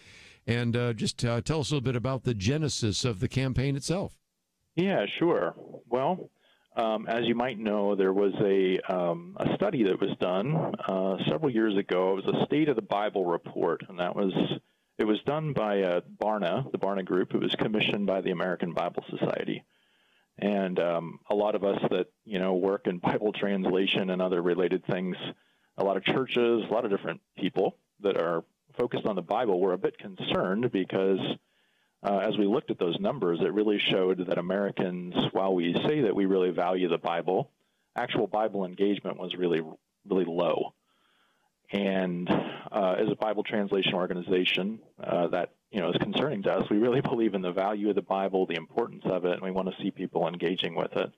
And just tell us a little bit about the genesis of the campaign itself. Yeah, sure. Well, as you might know, there was a study that was done several years ago. It was a State of the Bible report, and it was done by the Barna Group. It was commissioned by the American Bible Society. And a lot of us that, work in Bible translation and other related things, a lot of churches, a lot of different people that are focused on the Bible were a bit concerned because as we looked at those numbers, it really showed that Americans, while we say that we really value the Bible, actual Bible engagement was really, really low. And as a Bible translation organization, that is concerning to us. We really believe in the value of the Bible, the importance of it, and we want to see people engaging with it.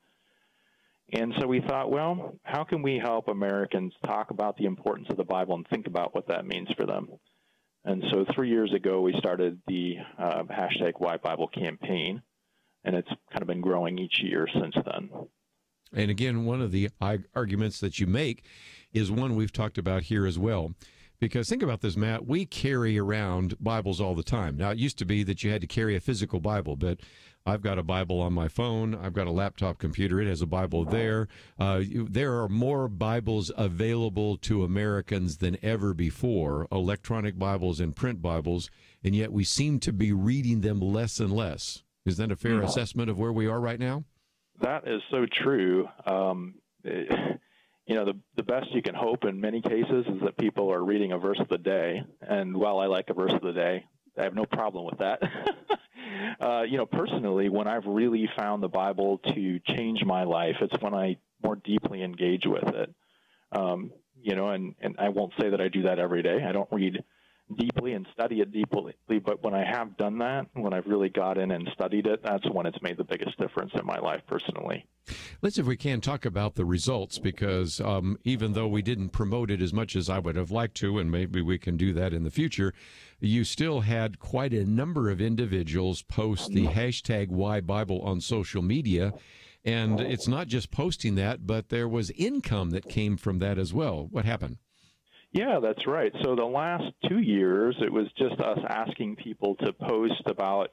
And so we thought, well, how can we help Americans talk about the importance of the Bible and think about what that means for them? And so 3 years ago, we started the hashtag Why Bible campaign, and it's kind of been growing each year since then. And again, one of the arguments that you make is one we've talked about here as well. Because think about this, Matt, we carry around Bibles all the time. Now, it used to be that you had to carry a physical Bible, but I've got a Bible on my phone. I've got a laptop computer. It has a Bible there. There are more Bibles available to Americans than ever before, electronic Bibles and print Bibles, and yet we seem to be reading them less and less. Is that a fair assessment of where we are right now? That is so true. The best you can hope in many cases is that people are reading a verse of the day. And while I like a verse of the day, I have no problem with that. Personally, when I've really found the Bible to change my life, it's when I more deeply engage with it. And I won't say that I do that every day. I don't read deeply and study it deeply, but when I have done that, when I've really got in and studied it, that's when it's made the biggest difference in my life personally. Let's, if we can, talk about the results, because even though we didn't promote it as much as I would have liked to, and maybe we can do that in the future, you still had quite a number of individuals post the hashtag Why Bible on social media. And it's not just posting that, but there was income that came from that as well. What happened? Yeah, that's right. So the last 2 years, it was just us asking people to post about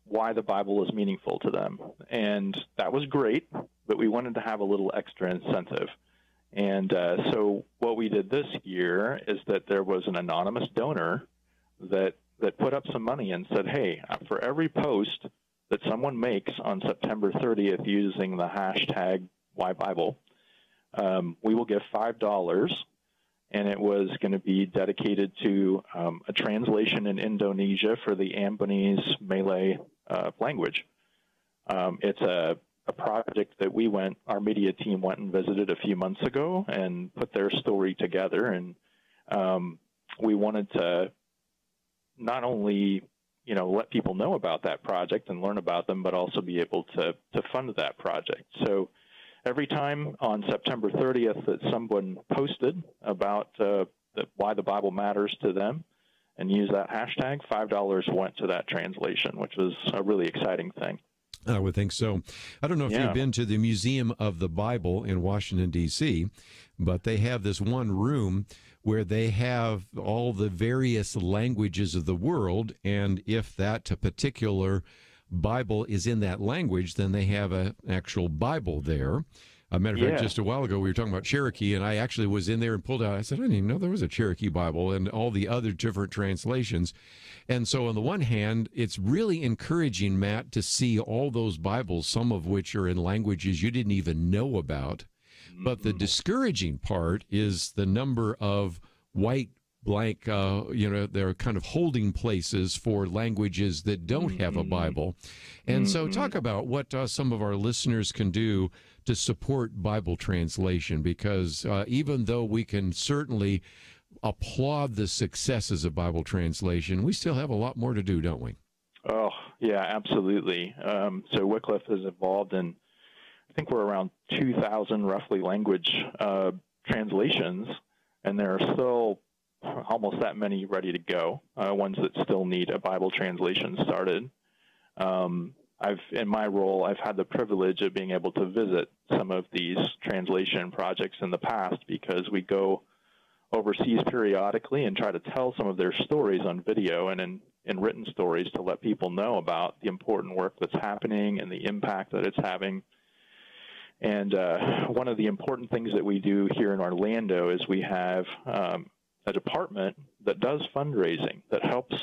why the Bible is meaningful to them. And that was great, but we wanted to have a little extra incentive. And so what we did this year is that there was an anonymous donor that put up some money and said, hey, for every post that someone makes on September 30th using the hashtag Why Bible, we will give $5, and it was going to be dedicated to a translation in Indonesia for the Ambonese Malay language. It's a project that our media team went and visited a few months ago and put their story together. And we wanted to not only, let people know about that project and learn about them, but also be able to fund that project. So every time on September 30th that someone posted about why the Bible matters to them and used that hashtag, $5 went to that translation, which was a really exciting thing. I would think so. I don't know if you've been to the Museum of the Bible in Washington, D.C., but they have this one room where they have all the various languages of the world, and if that particular Bible is in that language, then they have an actual Bible there. A matter of fact, just a while ago, we were talking about Cherokee, and I actually was in there and pulled out. I said, I didn't even know there was a Cherokee Bible and all the other different translations. And so on the one hand, it's really encouraging, Matt, to see all those Bibles, some of which are in languages you didn't even know about. But the discouraging part is the number of white blank, they're kind of holding places for languages that don't have a Bible. And so talk about what some of our listeners can do to support Bible translation, because even though we can certainly applaud the successes of Bible translation, we still have a lot more to do, don't we? Oh, yeah, absolutely. So Wycliffe is involved in, I think we're around 2,000 roughly language translations, and there are still almost that many ready to go, ones that still need a Bible translation started. In my role, I've had the privilege of being able to visit some of these translation projects in the past, because we go overseas periodically and try to tell some of their stories on video and in written stories to let people know about the important work that's happening and the impact that it's having. And one of the important things that we do here in Orlando is we have a department that does fundraising that helps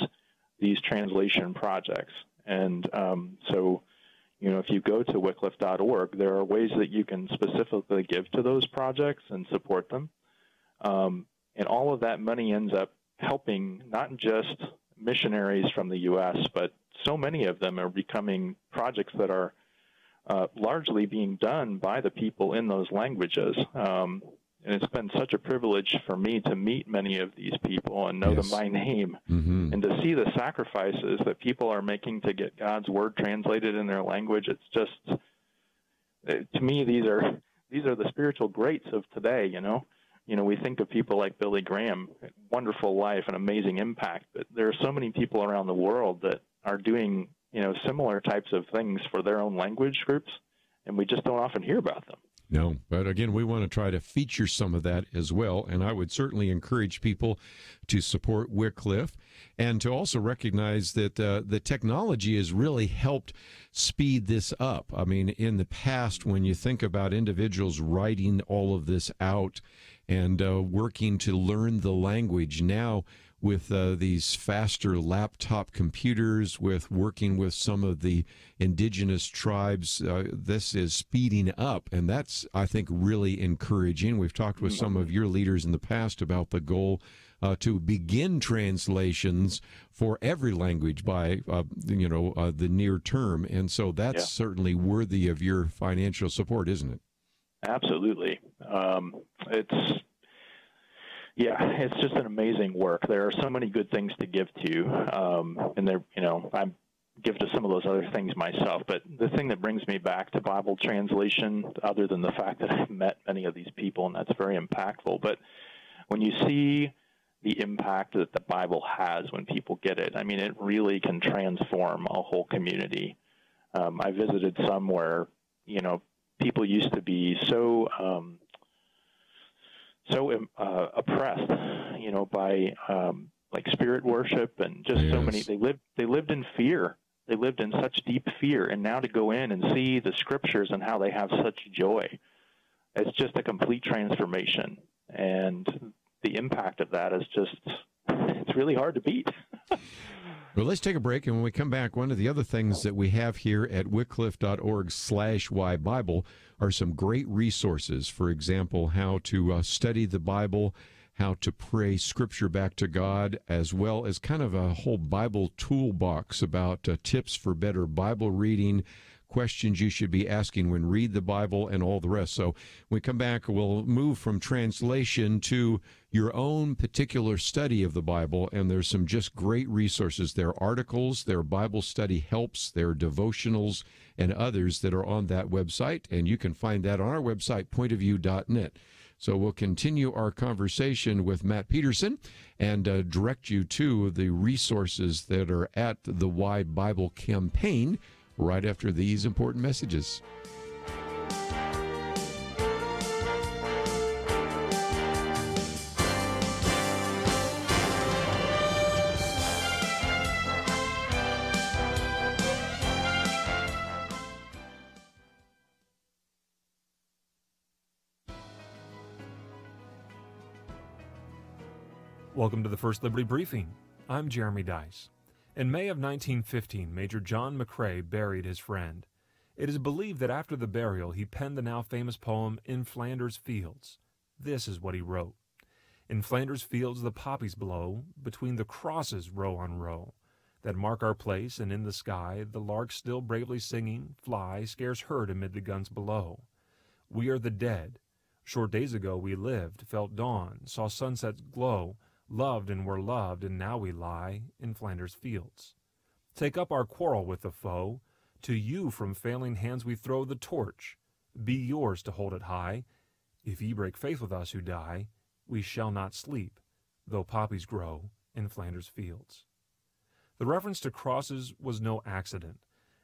these translation projects. And so, if you go to wycliffe.org, there are ways that you can specifically give to those projects and support them. And all of that money ends up helping not just missionaries from the U.S., but so many of them are becoming projects that are largely being done by the people in those languages. And it's been such a privilege for me to meet many of these people and know them by name, and to see the sacrifices that people are making to get God's word translated in their language. It's just, to me, these are the spiritual greats of today. We think of people like Billy Graham, wonderful life and amazing impact, but there are so many people around the world that are doing, similar types of things for their own language groups, and we just don't often hear about them. No, but again, we want to try to feature some of that as well, and I would certainly encourage people to support Wycliffe and to also recognize that the technology has really helped speed this up. I mean, in the past, when you think about individuals writing all of this out and working to learn the language, now with these faster laptop computers, with working with some of the indigenous tribes, this is speeding up, and that's, I think, really encouraging. We've talked with some of your leaders in the past about the goal to begin translations for every language by, the near term, and so that's certainly worthy of your financial support, isn't it? Absolutely. It's just an amazing work. There are so many good things to give to, and I give to some of those other things myself. But the thing that brings me back to Bible translation, other than the fact that I've met many of these people, and that's very impactful, but when you see the impact that the Bible has when people get it, I mean, it really can transform a whole community. I visited some where, people used to be so oppressed, by like spirit worship and just so many. They lived in fear. They lived in such deep fear, and now to go in and see the scriptures and how they have such joy, it's just a complete transformation. And the impact of that is just, it's really hard to beat. Well, let's take a break, and when we come back, one of the other things that we have here at wycliffe.org/whybible are some great resources. For example, how to study the Bible, how to pray Scripture back to God, as well as kind of a whole Bible toolbox about tips for better Bible reading, questions you should be asking when read the Bible, and all the rest. So when we come back, we'll move from translation to your own particular study of the Bible, and there's some just great resources. There are articles, there are Bible study helps, there are devotionals, and others that are on that website, and you can find that on our website, pointofview.net. So we'll continue our conversation with Matt Petersen and direct you to the resources that are at the Why Bible campaign right after these important messages. Welcome to the First Liberty Briefing. I'm Jeremy Dice. In May of 1915, Major John McCrae buried his friend. It is believed that after the burial, he penned the now famous poem, In Flanders Fields. This is what he wrote. In Flanders fields the poppies blow, between the crosses row on row, that mark our place, and in the sky the lark still bravely singing, fly, scarce heard amid the guns below. We are the dead. Short days ago we lived, felt dawn, saw sunsets glow, loved and were loved, and now we lie in Flanders fields. Take up our quarrel with the foe. To you from failing hands we throw the torch. Be yours to hold it high. If ye break faith with us who die, we shall not sleep, though poppies grow in Flanders fields. The reference to crosses was no accident.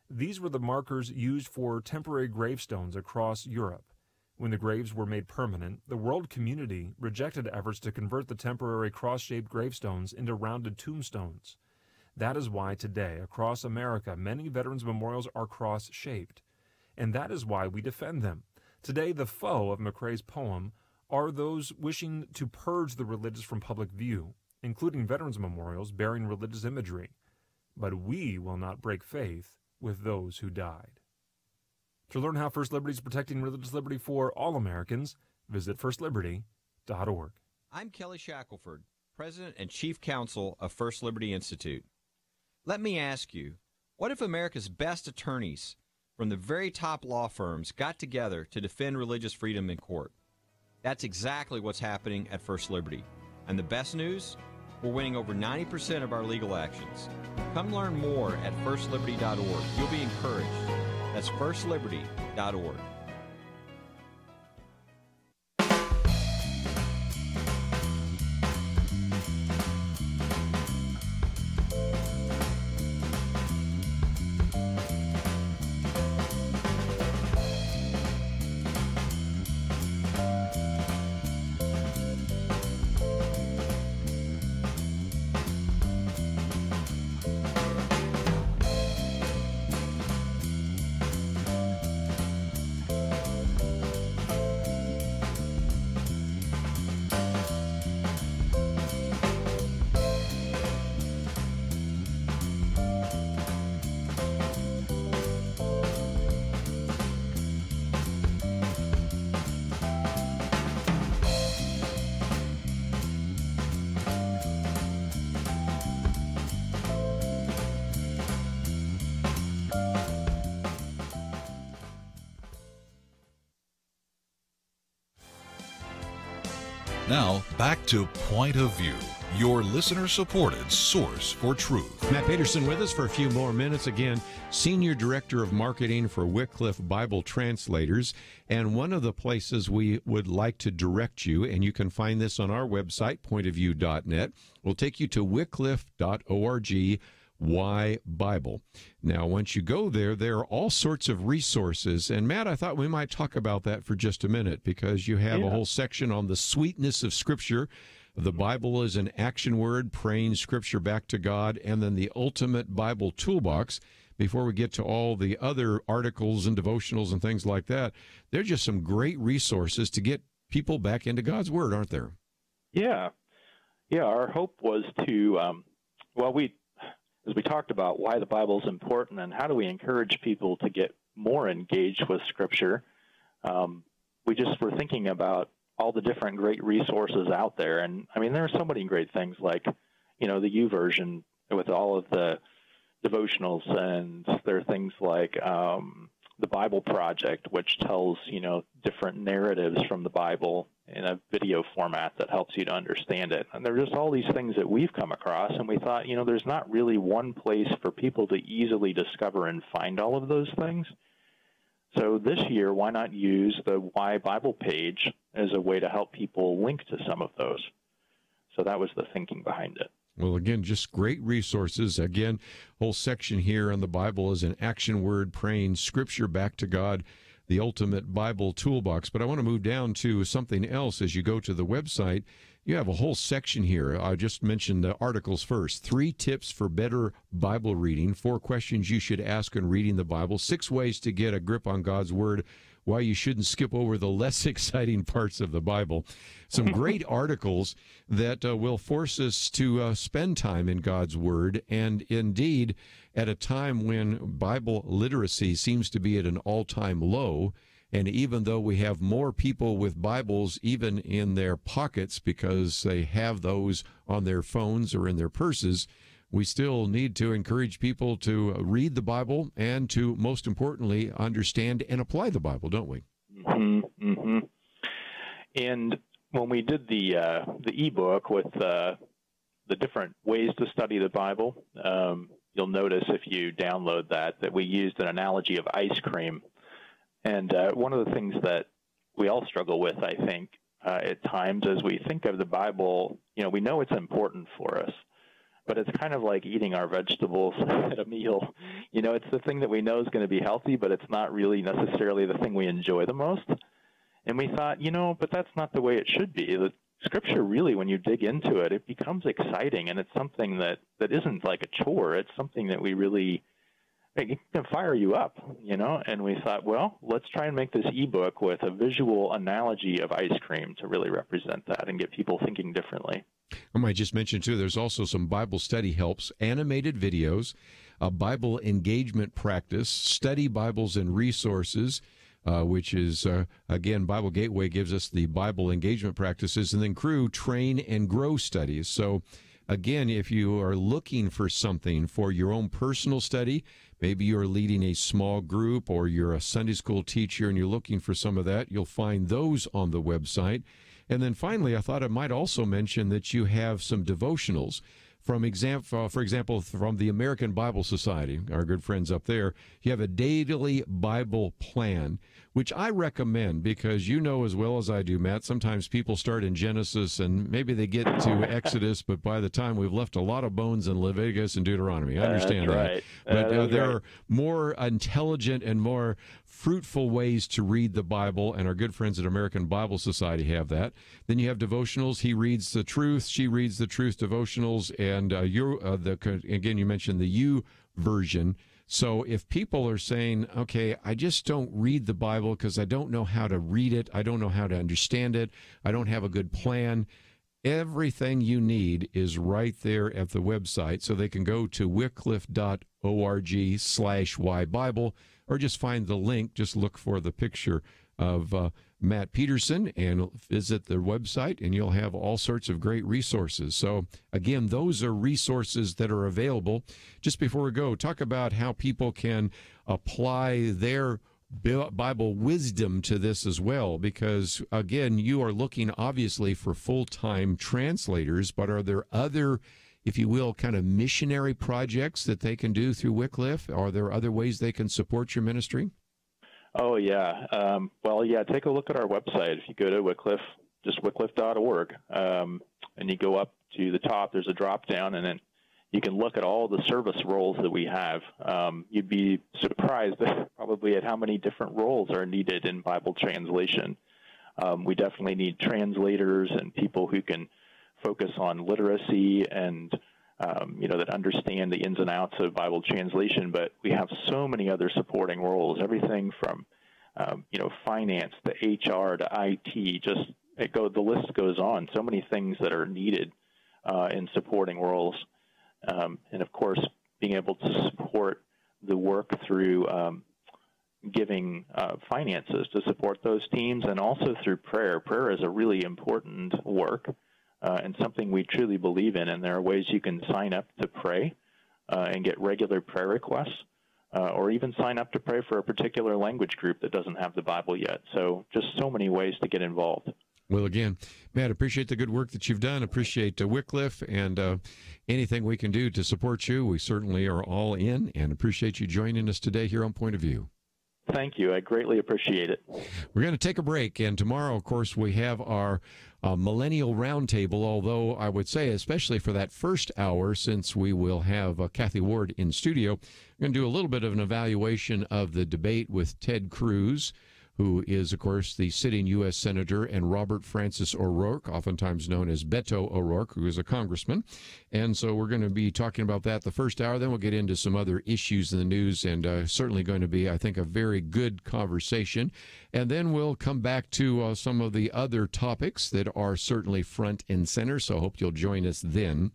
These were the markers used for temporary gravestones across Europe. When the graves were made permanent, the world community rejected efforts to convert the temporary cross-shaped gravestones into rounded tombstones. That is why today, across America, many veterans' memorials are cross-shaped. And that is why we defend them. Today, the foe of McCrae's poem are those wishing to purge the religious from public view, including veterans' memorials bearing religious imagery. But we will not break faith with those who died. To learn how First Liberty is protecting religious liberty for all Americans, visit firstliberty.org. I'm Kelly Shackelford, President and Chief Counsel of First Liberty Institute. Let me ask you, what if America's best attorneys from the very top law firms got together to defend religious freedom in court? That's exactly what's happening at First Liberty. And the best news? We're winning over 90% of our legal actions. Come learn more at firstliberty.org. You'll be encouraged. That's firstliberty.org. Now, back to Point of View, your listener-supported source for truth. Matt Petersen with us for a few more minutes. Again, Senior Director of Marketing for Wycliffe Bible Translators. And one of the places we would like to direct you, and you can find this on our website, pointofview.net, will take you to wycliffe.org. Why Bible. Now, once you go there, there are all sorts of resources. And, Matt, I thought we might talk about that for just a minute, because you have a whole section on the sweetness of Scripture. The Bible is an action word, praying Scripture back to God, and then the ultimate Bible toolbox. Before we get to all the other articles and devotionals and things like that, there are just some great resources to get people back into God's Word, aren't there? Yeah. Yeah, our hope was to, as we talked about why the Bible is important and how do we encourage people to get more engaged with Scripture, we just were thinking about all the different great resources out there. And, I mean, there are so many great things like, the YouVersion with all of the devotionals, and there are things like the Bible Project, which tells, different narratives from the Bible in a video format that helps you to understand it. And there are just all these things that we've come across, and we thought, there's not really one place for people to easily discover and find all of those things. So this year, why not use the Why Bible page as a way to help people link to some of those? So that was the thinking behind it. Well, again, just great resources. Again, whole section here on the Bible is an action word, praying Scripture back to God, the ultimate Bible toolbox. But I want to move down to something else. As you go to the website, you have a whole section here. I just mentioned the articles first. 3 tips for better Bible reading, 4 questions you should ask when reading the Bible, 6 ways to get a grip on God's Word, why you shouldn't skip over the less exciting parts of the Bible. Some great articles that will force us to spend time in God's Word, and indeed, at a time when Bible literacy seems to be at an all-time low, and even though we have more people with Bibles even in their pockets because they have those on their phones or in their purses, we still need to encourage people to read the Bible and to, most importantly, understand and apply the Bible, don't we? Mm-hmm. Mm-hmm. And when we did the ebook with the different ways to study the Bible, you'll notice if you download that we used an analogy of ice cream. And one of the things that we all struggle with, I think, at times as we think of the Bible, we know it's important for us. But it's kind of like eating our vegetables at a meal. It's the thing that we know is going to be healthy, but it's not really necessarily the thing we enjoy the most. And we thought, but that's not the way it should be. The Scripture really, when you dig into it, it becomes exciting, and it's something that isn't like a chore. It's something that we really, it can fire you up, And we thought, well, let's try and make this ebook with a visual analogy of ice cream to really represent that and get people thinking differently. I might just mention, too, there's also some Bible study helps, animated videos, a Bible engagement practice, study Bibles and resources, which is, again, Bible Gateway gives us the Bible engagement practices, and then Crew Train and Grow studies. So, again, if you are looking for something for your own personal study, maybe you're leading a small group or you're a Sunday school teacher and you're looking for some of that, you'll find those on the website. And then finally, I thought I might also mention that you have some devotionals. For example, from the American Bible Society, our good friends up there, you have a daily Bible plan, which I recommend because you know as well as I do, Matt, sometimes people start in Genesis and maybe they get to Exodus, but by the time we've left a lot of bones in Leviticus and Deuteronomy. I understand that. Right. But there are more intelligent and more fruitful ways to read the Bible, and our good friends at American Bible Society have that. Then you have devotionals. He reads the truth. She reads the truth devotionals. And again, you mentioned the U version. So if people are saying, okay, I just don't read the Bible because I don't know how to read it, I don't know how to understand it, I don't have a good plan, everything you need is right there at the website. So they can go to wycliffe.org/whybible, or just find the link. Just look for the picture of Matt Petersen and visit their website, and you'll have all sorts of great resources. So, again, those are resources that are available. Just before we go, talk about how people can apply their Bible wisdom to this as well, because, again, you are looking, obviously, for full-time translators, but are there other, if you will, kind of missionary projects that they can do through Wycliffe? Are there other ways they can support your ministry? Oh, yeah. Take a look at our website. If you go to Wycliffe, just wycliffe.org, and you go up to the top, there's a drop-down, and then you can look at all the service roles that we have. You'd be surprised probably at how many different roles are needed in Bible translation. We definitely need translators and people who can focus on literacy and that understand the ins and outs of Bible translation, but we have so many other supporting roles, everything from, finance to HR to IT, the list goes on. So many things that are needed in supporting roles. And of course, being able to support the work through giving finances to support those teams, and also through prayer. Prayer is a really important work and something we truly believe in, and there are ways you can sign up to pray and get regular prayer requests, or even sign up to pray for a particular language group that doesn't have the Bible yet. So just so many ways to get involved. Well, again, Matt, appreciate the good work that you've done. Appreciate Wycliffe, and anything we can do to support you, we certainly are all in, and appreciate you joining us today here on Point of View. Thank you. I greatly appreciate it. We're going to take a break, and tomorrow, of course, we have our Millennial Roundtable, although I would say, especially for that first hour, since we will have Kathy Ward in studio, we're going to do a little bit of an evaluation of the debate with Ted Cruz, who is, of course, the sitting U.S. Senator, and Robert Francis O'Rourke, oftentimes known as Beto O'Rourke, who is a congressman. And so we're going to be talking about that the first hour. Then we'll get into some other issues in the news, and certainly going to be, I think, a very good conversation. And then we'll come back to some of the other topics that are certainly front and center, so I hope you'll join us then.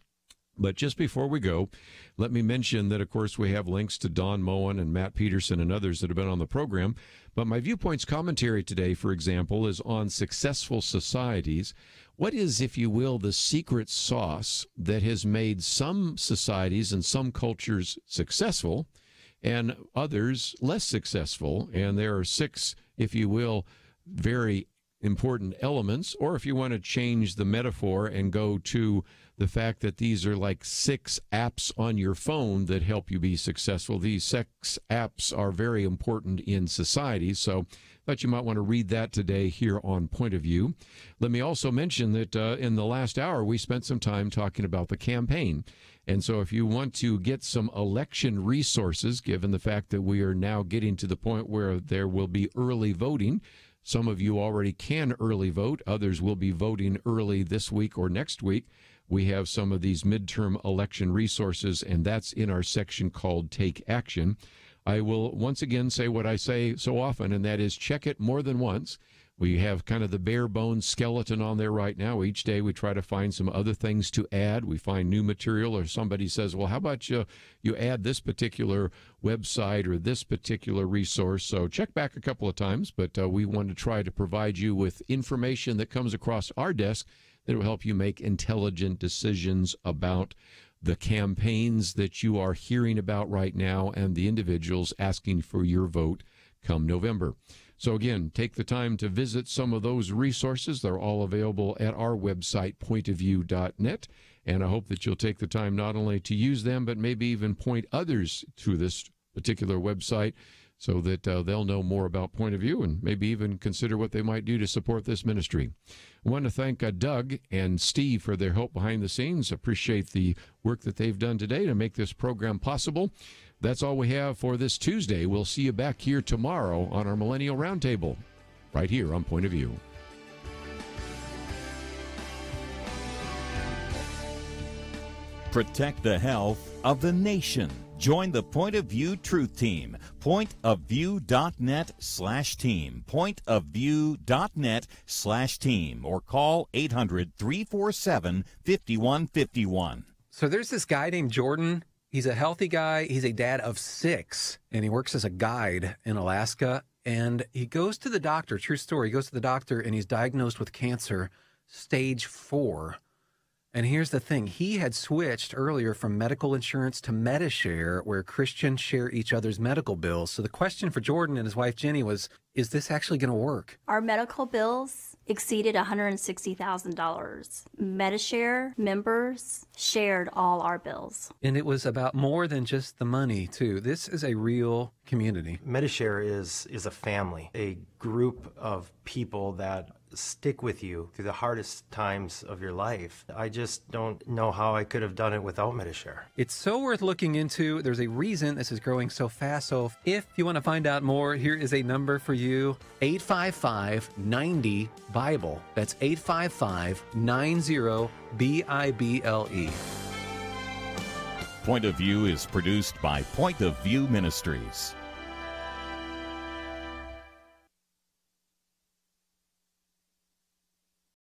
But just before we go, let me mention that, of course, we have links to Don Moen and Matt Petersen and others that have been on the program. But my Viewpoints commentary today, for example, is on successful societies. What is, if you will, the secret sauce that has made some societies and some cultures successful and others less successful? And there are 6, if you will, very important elements. Or if you want to change the metaphor and go to the fact that these are like 6 apps on your phone that help you be successful. These 6 apps are very important in society, so I thought you might want to read that today here on Point of View. Let me also mention that in the last hour, we spent some time talking about the campaign. And so if you want to get some election resources, given the fact that we are now getting to the point where there will be early voting, some of you already can early vote. Others will be voting early this week or next week. We have some of these midterm election resources, and that's in our section called Take Action. I will once again say what I say so often, and that is check it more than once. We have kind of the bare bones skeleton on there right now. Each day we try to find some other things to add. We find new material, or somebody says, well, how about you add this particular website or this particular resource? So check back a couple of times, but we want to try to provide you with information that comes across our desk that will help you make intelligent decisions about the campaigns that you are hearing about right now and the individuals asking for your vote come November. So again, take the time to visit some of those resources. They're all available at our website, pointofview.net. And I hope that you'll take the time not only to use them, but maybe even point others to this particular website so that they'll know more about Point of View and maybe even consider what they might do to support this ministry. I want to thank Doug and Steve for their help behind the scenes. Appreciate the work that they've done today to make this program possible. That's all we have for this Tuesday. We'll see you back here tomorrow on our Millennial Roundtable, right here on Point of View. Protect the health of the nation. Join the Point of View Truth Team. Pointofview.net/team. Pointofview.net/team. Or call 800-347-5151. So there's this guy named Jordan. He's a healthy guy. He's a dad of 6, and he works as a guide in Alaska. And he goes to the doctor, true story, he goes to the doctor, and he's diagnosed with cancer, stage 4. And here's the thing. He had switched earlier from medical insurance to Medishare, where Christians share each other's medical bills. So the question for Jordan and his wife, Jenny, was, is this actually going to work? Our medical bills exceeded $160,000. Medishare members shared all our bills. And it was about more than just the money, too. This is a real community. Medishare is a family, a group of people that stick with you through the hardest times of your life. I just don't know how I could have done it without Medishare. It's so worth looking into. There's a reason this is growing so fast. So if you want to find out more, here is a number for you, 855-90-BIBLE. That's 855-90-BIBLE. Point of View is produced by Point of View Ministries.